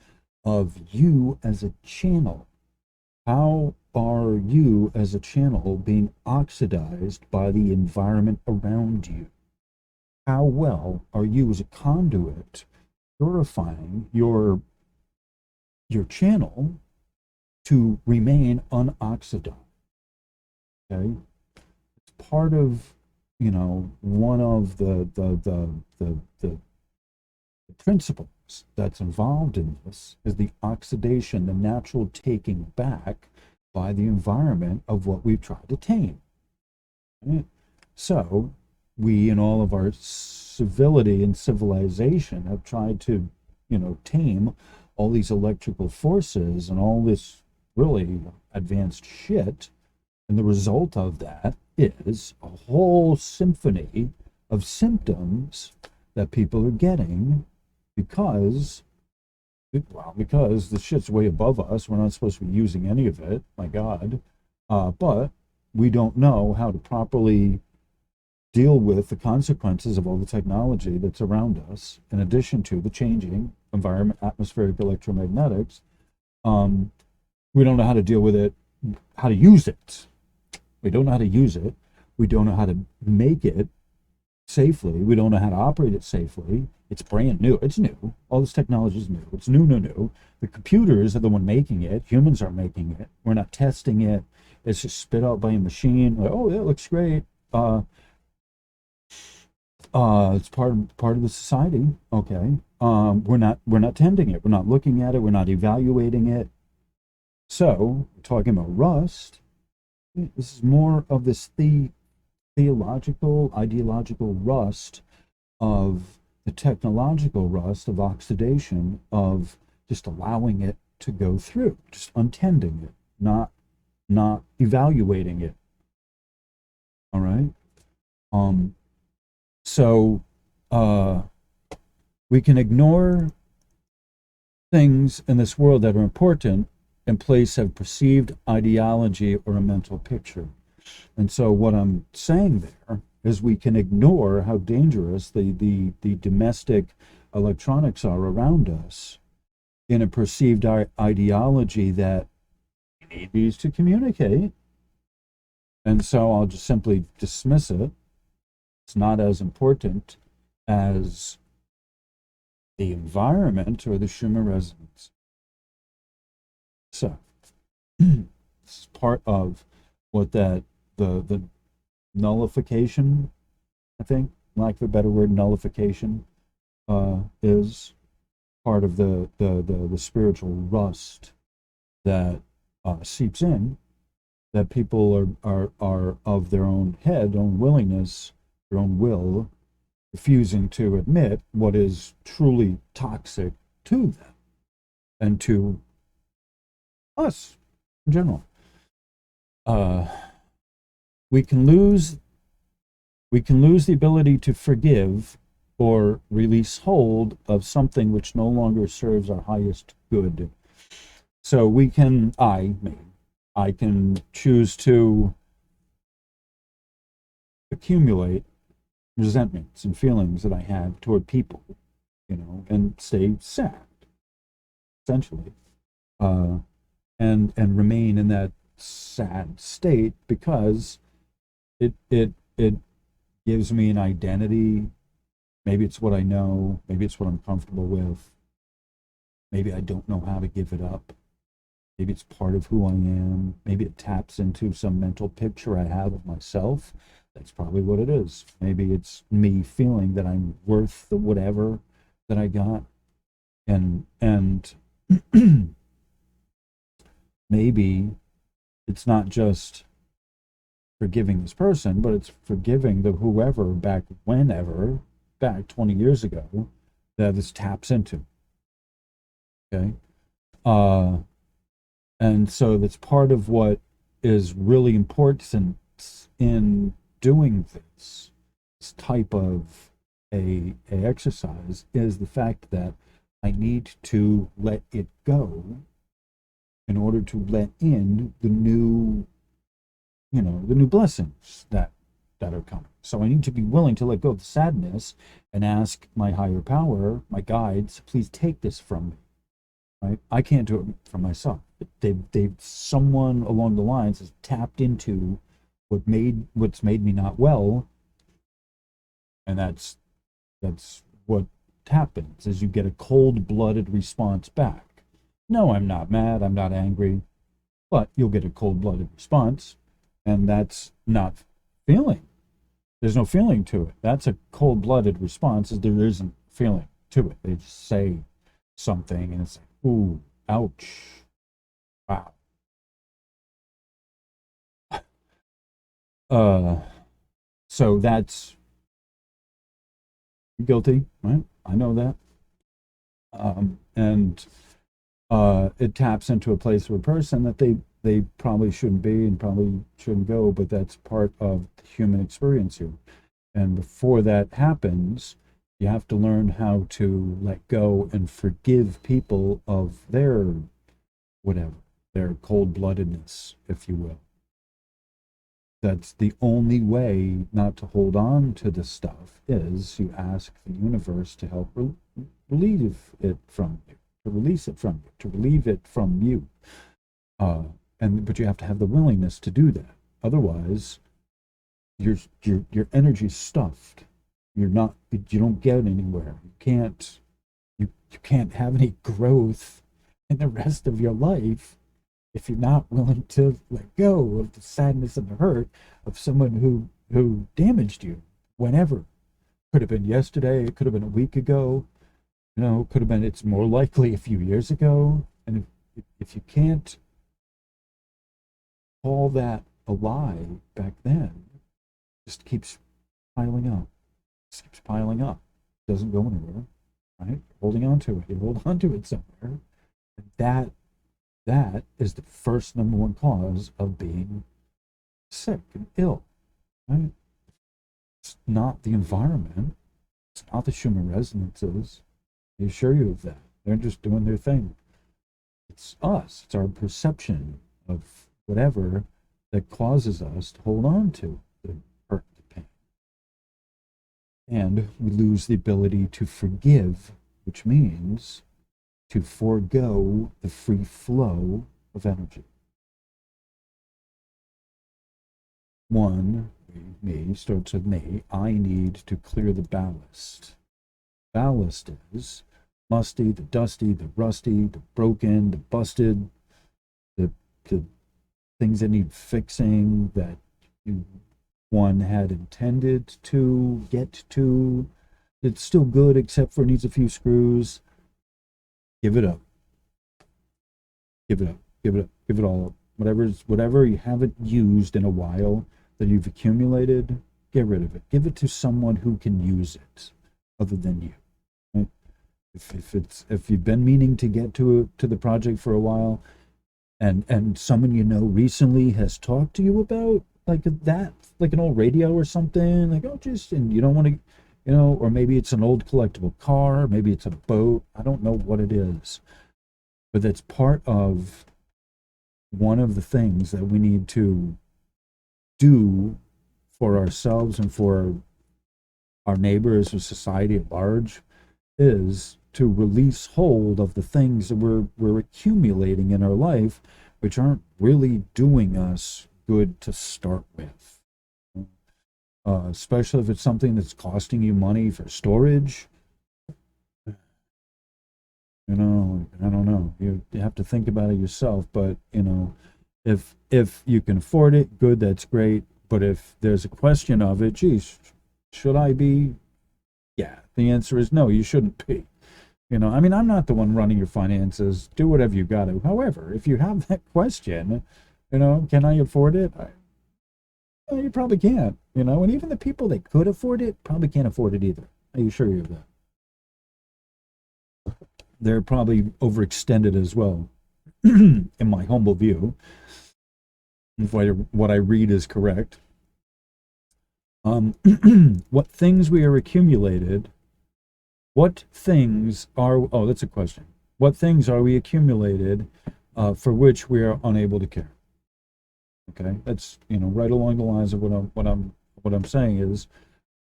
of you as a channel. How are you as a channel being oxidized by the environment around you? How well are you as a conduit purifying your channel to remain unoxidized? Okay, it's part of, one of the principles that's involved in this is the oxidation, the natural taking back by the environment of what we've tried to tame. Right? So we, in all of our civility and civilization, have tried to, tame all these electrical forces and all this really advanced shit. And the result of that is a whole symphony of symptoms that people are getting because the shit's way above us. We're not supposed to be using any of it, my God. But we don't know how to properly deal with the consequences of all the technology that's around us, in addition to the changing environment, atmospheric electromagnetics. We don't know how to deal with it, how to use it. We don't know how to use it. We don't know how to make it safely. We don't know how to operate it safely. It's brand new. It's new. All this technology is new. It's new. The computers are the one making it. Humans are making it. We're not testing it. It's just spit out by a machine. Like, oh, yeah, it looks great. It's part of the society. Okay. We're not tending it. We're not looking at it. We're not evaluating it. So, talking about rust, this is more of this theological, ideological rust of the technological rust of oxidation, of just allowing it to go through, just untending it, not evaluating it. All right. So we can ignore things in this world that are important in place of perceived ideology or a mental picture. And so what I'm saying there is we can ignore how dangerous the domestic electronics are around us in a perceived ideology that we need these to communicate. And so I'll just simply dismiss it. It's not as important as the environment or the Schumann resonance. So this is part of what the nullification, I think, lack of a better word, nullification, is part of the spiritual rust that seeps in, that people are of their own head, own willingness, their own will, refusing to admit what is truly toxic to them and to us in general. We can lose the ability to forgive or release hold of something which no longer serves our highest good. So I can choose to accumulate resentments and feelings that I have toward people, and stay sad, essentially, and remain in that sad state because it gives me an identity. Maybe it's what I know. Maybe it's what I'm comfortable with. Maybe I don't know how to give it up. Maybe it's part of who I am. Maybe it taps into some mental picture I have of myself. That's probably what it is. Maybe it's me feeling that I'm worth the whatever that I got. And maybe it's not just forgiving this person, but it's forgiving the whoever back 20 years ago, that this taps into. Okay. And so that's part of what is really important in doing this type of a exercise, is the fact that I need to let it go in order to let in the new, the new blessings that are coming. So I need to be willing to let go of the sadness and ask my higher power, my guides, please take this from me. Right? I can't do it for myself. Someone along the lines has tapped into what's made me not well, and that's what happens, is you get a cold-blooded response back. No, I'm not mad, I'm not angry, but you'll get a cold-blooded response, and that's not feeling. There's no feeling to it. That's a cold-blooded response, is there isn't feeling to it. They just say something, and it's like, ooh, ouch, wow. So that's guilty, right? I know that. And it taps into a place of a person that they probably shouldn't be and probably shouldn't go, but that's part of the human experience here. And before that happens, you have to learn how to let go and forgive people of their whatever, their cold-bloodedness, if you will. That's the only way not to hold on to this stuff, is you ask the universe to help relieve it from you, to release it from you, to relieve it from you. But you have to have the willingness to do that. Otherwise, your energy's stuffed. You don't get anywhere. You can't have any growth in the rest of your life if you're not willing to let go of the sadness and the hurt of someone who damaged you, whenever. Could have been yesterday, it could have been a week ago, could have been, it's more likely, a few years ago. And if you can't call that a lie back then, it just keeps piling up. Just keeps piling up. It doesn't go anywhere, right? Holding on to it. You hold on to it somewhere. And that is the first number one cause of being sick and ill, right? It's not the environment. It's not the Schumann resonances. I assure you of that. They're just doing their thing. It's us. It's our perception of whatever that causes us to hold on to the hurt, the pain. And we lose the ability to forgive, which means to forego the free flow of energy. One, me, starts with me. I need to clear the ballast. Ballast is musty, the dusty, the rusty, the broken, the busted, the things that need fixing, that one had intended to get to. It's still good, except for it needs a few screws. Give it up. Give it up. Give it up. Give it all up. Whatever you haven't used in a while that you've accumulated, get rid of it. Give it to someone who can use it, other than you. Right? If you've been meaning to get to the project for a while, and someone recently has talked to you about like an old radio or something, like, oh, just, and you don't want to. Or maybe it's an old collectible car, maybe it's a boat, I don't know what it is. But that's part of one of the things that we need to do for ourselves and for our neighbors or society at large, is to release hold of the things that we're accumulating in our life, which aren't really doing us good to start with. Especially if it's something that's costing you money for storage. I don't know. You have to think about it yourself, but if you can afford it, good, that's great. But if there's a question of it, geez, should I be? Yeah, the answer is no, you shouldn't be. I'm not the one running your finances. Do whatever you got to. However, if you have that question, can I afford it? Well, you probably can't, and even the people that could afford it probably can't afford it either. I assure you of that. They're probably overextended as well, in my humble view, if what I read is correct. What things we are accumulated, what things are, oh, that's a question. What things are we accumulated for which we are unable to care? Okay, that's right along the lines of what I'm saying is,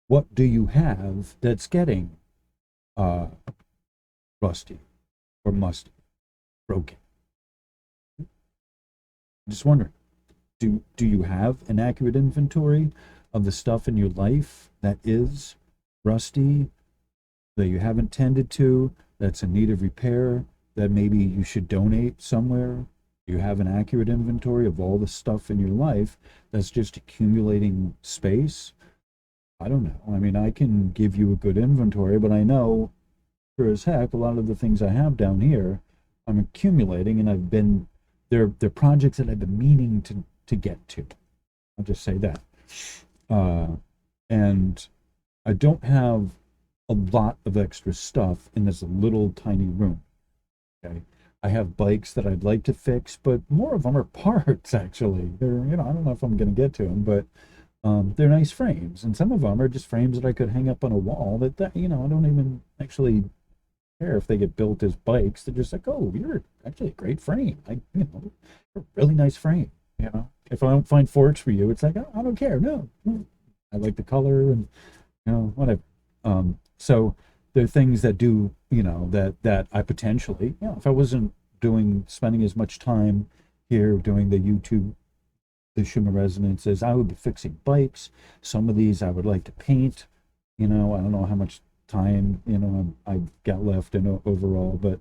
what do you have that's getting uh, rusty or musty, broken? Just wondering, do you have an accurate inventory of the stuff in your life that is rusty, that you haven't tended to, that's in need of repair, that maybe you should donate somewhere? You have an accurate inventory of all the stuff in your life that's just accumulating space? I don't know. I mean, I can give you a good inventory, but I know sure as heck a lot of the things I have down here I'm accumulating, and they're projects that I've been meaning to get to. I'll just say that. Uh, and I don't have a lot of extra stuff in this little tiny room. Okay. I have bikes that I'd like to fix, but more of them are parts actually. They're, I don't know if I'm going to get to them, but they're nice frames, and some of them are just frames that I could hang up on a wall that I don't even actually care if they get built as bikes. They're just like, oh, you're actually a great frame. A really nice frame. If I don't find forks for you, it's like, oh, I don't care. No, I like the color and whatever. So there are things that do, that I potentially, if I wasn't spending as much time here doing the Schumer resonances, I would be fixing bikes. Some of these I would like to paint. I don't know how much time I've got left in overall, but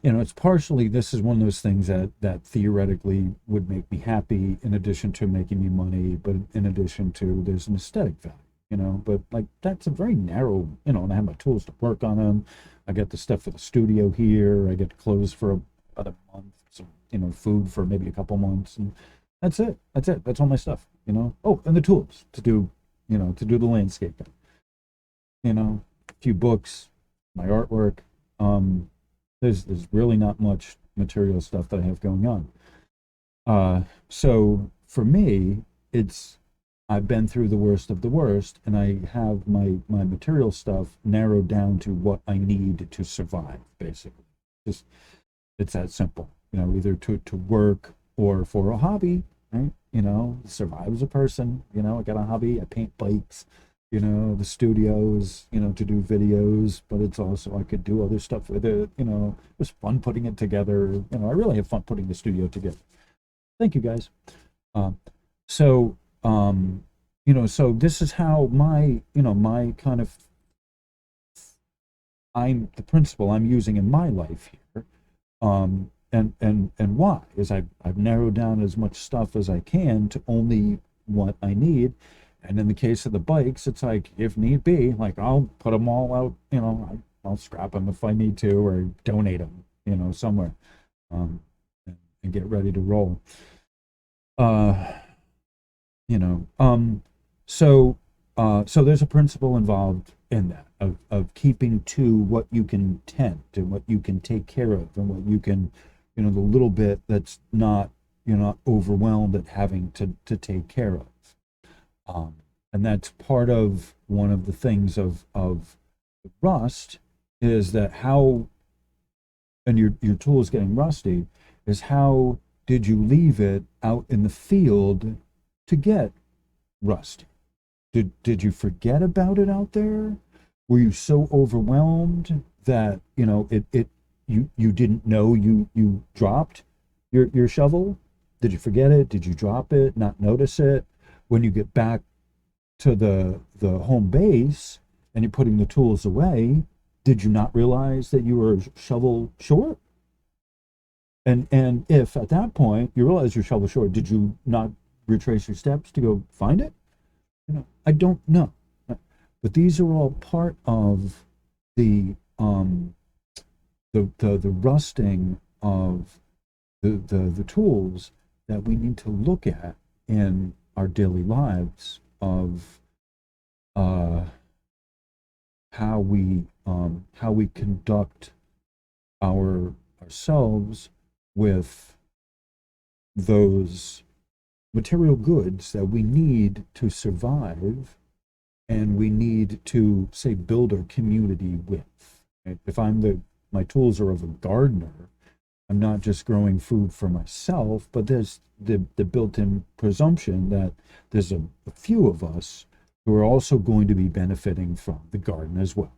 it's partially, this is one of those things that theoretically would make me happy, in addition to making me money, but in addition to, there's an aesthetic value, but like that's a very narrow, and I have my tools to work on them. I got the stuff for the studio here. I get clothes for about a month, some food for maybe a couple months, and that's all my stuff. Oh, and the tools to do the landscaping, a few books, my artwork. There's really not much material stuff that I have going on. So for me, I've been through the worst of the worst, and I have my material stuff narrowed down to what I need to survive, basically. Just, it's that simple, either to work or for a hobby, right? Survive as a person. I got a hobby. I paint bikes. The studios, to do videos, but it's also, I could do other stuff with it. It was fun putting it together. I really have fun putting the studio together. Thank you, guys. So this is how my kind of, the principle I'm using in my life here. And why is I've narrowed down as much stuff as I can to only what I need. And in the case of the bikes, it's like, if need be, like I'll put them all out, I'll scrap them if I need to, or donate them, somewhere, and get ready to roll. So there's a principle involved in that of keeping to what you can tend and what you can take care of, and what you can, the little bit that's not, you're not overwhelmed at having to take care of. And that's part of one of the things of rust, is that how, and your tool is getting rusty, is how did you leave it out in the field to get rusty? Did you forget about it out there? Were you so overwhelmed that you didn't know you dropped your shovel? Did you forget it? Did you drop it, not notice it? When you get back to the home base and you're putting the tools away, did you not realize that you were shovel short? And if at that point you realize you're shovel short, did you not retrace your steps to go find it? I don't know. But these are all part of the rusting of the tools that we need to look at in our daily lives of uh, how we conduct ourselves with those material goods that we need to survive and we need to, say, build our community with. Right? If my tools are of a gardener, I'm not just growing food for myself, but there's the built-in presumption that there's a few of us who are also going to be benefiting from the garden as well.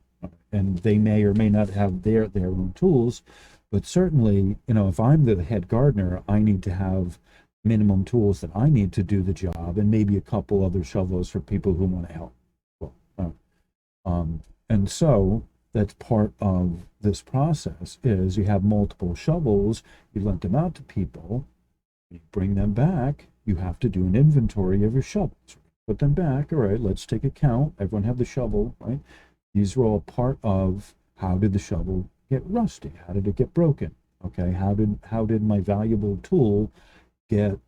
And they may or may not have their own tools, but certainly, if I'm the head gardener, I need to have minimum tools that I need to do the job, and maybe a couple other shovels for people who want to help. Well, and so that's part of this process is you have multiple shovels, you lend them out to people, you bring them back, you have to do an inventory of your shovels. Put them back, all right, let's take a count. Everyone have the shovel, right? These were all part of how did the shovel get rusty? How did it get broken? Okay, how did my valuable tool get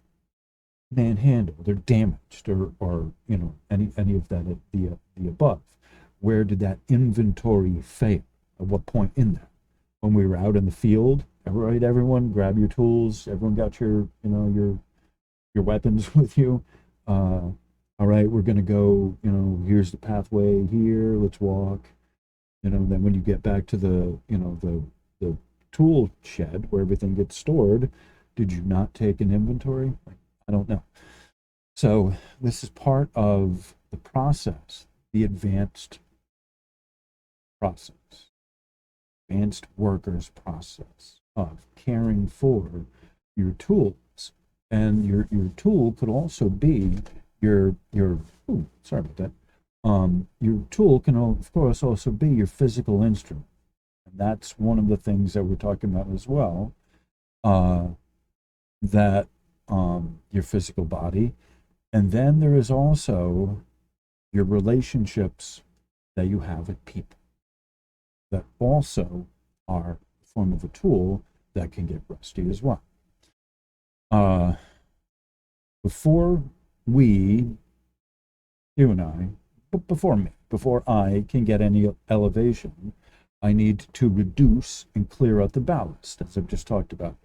manhandled or damaged or any of that the above? Where did that inventory fail? At what point in that? When we were out in the field, right? Everyone grab your tools. Everyone got your weapons with you. All right, we're gonna go. Here's the pathway here. Let's walk. Then when you get back to the tool shed where everything gets stored, did you not take an inventory? I don't know. So this is part of the process, the advanced process, advanced workers process of caring for your tools. And your tool could also be your sorry about that. Your tool can of course also be your physical instrument. And that's one of the things that we're talking about as well. That your physical body. And then there is also your relationships that you have with people that also are a form of a tool that can get rusty as well. Before you and I, before I can get any elevation, I need to reduce and clear out the ballast, as I've just talked about.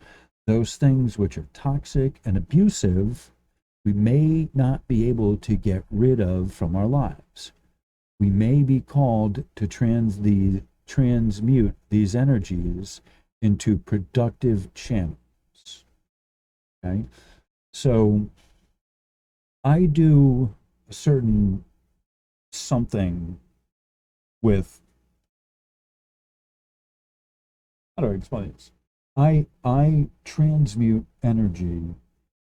Those things which are toxic and abusive, we may not be able to get rid of from our lives. We may be called to transmute these energies into productive channels. Okay? So I do a certain something with, how do I explain this? I transmute energy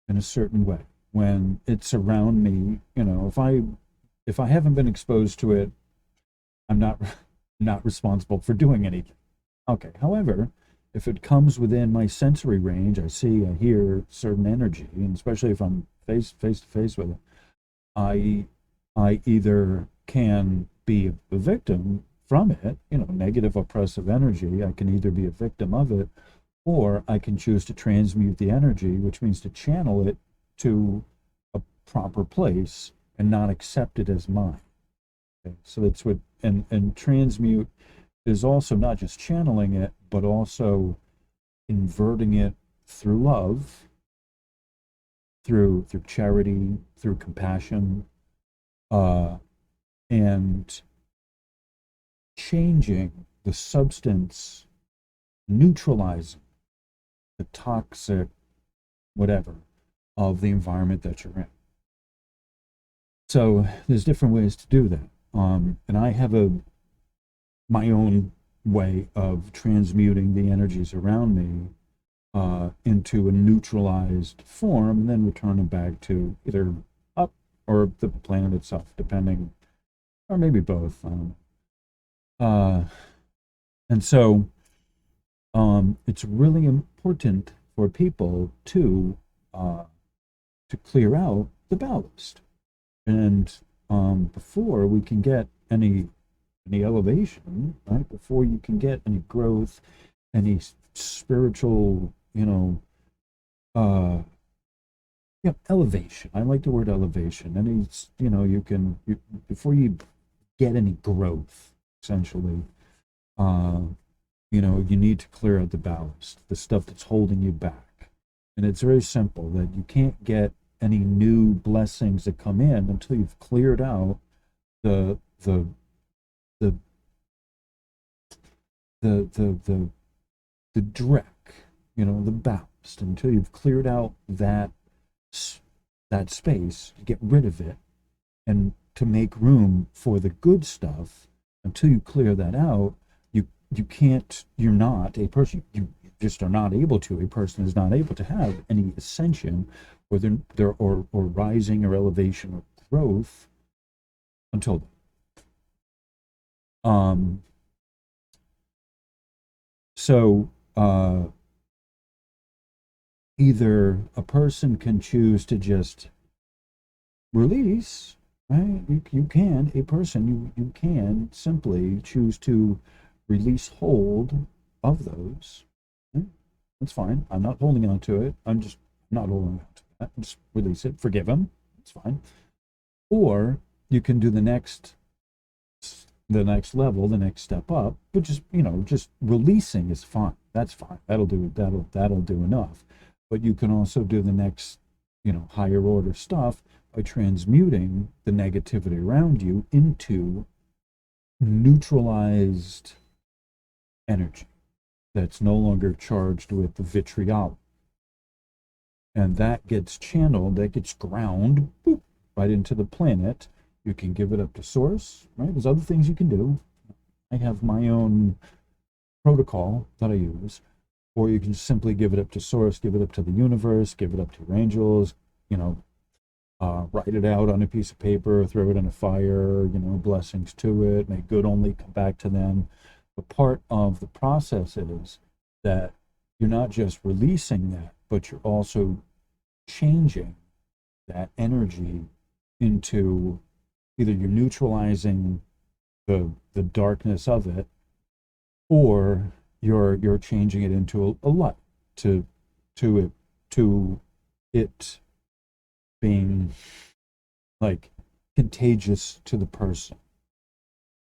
in a certain way when it's around me. If I haven't been exposed to it, I'm not responsible for doing anything. Okay. However, if it comes within my sensory range, I see, I hear certain energy, and especially if I'm face to face with it, I either can be a victim from it, negative oppressive energy. I can either be a victim of it, or I can choose to transmute the energy, which means to channel it to a proper place and not accept it as mine. Okay? So that's what, and transmute is also not just channeling it, but also inverting it through love, through charity, through compassion, and changing the substance, neutralizing the toxic whatever of the environment that you're in. So there's different ways to do that. And I have my own way of transmuting the energies around me into a neutralized form, and then return them back to either up or the planet itself, depending, or maybe both. And so it's really important for people to clear out the ballast, and before we can get any elevation, right? Before you can get any growth, any spiritual, Yeah, elevation. I like the word elevation. And it's, before you get any growth, essentially, uh, you need to clear out the ballast, the stuff that's holding you back. And it's very simple that you can't get any new blessings that come in until you've cleared out the the the the the dreck, the ballast, until you've cleared out that space, to get rid of it, and to make room for the good stuff. Until you clear that out, you can't. You're not a person. You just are not able to. A person is not able to have any ascension, or or rising or elevation or growth until then. Um. So either a person can choose to just release, right? You can, a person, you can simply choose to release hold of those. Right? That's fine. I'm not holding on to it. I'm just not holding on to that. Just release it. Forgive him. It's fine. Or you can do the next level, the next step up, but just releasing is fine. That's fine. That'll do it. That'll do enough. But you can also do the next, higher order stuff by transmuting the negativity around you into neutralized energy that's no longer charged with the vitriol. And that gets channeled, that gets ground, boop, right into the planet. You can give it up to source, right? There's other things you can do. I have my own protocol that I use. Or you can simply give it up to source, give it up to the universe, give it up to your angels, write it out on a piece of paper, throw it in a fire, blessings to it, may good only come back to them. But part of the process is that you're not just releasing that, but you're also changing that energy into, either you're neutralizing the darkness of it, or you're changing it into a light, to it being like contagious to the person,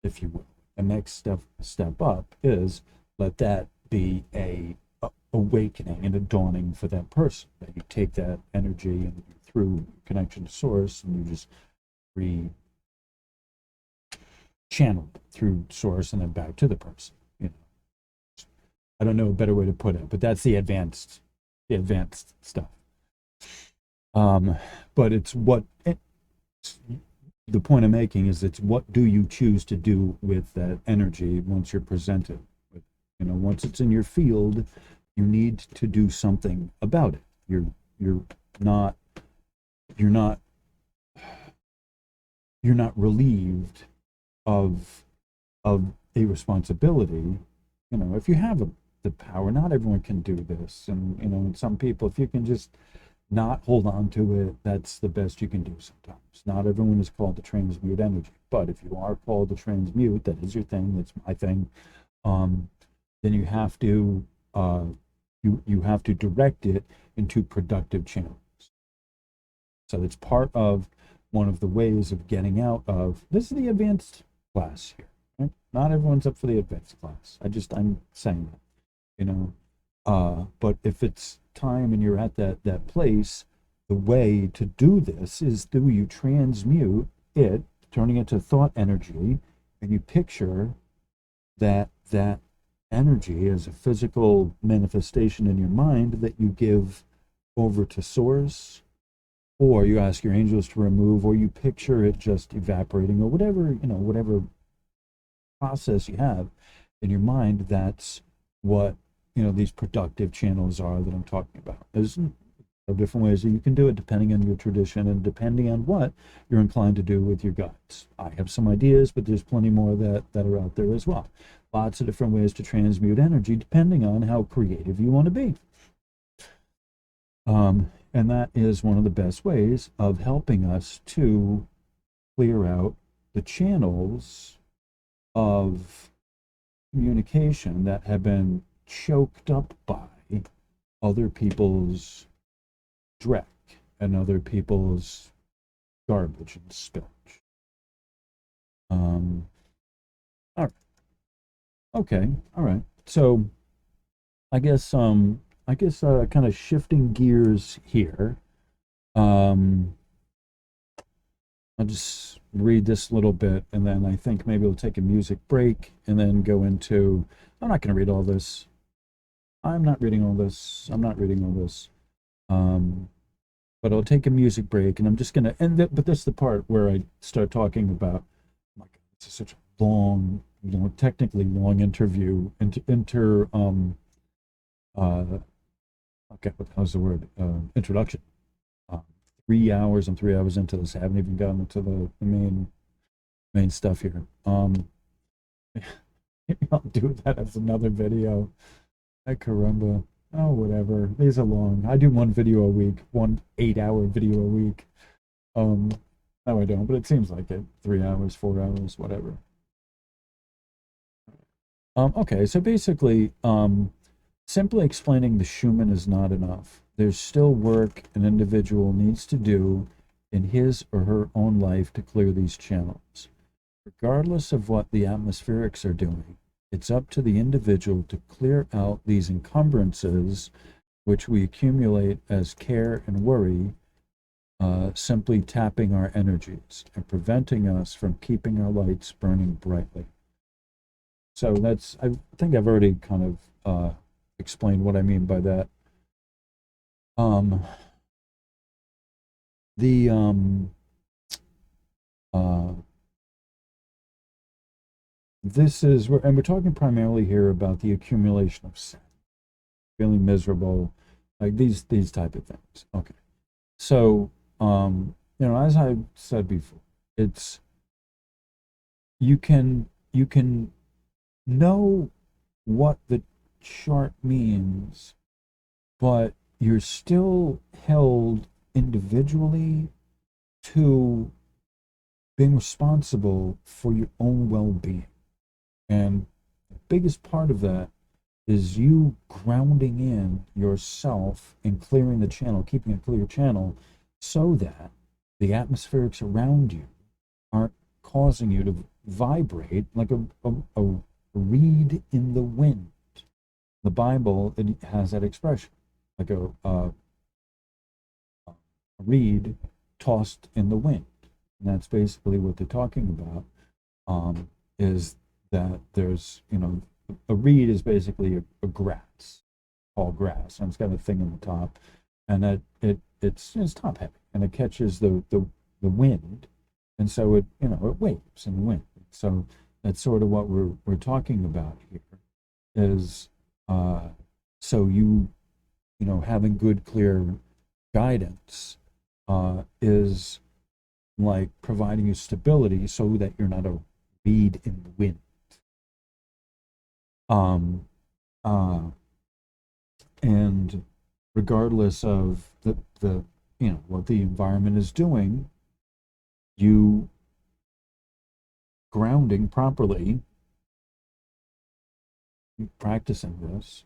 if you will. The next step up is, let that be a awakening and a dawning for that person, that you take that energy and through connection to source, and you just re channel through source and then back to the person. I don't know a better way to put it, but that's the advanced stuff. But the point I'm making is, it's what do you choose to do with that energy once you're presented with, once it's in your field, you need to do something about it. You're not you're not you're not relieved of a responsibility. If you have the power, not everyone can do this, and some people, if you can just not hold on to it, that's the best you can do sometimes. Not everyone is called to transmute energy, but if you are called to transmute, that is your thing, that's my thing, then you have to you have to direct it into productive channels. So it's part of one of the ways of getting out of this. Is the advanced class here, right? Not everyone's up for the advanced class. I'm saying that, but if it's time and you're at that place, the way to do this is through you transmute it, turning it to thought energy, and you picture that energy as a physical manifestation in your mind that you give over to source, or you ask your angels to remove, or you picture it just evaporating, or whatever process you have in your mind. That's what these productive channels are that I'm talking about. There's different ways that you can do it depending on your tradition and depending on what you're inclined to do with your guides. I have some ideas, but there's plenty more that are out there as well. Lots of different ways to transmute energy depending on how creative you want to be. And that is one of the best ways of helping us to clear out the channels of communication that have been choked up by other people's dreck, and other people's garbage and spillage. All right. Okay. All right. So I guess kind of shifting gears here. Um, I'll just read this little bit, and then I think maybe we'll take a music break, and then go into. I'm not going to read all this. I'm not reading all this. I'm not reading all this. Um, but I'll take a music break, and I'm just going to end it. But this is the part where I start talking about. Oh my God, this is such a long, technically long interview. Uh, okay, what how's the word? Introduction. Uh, 3 hours and 3 hours into this, I haven't even gotten into the main stuff here. Maybe I'll do that as another video. I caramba. Oh, whatever. These are long. I do one video a week, one 8-hour video a week. Um, no, I don't, but it seems like it. 3 hours, 4 hours, whatever. Okay, so basically, simply explaining the Schumann is not enough. There's still work an individual needs to do in his or her own life to clear these channels. Regardless of what the atmospherics are doing, it's up to the individual to clear out these encumbrances which we accumulate as care and worry, simply tapping our energies and preventing us from keeping our lights burning brightly. So I think I've already kind of explained what I mean by that. Um, the uh, this is and we're talking primarily here about the accumulation of sin, feeling miserable, like these type of things. Okay, so as I said before, it's you can know what the chart means, but you're still held individually to being responsible for your own well-being. And the biggest part of that is you grounding in yourself and clearing the channel, keeping a clear channel, so that the atmospherics around you aren't causing you to vibrate like a reed in the wind. The Bible, it has that expression, like a reed tossed in the wind. And that's basically what they're talking about, is that there's, a reed is basically a grass, all grass, and it's got a thing in the top, and that it's top heavy, and it catches the wind, and so it waves in the wind. So that's sort of what we're talking about here, is so having good, clear guidance is like providing you stability so that you're not a reed in the wind. Um, uh, and regardless of the what the environment is doing, you grounding properly, practicing this,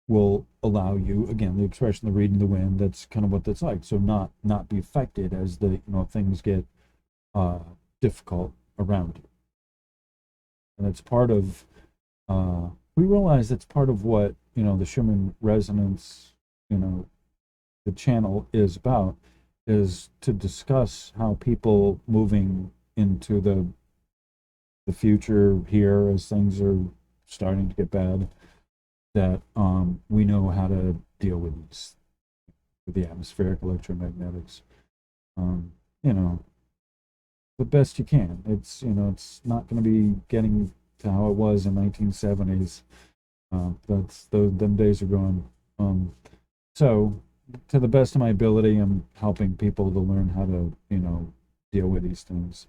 will allow you, again, the expression, the reed in the wind, that's kind of what that's like. So not be affected as things get difficult around you. And it's part of we realize that's part of what the Schumann resonance, the channel is about, is to discuss how people moving into the future here, as things are starting to get bad, that we know how to deal with these, with the atmospheric electromagnetics, you know the best you can. It's not going to be getting to how it was in 1970s. Them days are gone. So to the best of my ability, I'm helping people to learn how to deal with these things.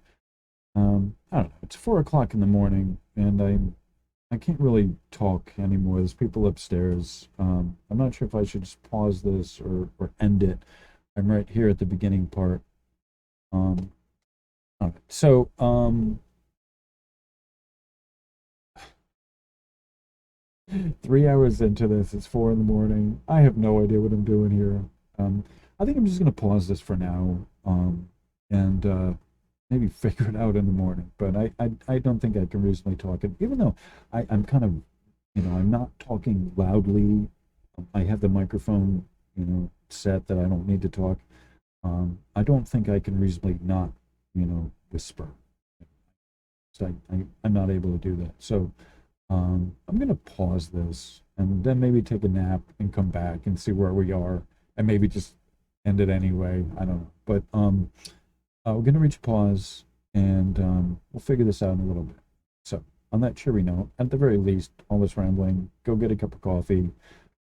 I don't know, it's 4 o'clock in the morning, and I can't really talk anymore. There's people upstairs. I'm not sure if I should just pause this or end it. I'm right here at the beginning part. All right. So 3 hours into this, it's 4 in the morning. I have no idea what I'm doing here. I think I'm just going to pause this for now, and maybe figure it out in the morning. But I don't think I can reasonably talk it, even though I'm kind of, I'm not talking loudly. I have the microphone, set that I don't need to talk. I don't think I can reasonably not, whisper. So I'm not able to do that. So I'm going to pause this and then maybe take a nap and come back and see where we are and maybe just end it anyway. I don't know. But we're going to reach pause and we'll figure this out in a little bit. So on that cheery note, at the very least, all this rambling, go get a cup of coffee,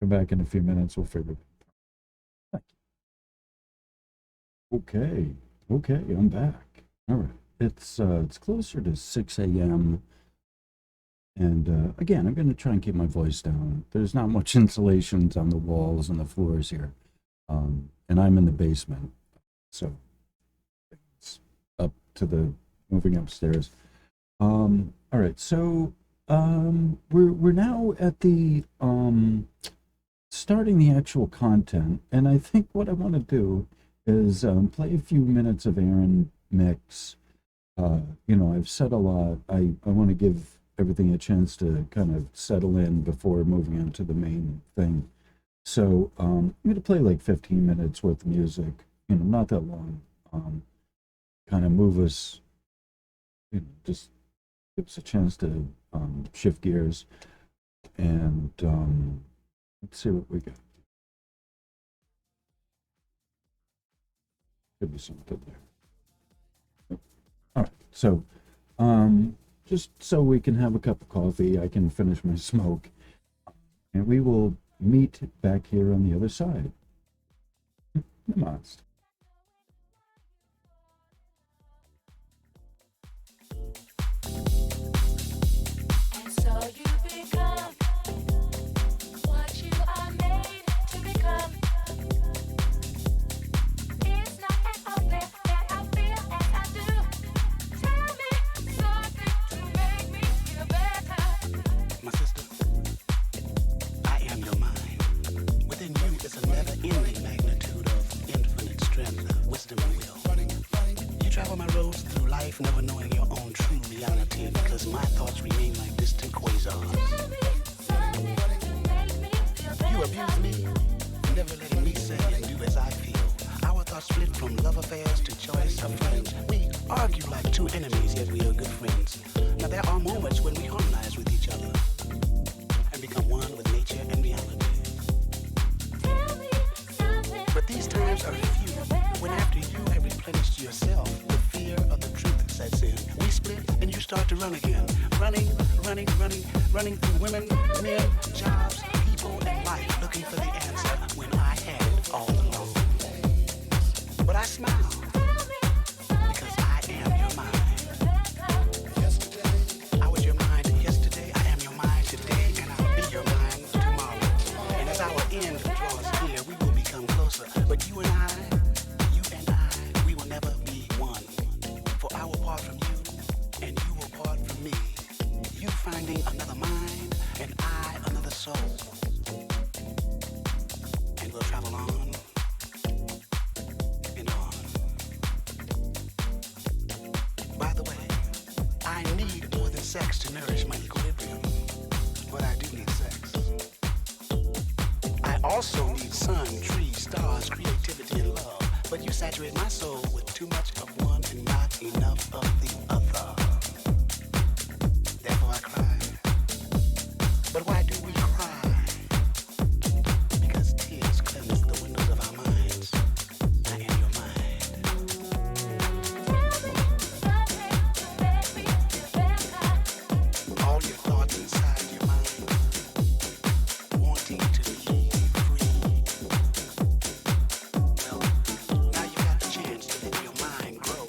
come back in a few minutes, we'll figure it out. Okay, I'm back. All right. It's closer to 6 a.m. And again, I'm going to try and keep my voice down. There's not much insulation on the walls and the floors here. And I'm in the basement. So it's up to the moving upstairs. All right, so we're now at the starting the actual content, and I think what I want to do is play a few minutes of Aronmix. I've said a lot. I want to give everything a chance to kind of settle in before moving on to the main thing. So I'm going to play like 15 minutes worth of music, not that long. Kind of move us, just give us a chance to shift gears. And let's see what we got. Could be something there. All right, so just so we can have a cup of coffee, I can finish my smoke, and we will meet back here on the other side. Namaste. Never knowing your own true reality, because my thoughts remain like distant quasars. You abuse me, never letting me say and do as I feel. Our thoughts split from love affairs to choice of friends. We argue like two enemies, yet we are good friends. Now there are moments when we harmonize with each other and become one with nature and reality. But these times are few, when after you have replenished yourself, the fear of the truth sets in. We split and you start to run again. Running through women, men, jobs, people, and life, looking for the answer when I had it all along. But I smile, because I am your mind. I was your mind yesterday, I am your mind today, and I'll be your mind tomorrow. And as our end draws near, we will become closer. But you and I, we will never be one. For I will part from you, and you will part from me. You finding another mind, and I another soul. And we'll travel on and on. By the way, I need more than sex to nourish my equilibrium. But I do need sex. I also need sun, trees, stars, creativity, and love. But you saturate my soul with too much of one and not enough of the other. Therefore I cry. But why do we cry? Because tears cleanse the windows of our minds. I am your mind. All your thoughts inside your mind, wanting to be free. Well, now you got the chance to let your mind grow.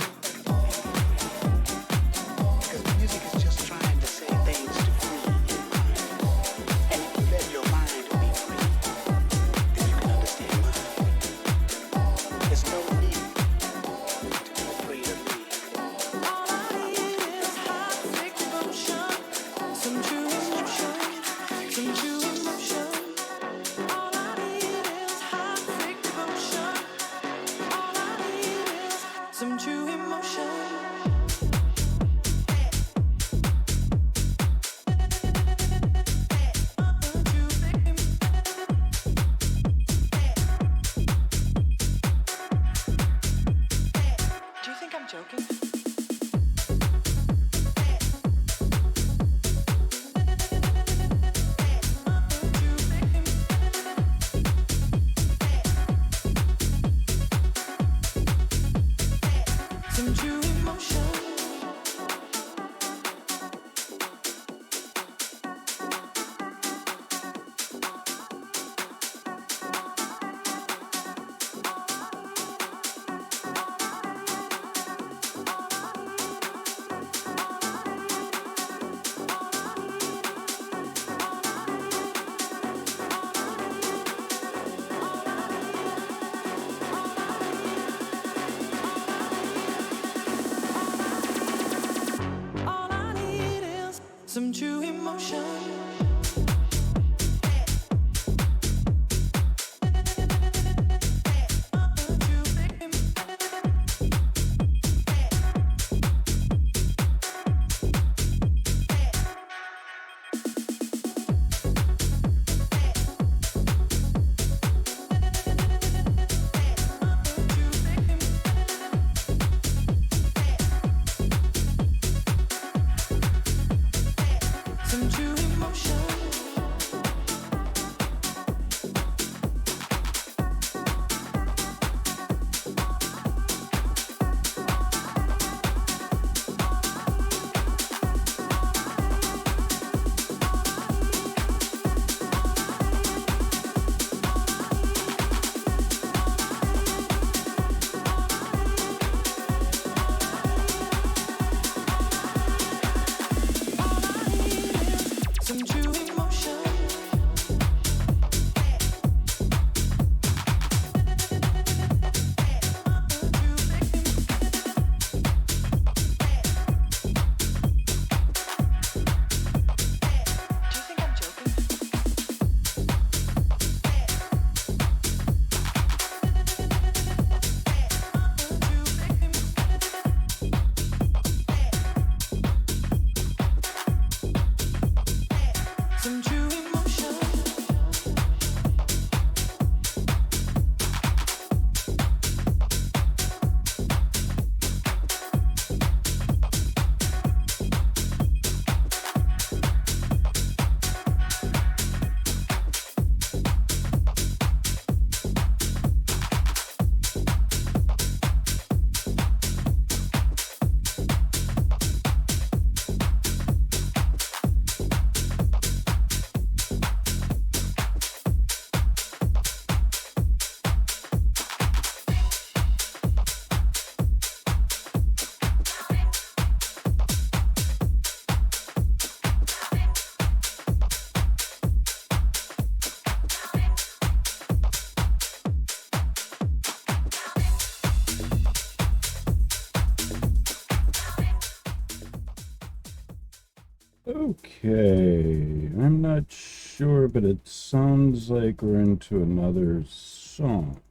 Okay, I'm not sure, but it sounds like we're into another song.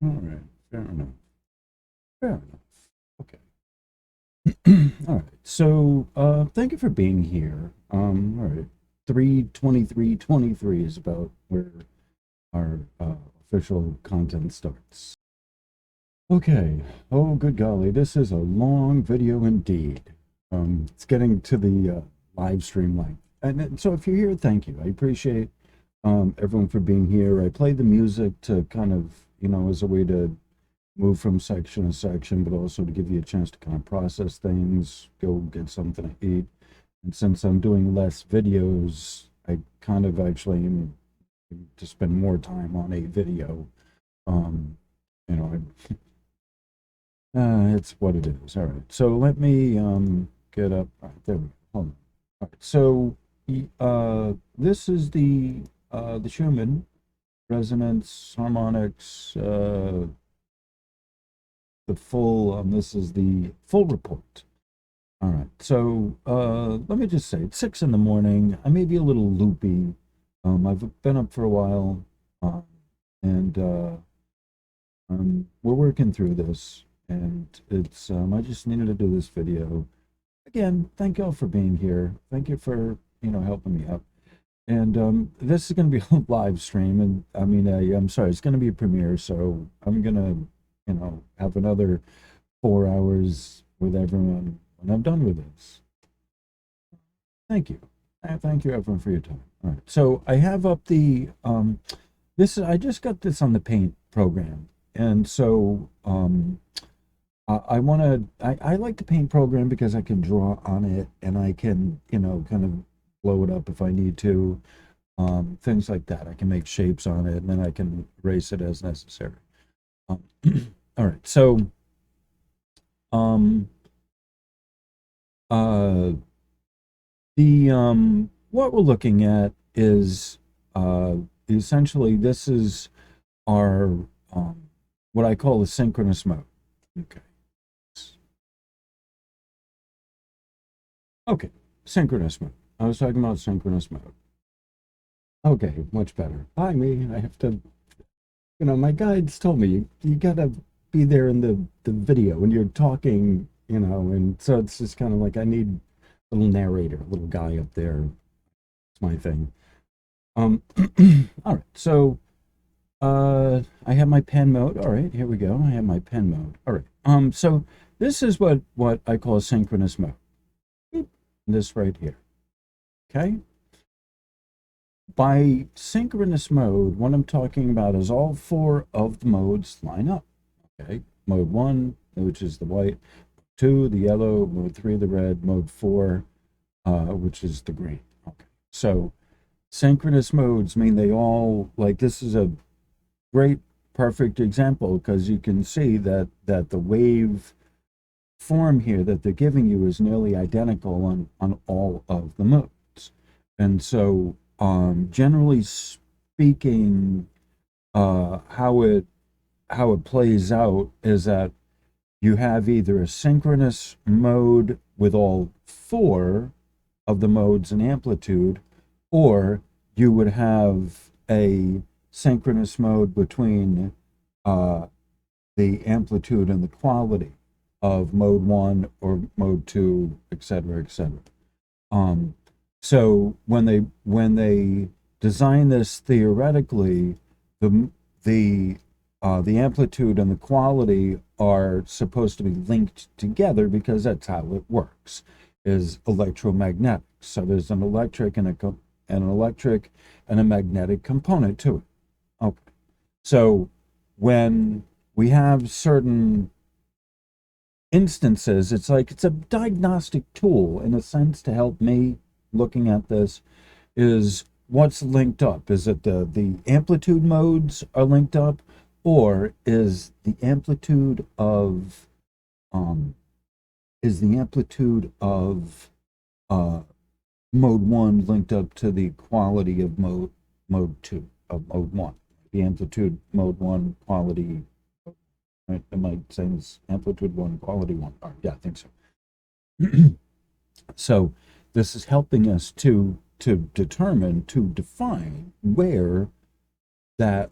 All right, fair enough. Fair enough. Okay. All right. So, thank you for being here. All right. 3:23:23 is about where our official content starts. Okay. Oh, good golly, this is a long video indeed. It's getting to the live stream length. And so if you're here, thank you. I appreciate everyone for being here. I played the music to kind of, as a way to move from section to section, but also to give you a chance to kind of process things, go get something to eat. And since I'm doing less videos, I kind of actually am to spend more time on a video. Um, you know, it's what it is. All right. So let me get up. All right, there we go. Hold on. All right. So this is the Schumann resonance harmonics. The full. This is the full report. All right. So let me just say, it's 6 in the morning. I may be a little loopy. I've been up for a while, and we're working through this. And it's I just needed to do this video. Again, thank y'all for being here. Thank you for helping me out. And this is going to be a live stream, and I mean, I'm sorry, it's going to be a premiere, so I'm gonna have another 4 hours with everyone when I'm done with this. Thank you. Thank you everyone for your time. All right, so I have up the I just got this on the Paint program, and so I like the Paint program because I can draw on it and I can, kind of blow it up if I need to, things like that. I can make shapes on it and then I can erase it as necessary. All right, so what we're looking at is essentially this is our what I call the synchronous mode. Okay. Okay, synchronous mode. I was talking about synchronous mode. Okay, much better. I mean, I have to, my guides told me you gotta be there in the video when you're talking, and so it's just kind of like I need a little narrator, a little guy up there. It's my thing. All right, so I have my pen mode. All right, here we go. I have my pen mode. All right. So this is what I call a synchronous mode. This right here. Okay. By synchronous mode, what I'm talking about is all 4 of the modes line up. Okay. Mode 1, which is the white. 2, the yellow. Mode 3, the red. Mode 4, which is the green. Okay. So synchronous modes mean they all, like, this is a great, perfect example because you can see that the wave form here that they're giving you is nearly identical on all of the modes. And so generally speaking, how it plays out is that you have either a synchronous mode with all 4 of the modes in amplitude, or you would have a synchronous mode between the amplitude and the quality of mode 1 or mode 2, etc., etc. So when they design this theoretically, the amplitude and the quality are supposed to be linked together because that's how it works, is electromagnetic. So there's an electric and a magnetic component to it. Okay. So when we have certain instances, it's a diagnostic tool in a sense to help me looking at this, is what's linked up. Is it the amplitude modes are linked up, or is the amplitude of mode 1 linked up to the quality of mode 2 of mode 1? The amplitude mode 1 quality, right? Am I saying this? Amplitude 1 quality 1? Oh, yeah, I think so. So this is helping us to determine, to define where that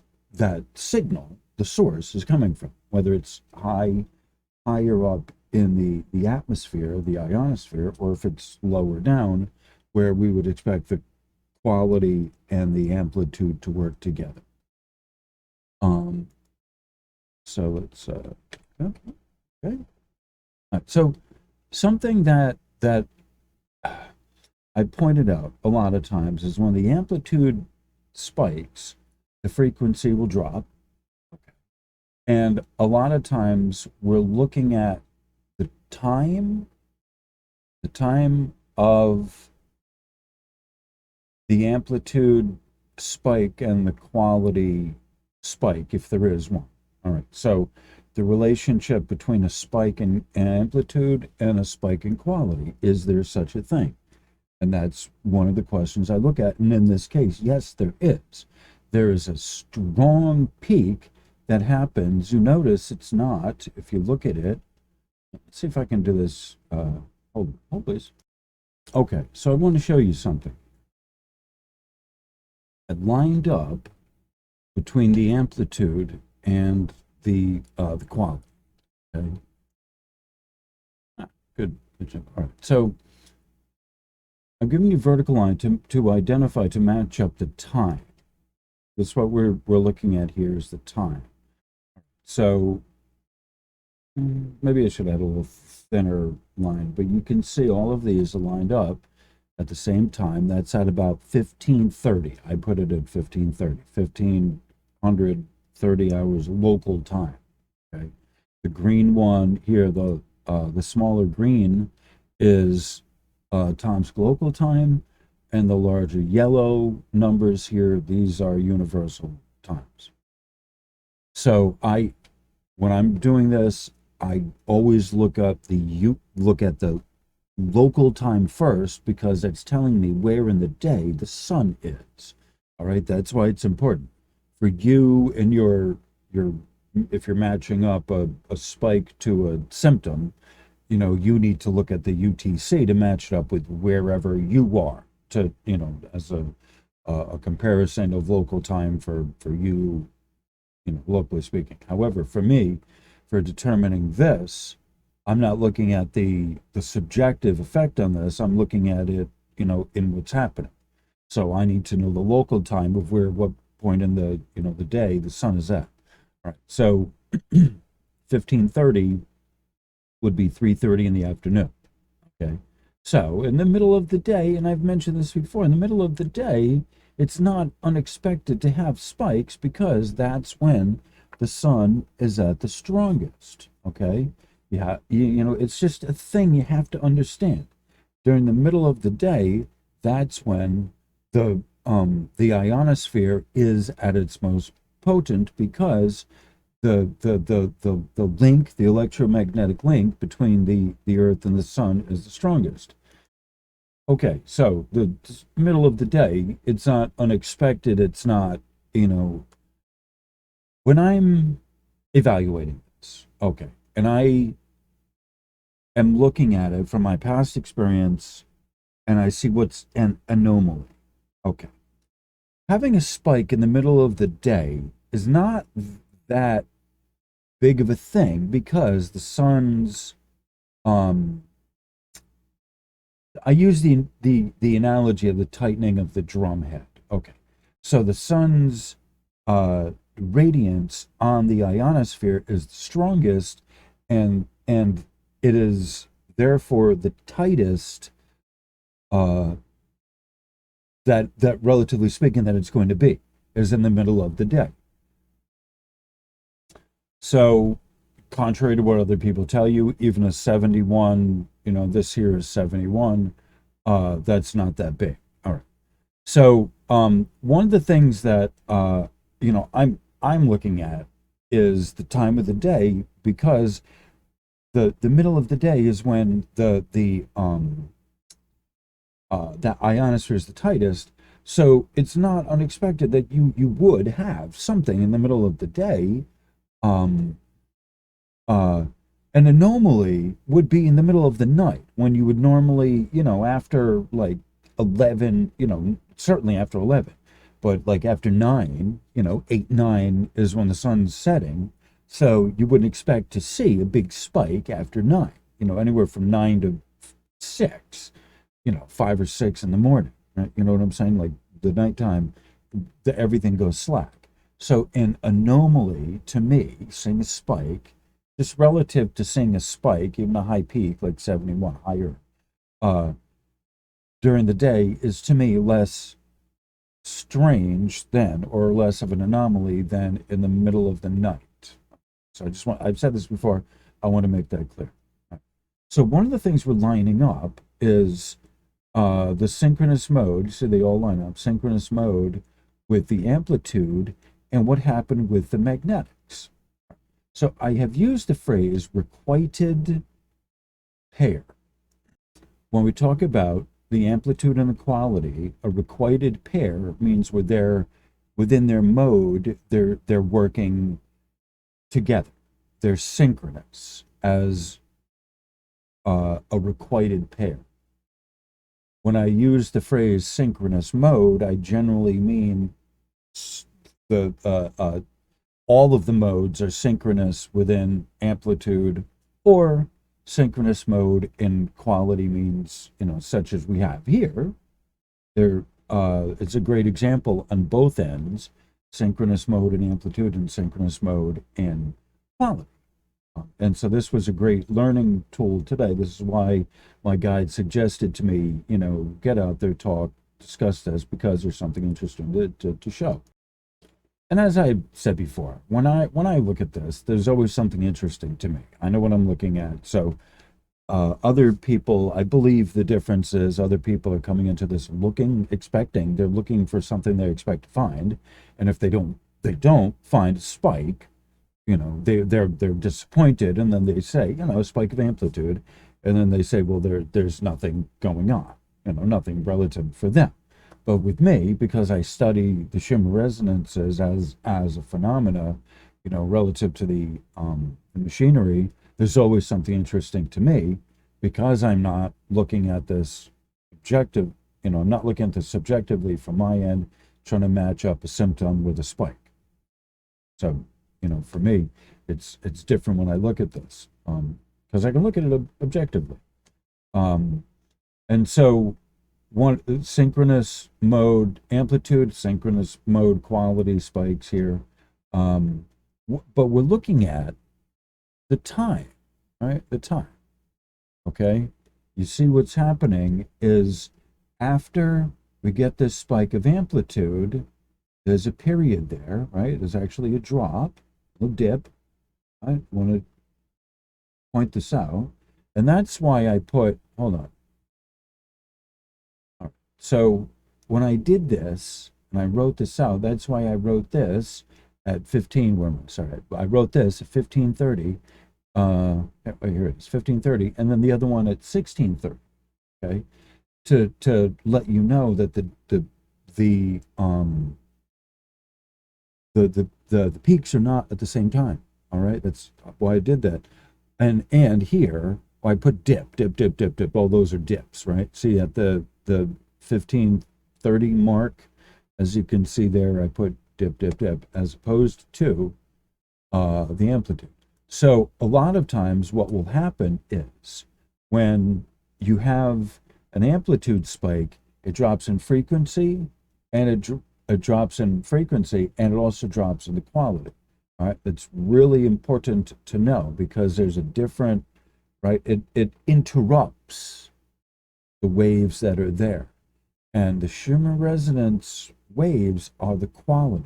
signal, the source, is coming from, whether it's higher up in the atmosphere, the ionosphere, or if it's lower down, where we would expect the quality and the amplitude to work together. So let's okay. All right, so something that I pointed out a lot of times is when the amplitude spikes, the frequency will drop. Okay. And a lot of times we're looking at the time of the amplitude spike and the quality spike, if there is one. All right, so the relationship between a spike in amplitude and a spike in quality, is there such a thing? And that's one of the questions I look at. And in this case, yes, there is. There is a strong peak that happens. You notice it's not, if you look at it, let's see if I can do this. Hold please. Okay, so I want to show you something. It lined up between the amplitude and the quality. Okay. Good job. All right. So I'm giving you vertical line to identify, to match up the time. That's what we're looking at here, is the time. So maybe I should add a little thinner line, but you can see all of these are lined up at the same time. That's at about 1530. I put it at 1530, 1530 hours local time. Okay. The green one here, the smaller green, is Tomsk local time, and the larger yellow numbers here, these are universal times. So when I'm doing this, I always look at the local time first, because it's telling me where in the day the sun is. All right, that's why it's important for you and your if you're matching up a spike to a symptom. You know, you need to look at the UTC to match it up with wherever you are, to, you know, as a comparison of local time for you, you know, locally speaking. However, for me, for determining this, I'm not looking at the subjective effect on this. I'm looking at it, you know, in what's happening. So I need to know the local time of what point in the, you know, the day the sun is at. All right. So 1530 would be 3:30 in the afternoon. Okay. So in the middle of the day, and I've mentioned this before, in the middle of the day, it's not unexpected to have spikes, because that's when the sun is at the strongest. Okay. Yeah, you know, it's just a thing you have to understand. During the middle of the day, that's when the ionosphere is at its most potent, because the link, the electromagnetic link between the Earth and the sun is the strongest. Okay, so the middle of the day, it's not unexpected. It's not, you know, when I'm evaluating this, okay, and I am looking at it from my past experience, and I see what's an anomaly. Okay. Having a spike in the middle of the day is not that big of a thing, because the sun's I use the analogy of the tightening of the drum head. Okay. So the sun's radiance on the ionosphere is the strongest, and it is therefore the tightest that relatively speaking that it's going to be, is in the middle of the day. So contrary to what other people tell you, even a 71, you know, this here is 71, that's not that big. All right. So one of the things that you know, I'm looking at is the time of the day, because the middle of the day is when that ionosphere is the tightest. So it's not unexpected that you would have something in the middle of the day An anomaly would be in the middle of the night when you would normally, after like 11, certainly after 11, but like after 9, 8, 9 is when the sun's setting. So you wouldn't expect to see a big spike after 9, anywhere from 9 to 6, 5 or 6 in the morning, right? You know what I'm saying? Like the nighttime, everything goes slack. So an anomaly to me, seeing a spike, just relative to seeing a spike, even a high peak like 71 higher uh, during the day, is to me less strange than, or less of an anomaly than in the middle of the night. So I've said this before, I want to make that clear. So one of the things we're lining up is the synchronous mode. So they all line up, synchronous mode with the amplitude and what happened with the magnetics. So I have used the phrase requited pair. When we talk about the amplitude and the quality, a requited pair means within their mode, they're working together. They're synchronous as a requited pair. When I use the phrase synchronous mode, I generally mean all of the modes are synchronous within amplitude, or synchronous mode in quality means, such as we have here. It's a great example on both ends, synchronous mode in amplitude and synchronous mode in quality. And so this was a great learning tool today. This is why my guide suggested to me, get out there, talk, discuss this, because there's something interesting to show. And as I said before, when I look at this, there's always something interesting to me. I know what I'm looking at. So other people, I believe the difference is other people are coming into this expecting, they're looking for something they expect to find. And if they don't find a spike, they're disappointed, and then they say, a spike of amplitude, and then they say, well, there's nothing going on, nothing relative for them. But with me, because I study the shimmer resonances as a phenomena, relative to the machinery, there's always something interesting to me, because I'm not looking at this objective, I'm not looking at this subjectively from my end, trying to match up a symptom with a spike. So, for me, it's different when I look at this, because I can look at it objectively. And so one synchronous mode amplitude, synchronous mode quality spikes here. But we're looking at the time, right? The time. Okay. You see what's happening is after we get this spike of amplitude, there's a period there, right? There's actually a drop, a dip. I want to point this out. And that's why I put, hold on. All right. So when I did this, and I wrote this out, that's why I wrote this at 15, I wrote this at 15:30. Here it is, 15:30, and then the other one at 16:30. Okay, to let you know that the peaks are not at the same time. All right, that's why I did that. And here I put dip. All those are dips, right? See at the 15:30 mark, as you can see there, I put dip, as opposed to the amplitude. So a lot of times what will happen is when you have an amplitude spike, it drops in frequency, and it drops in frequency, and it also drops in the quality. All right, that's really important to know, because there's a different, right? It interrupts the waves that are there, and the shimmer resonance waves are the quality.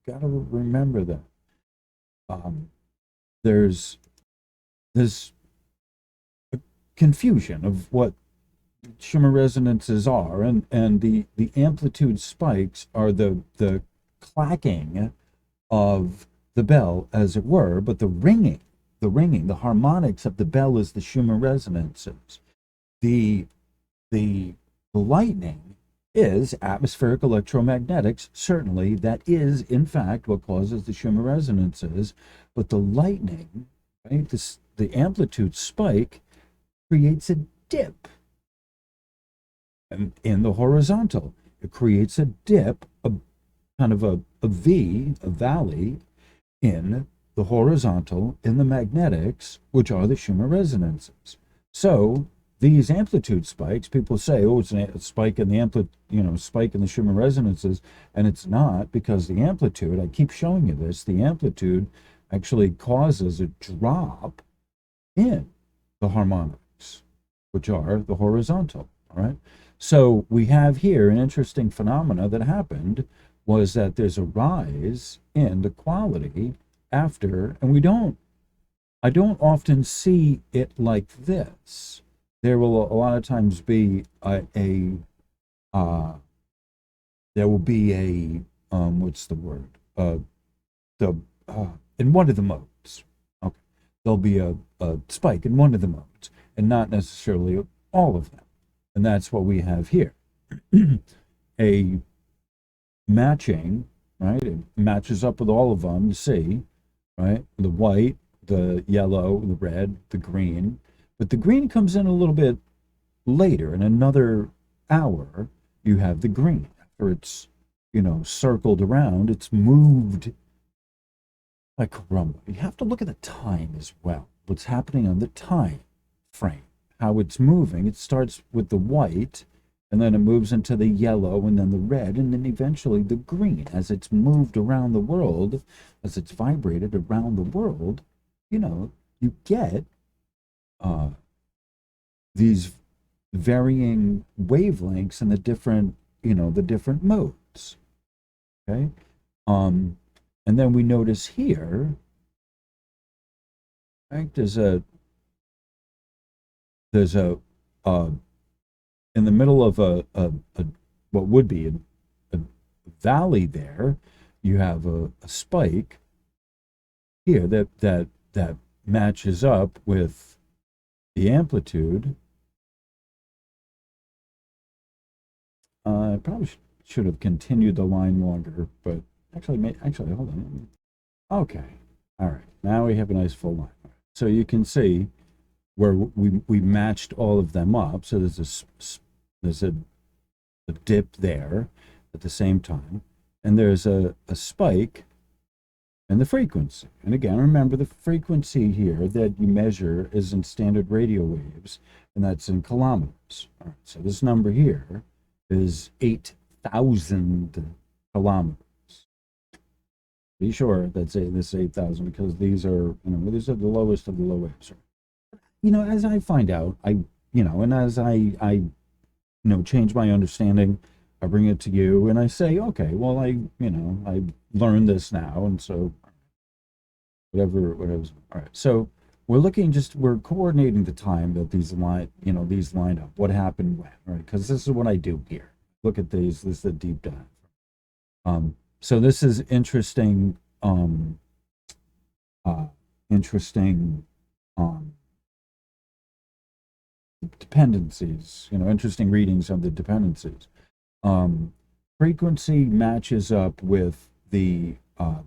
Got to remember that. There's this confusion of what shimmer resonances are, and the amplitude spikes are the clacking of the bell, as it were, but the ringing, the harmonics of the bell is the shimmer resonances. The lightning is atmospheric electromagnetics. Certainly, that is, in fact, what causes the shimmer resonances. But the lightning, right, the amplitude spike creates a dip in the horizontal. It creates a dip, a kind of a V, a valley in the horizontal, in the magnetics, which are the Schumann resonances. So these amplitude spikes, people say, oh, it's a spike in the spike in the Schumann resonances, and it's not, because the amplitude, I keep showing you this, the amplitude actually causes a drop in the harmonics, which are the horizontal, all right? So we have here an interesting phenomena that happened, was that there's a rise in the quality after, and I don't often see it like this. There will a lot of times be there will be a what's the word? In one of the modes. Okay. There'll be a spike in one of the modes, and not necessarily all of them. And that's what we have here. A matching, right? It matches up with all of them, you see, right? The white, the yellow, the red, the green. But the green comes in a little bit later. In another hour, you have the green. After it's, circled around, it's moved like a rumble. You have to look at the time as well. What's happening on the time frame, how it's moving. It starts with the white, and then it moves into the yellow, and then the red, and then eventually the green. As it's moved around the world, as it's vibrated around the world, you get these varying wavelengths in the different modes. Okay, and then we notice here, right? There's a in the middle of a what would be a valley there, you have a spike here that matches up with the amplitude. I probably should have continued the line longer, but actually, hold on. Okay, all right. Now we have a nice full line. So you can see where we matched all of them up. So there's a dip there at the same time, and there's a spike in the frequency. And again, remember, the frequency here that you measure is in standard radio waves, and that's in kilometers. All right, so this number here is 8,000 kilometers. Be sure that's this 8,000, because these are the lowest of the low waves. As I find out, and as I change my understanding, I bring it to you, and I say, okay, well, I learned this now, and so whatever. All right, so we're coordinating the time that these line up. What happened when, right? Because this is what I do here. Look at these. This is a deep dive. So this is interesting. Dependencies. Interesting readings of the dependencies. Frequency matches up with the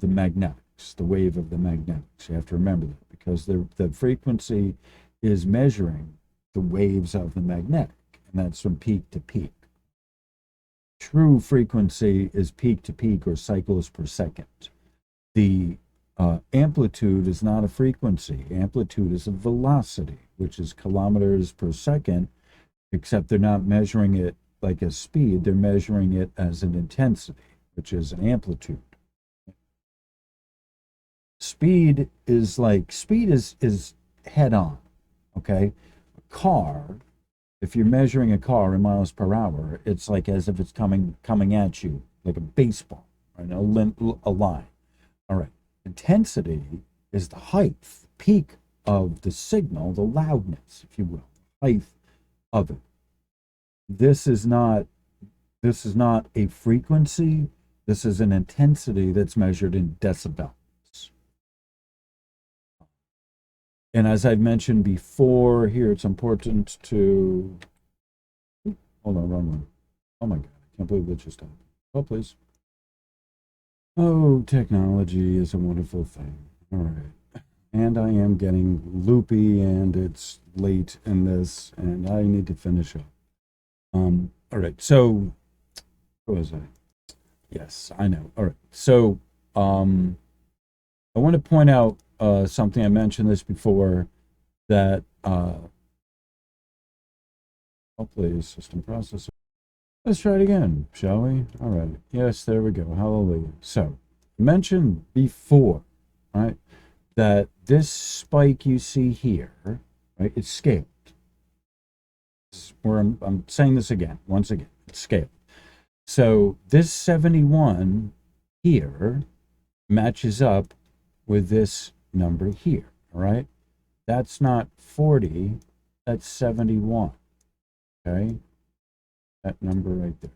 magnetics, the wave of the magnetics. You have to remember that, because the frequency is measuring the waves of the magnetic, and that's from peak to peak. True frequency is peak to peak, or cycles per second. The amplitude is not a frequency. Amplitude is a velocity, which is kilometers per second, except they're not measuring it like a speed. They're measuring it as an intensity, which is an amplitude. Speed is head on, okay? A car, if you're measuring a car in miles per hour, it's like as if it's coming at you like a baseball, right? A line. All right. Intensity is the height, peak of the signal, the loudness, if you will, the height of it. This is not a frequency. This is an intensity that's measured in decibels. And as I've mentioned before, here it's important to hold on, wrong one. Oh my God, I can't believe that just happened. Oh, please. Oh, technology is a wonderful thing. All right. And I am getting loopy, and it's late in this, and I need to finish up. All right, so what was I? Yes, I know. All right, so I want to point out something. I mentioned this before, that hopefully system processor. Let's try it again, shall we? All right. Yes, there we go. Hallelujah. So, I mentioned before, right, that this spike you see here, right, it's scaled. Where I'm saying this again, once again, it's scaled. So this 71 here matches up with this number here, all right? That's not 40, that's 71, okay? That number right there.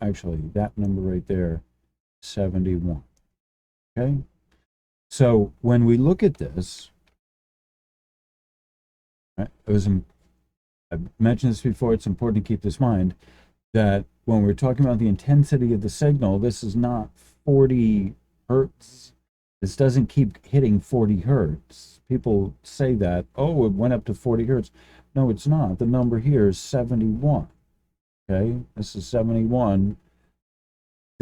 Actually, that number right there, 71, okay? So when we look at this, right, I've mentioned this before, it's important to keep this in mind, that when we're talking about the intensity of the signal, this is not 40 hertz. This doesn't keep hitting 40 hertz. People say that, oh, it went up to 40 hertz. No, it's not. The number here is 71. Okay, this is 71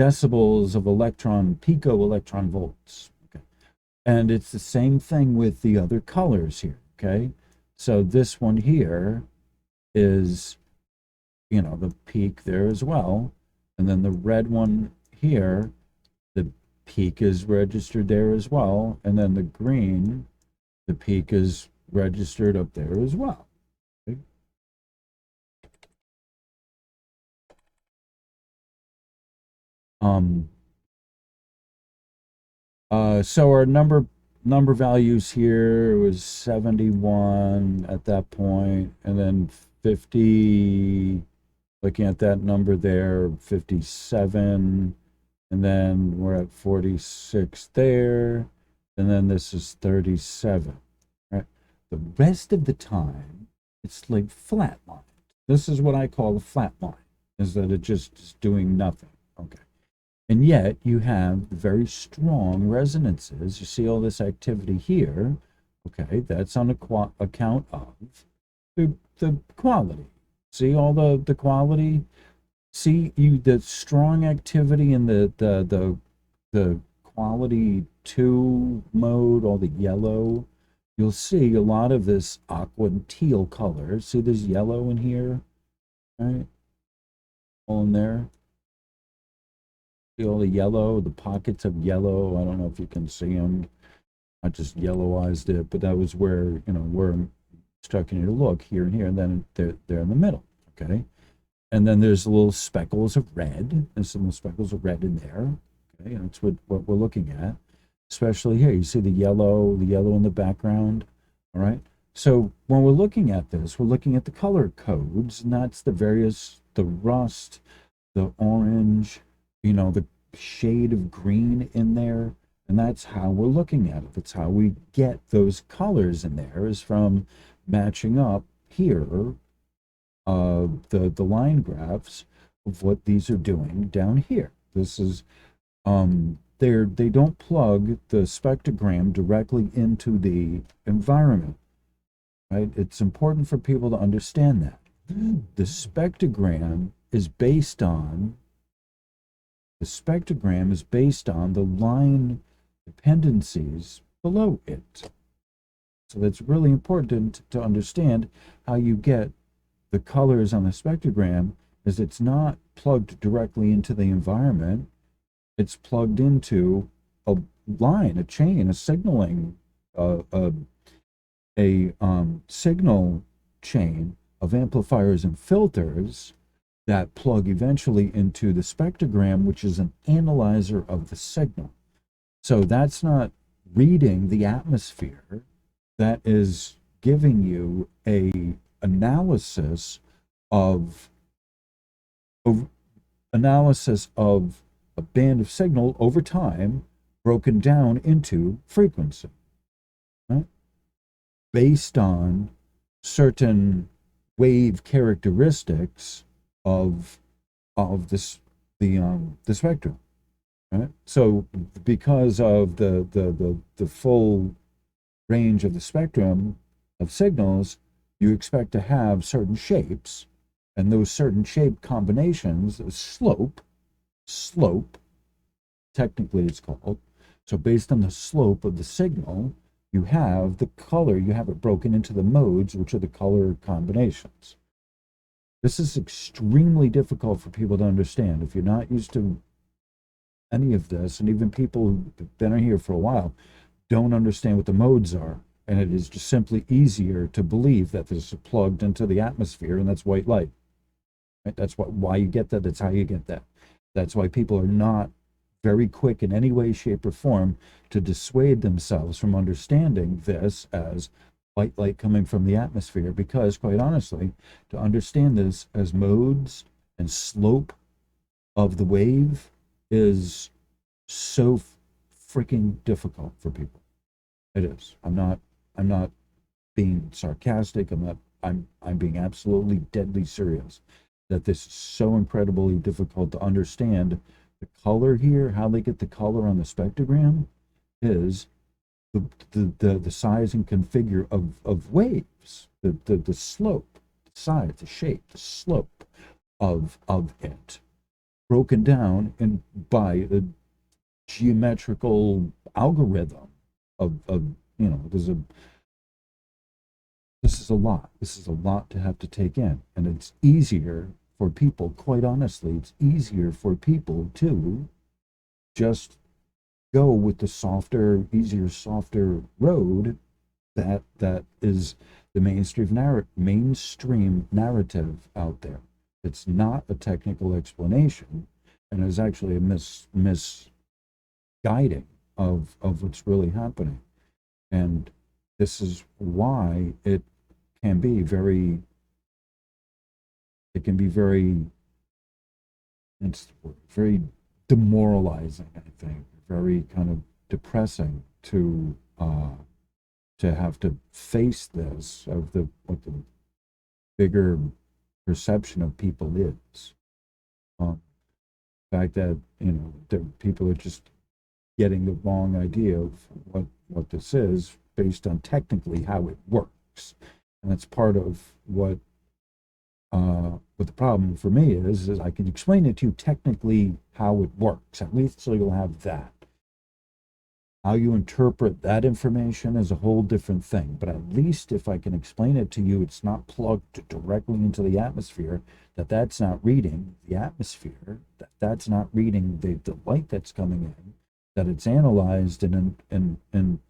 decibels of electron, pico-electron volts. Okay, and it's the same thing with the other colors here. Okay, so this one here is, you know, the peak there as well. And then the red one here, the peak is registered there as well. And then the green, the peak is registered up there as well. Okay. So our number values here was 71 at that point, and then 50, looking at that number there, 57, and then we're at 46 there, and then this is 37, right? The rest of the time, it's like flat line. This is what I call a flat line, is that it just is doing nothing, okay? And yet you have very strong resonances. You see all this activity here, okay? That's on account of the quality. See all the quality? See the strong activity in the quality 2 mode, all the yellow. You'll see a lot of this aqua and teal color. See there's yellow in here, right? All in there. See all the yellow, the pockets of yellow. I don't know if you can see them. I just yellowized it, but that was where, you know, where I'm instructing you to look here and here, and then they're in the middle, okay? And then there's little speckles of red. There's some speckles of red in there. Okay, and that's what we're looking at. Especially here, you see the yellow in the background. All right. So when we're looking at this, we're looking at the color codes, and that's the rust, the orange, you know, the shade of green in there. And that's how we're looking at it. That's how we get those colors in there, is from matching up here the line graphs of what these are doing down here. This is they don't plug the spectrogram directly into the environment, right? It's important for people to understand that. The spectrogram is based on the line dependencies below it. So that's really important to understand how you get the colors on the spectrogram, is it's not plugged directly into the environment. It's plugged into a line, a chain, a signaling, signal chain of amplifiers and filters that plug eventually into the spectrogram, which is an analyzer of the signal. So that's not reading the atmosphere. That is giving you a analysis of a band of signal over time, broken down into frequency, right? Based on certain wave characteristics of the spectrum, right? So because of the full range of the spectrum of signals, you expect to have certain shapes, and those certain shape combinations, slope, technically it's called. So based on the slope of the signal, you have the color, you have it broken into the modes, which are the color combinations. This is extremely difficult for people to understand. If you're not used to any of this, and even people who've been here for a while don't understand what the modes are, and it is just simply easier to believe that this is plugged into the atmosphere, and that's white light. Right? That's why you get that. That's how you get that. That's why people are not very quick in any way, shape, or form to dissuade themselves from understanding this as white light coming from the atmosphere, because quite honestly, to understand this as modes and slope of the wave is so freaking difficult for people. It is. I'm not being sarcastic. I'm being absolutely deadly serious that this is so incredibly difficult to understand. The color here, how they get the color on the spectrogram, is the size and configure of waves, the slope, the size, the shape, the slope of it, broken down and by a geometrical algorithm of this is a lot. This is a lot to have to take in, and it's easier for people, quite honestly, it's easier for people to just go with the softer, easier, softer road that is the mainstream narrative out there. It's not a technical explanation, and is actually a misguiding of what's really happening. And this is why it can be very it's very demoralizing, I think, very kind of depressing to have to face this of what the bigger perception of people is. The fact that the people are just getting the wrong idea of what this is based on technically how it works, and that's part of what the problem for me is I can explain it to you technically how it works, at least, so you'll have that. How you interpret that information is a whole different thing, but at least if I can explain it to you, it's not plugged directly into the atmosphere, that's not reading the atmosphere, that's not reading the light that's coming in, that it's analyzed in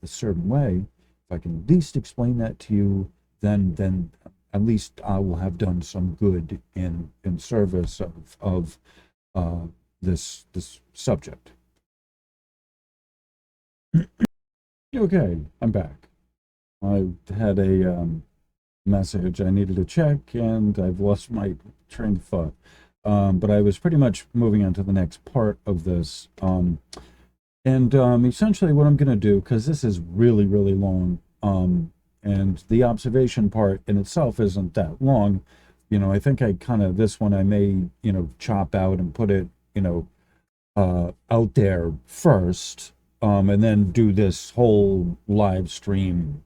a certain way. If I can at least explain that to you, then at least I will have done some good in service of this subject. Okay, I'm back. I had a message I needed to check, and I've lost my train of thought. But I was pretty much moving on to the next part of this. Essentially what I'm going to do, because this is really, really long, and the observation part in itself isn't that long, I think this one I may, chop out and put it, out there first, and then do this whole live stream,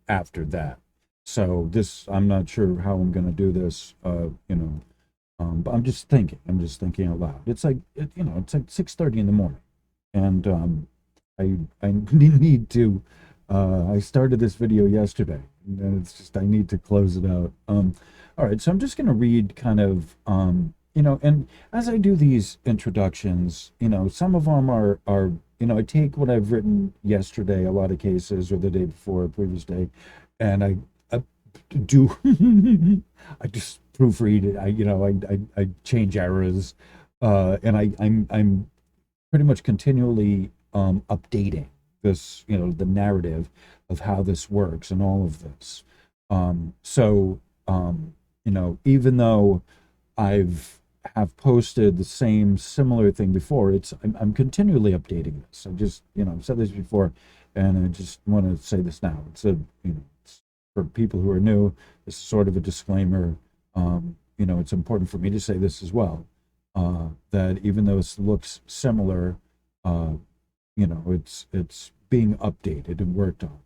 after that. So I'm not sure how I'm going to do this, but I'm just thinking out loud. It's like, it's like 6:30 in the morning, and I need to, I started this video yesterday, and it's just, I need to close it out. All right, so I'm just going to read kind of, and as I do these introductions, some of them are, I take what I've written yesterday, a lot of cases, or the day before, previous day, and I do, I just proofread it. I change errors, and I'm pretty much continually updating this, the narrative of how this works and all of this. Even though have posted the same similar thing before, I'm continually updating this. I just, I've said this before, and I just want to say this now. It's it's for people who are new. This is sort of a disclaimer. It's important for me to say this as well, that even though it looks similar, it's being updated and worked on.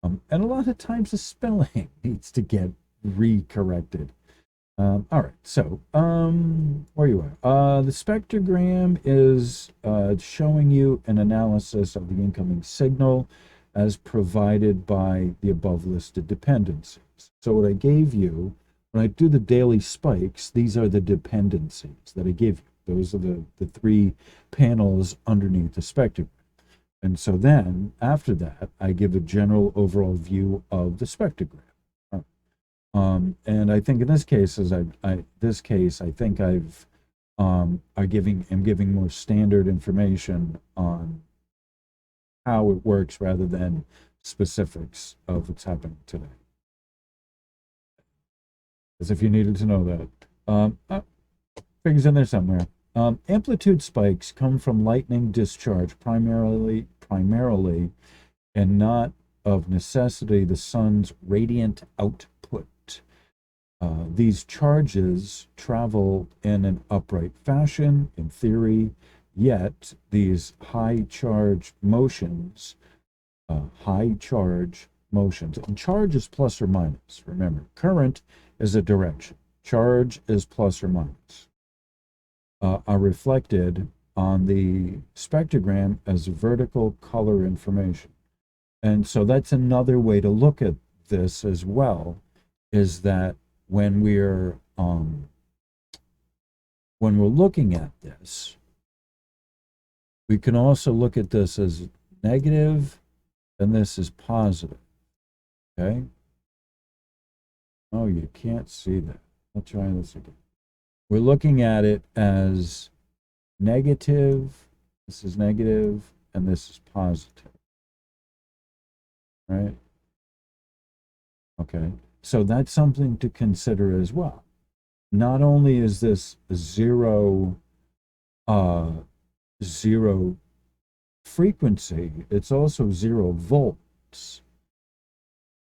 And a lot of times the spelling needs to get recorrected. All right, so where you are? The spectrogram is showing you an analysis of the incoming signal as provided by the above listed dependencies. So what I gave you, when I do the daily spikes, these are the dependencies that I give you. Those are the three panels underneath the spectrogram. And so then, after that, I give a general overall view of the spectrogram. And I think in this case, I think I'm giving more standard information on how it works rather than specifics of what's happening today. As if you needed to know that. Figures in there somewhere. Amplitude spikes come from lightning discharge primarily, and not of necessity the sun's radiant output. These charges travel in an upright fashion, in theory, yet these high charge motions, and charge is plus or minus. Remember, current is a direction, charge is plus or minus, are reflected on the spectrogram as vertical color information. And so that's another way to look at this as well, is that when we're looking at this, we can also look at this as negative and this is positive. Okay? Oh, you can't see that. I'll try this again. We're looking at it as negative, this is negative, and this is positive. Right? Okay. So that's something to consider as well. Not only is this zero frequency, it's also 0 volts.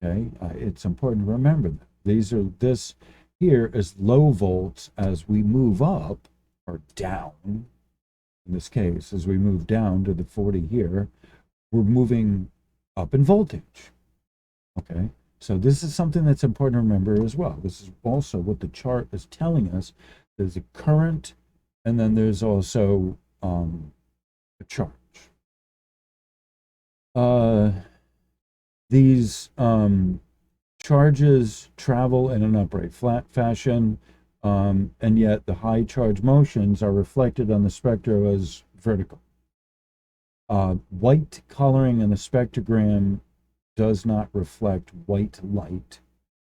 Okay, it's important to remember that this here is low volts. As we move up or down, in this case, as we move down to the 40 here, we're moving up in voltage. Okay. So this is something that's important to remember as well. This is also what the chart is telling us. There's a current, and then there's also a charge. These charges travel in an upright flat fashion, and yet the high charge motions are reflected on the spectrum as vertical. White coloring in the spectrogram does not reflect white light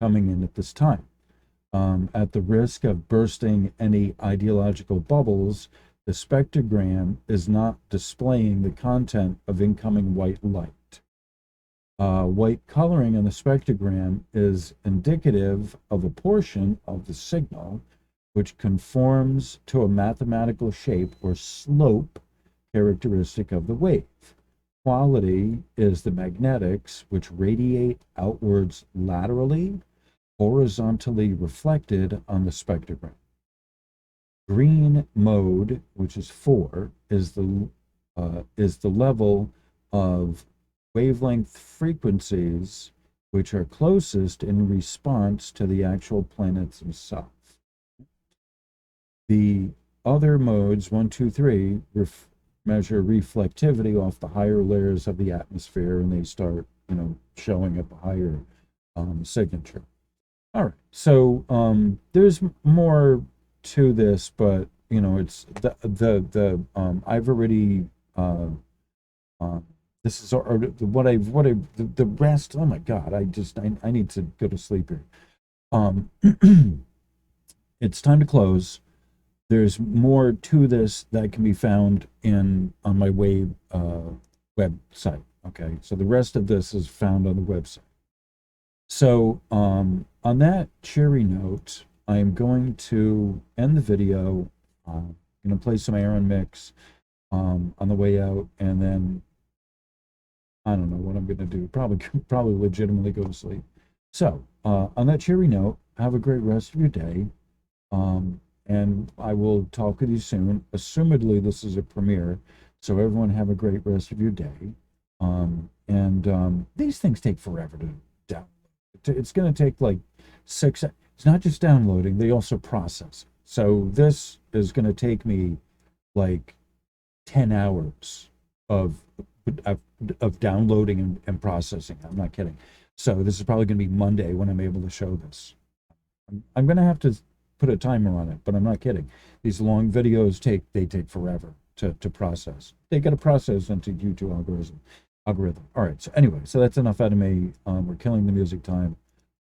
coming in at this time. At the risk of bursting any ideological bubbles, the spectrogram is not displaying the content of incoming white light. White coloring in the spectrogram is indicative of a portion of the signal which conforms to a mathematical shape or slope characteristic of the wave. Quality is the magnetics which radiate outwards laterally, horizontally reflected on the spectrogram. Green mode, which is 4, is the level of wavelength frequencies which are closest in response to the actual planets themselves. The other modes, 1, 2, 3, measure reflectivity off the higher layers of the atmosphere, and they start, showing up a higher signature. All right, so there's more to this, but it's I've already this is the rest. Oh my God, I need to go to sleep here. It's time to close. There's more to this that can be found on my website. Okay, so the rest of this is found on the website. So on that cheery note, I am going to end the video. I'm going to play some Aronmix on the way out, and then I don't know what I'm going to do. Probably legitimately go to sleep. So on that cheery note, have a great rest of your day. And I will talk with you soon. Assumedly, this is a premiere, so everyone have a great rest of your day. And these things take forever to download. It's going to take like 6. It's not just downloading; they also process. So this is going to take me like 10 hours of of downloading and processing. I'm not kidding. So this is probably going to be Monday when I'm able to show this. I'm going to have to put a timer on it, but I'm not kidding. These long videos take forever to process. They got to process into YouTube algorithm. All right. So anyway, so that's enough out of me. We're killing the music time.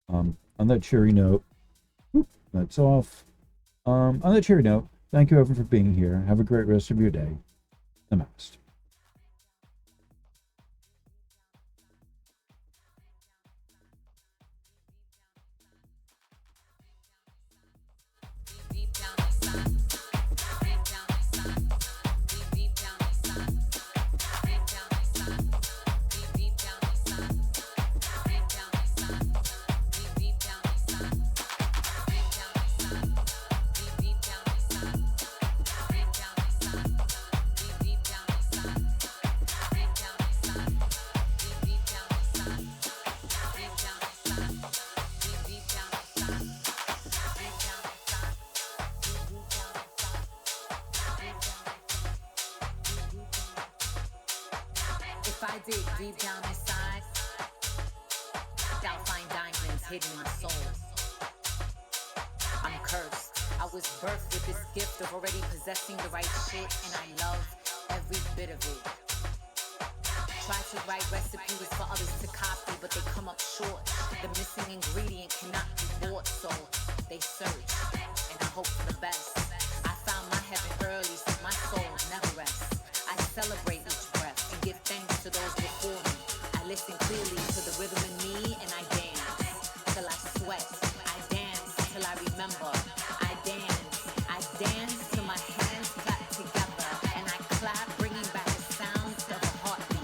On that cheery note, that's off. On that cheery note, thank you everyone for being here. Have a great rest of your day. Namaste. If I dig deep down inside, I'll find diamonds hidden in my soul. I'm cursed. I was birthed with this gift of already possessing the right shit, and I love every bit of it. Try to write recipes for others to copy, but they come up short. The missing ingredient cannot be bought, so they search, and I hope for the best. I found my heaven early, so my soul never rests. I celebrate each breath and give thanks to those before me. I listen clearly to the rhythm in me, and I dance till I sweat. I dance till I remember. I dance till my hands clap together, and I clap, bringing back the sound of a heartbeat.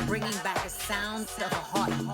Bringing back the sound of a heartbeat.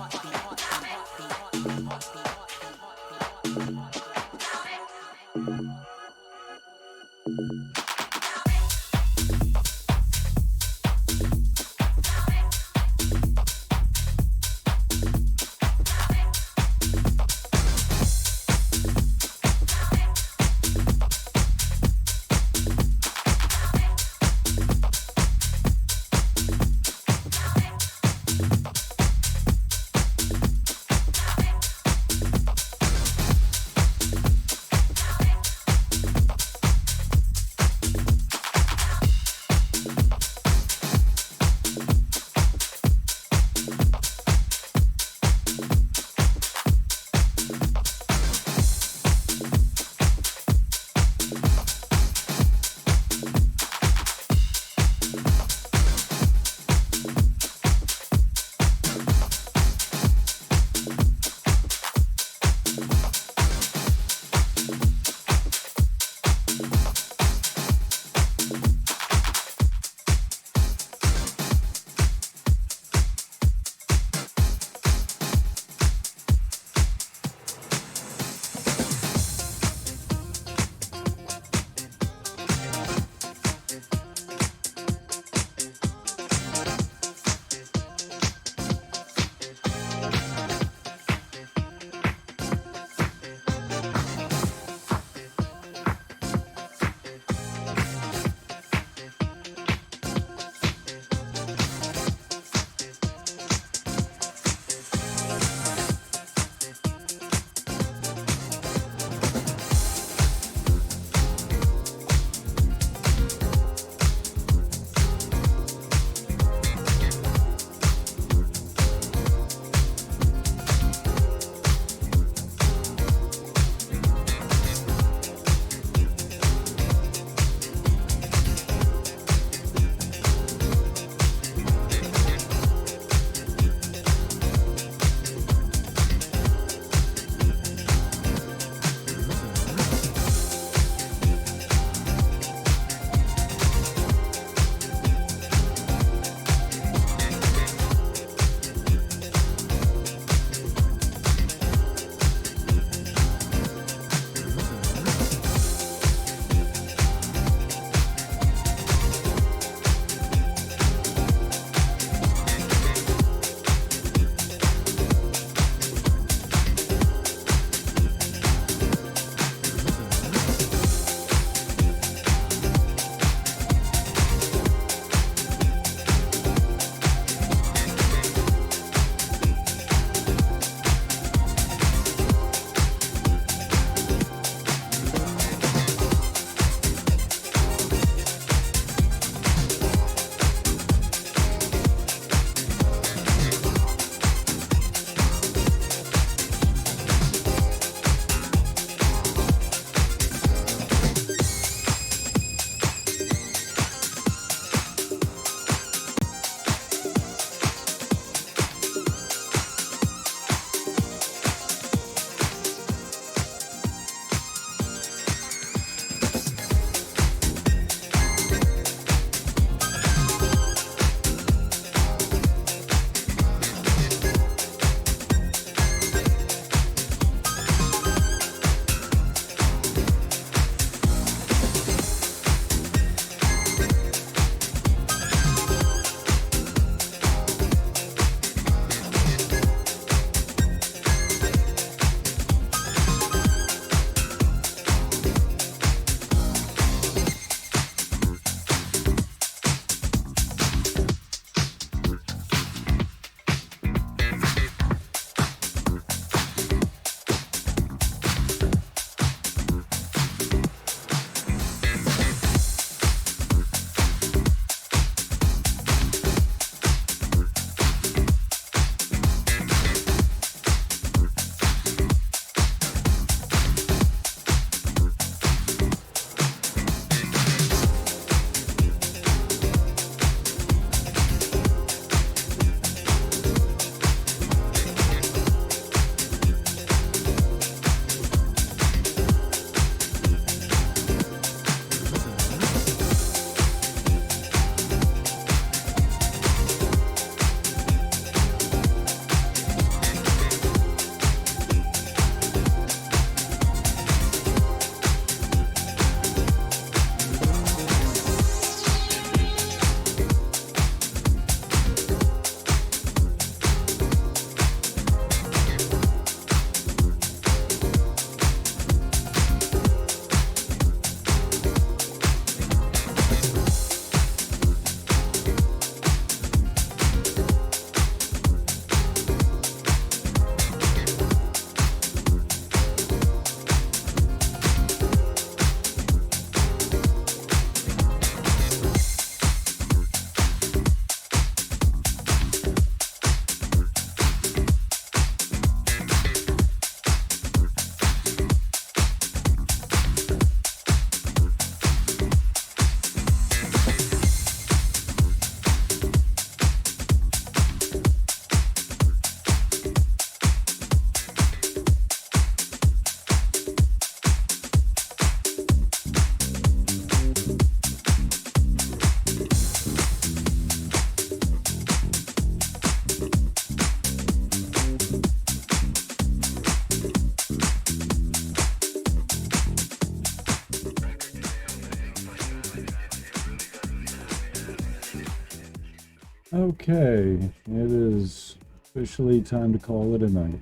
Okay, it is officially time to call it a night.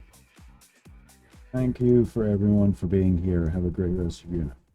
Thank you for everyone for being here. Have a great rest of your night.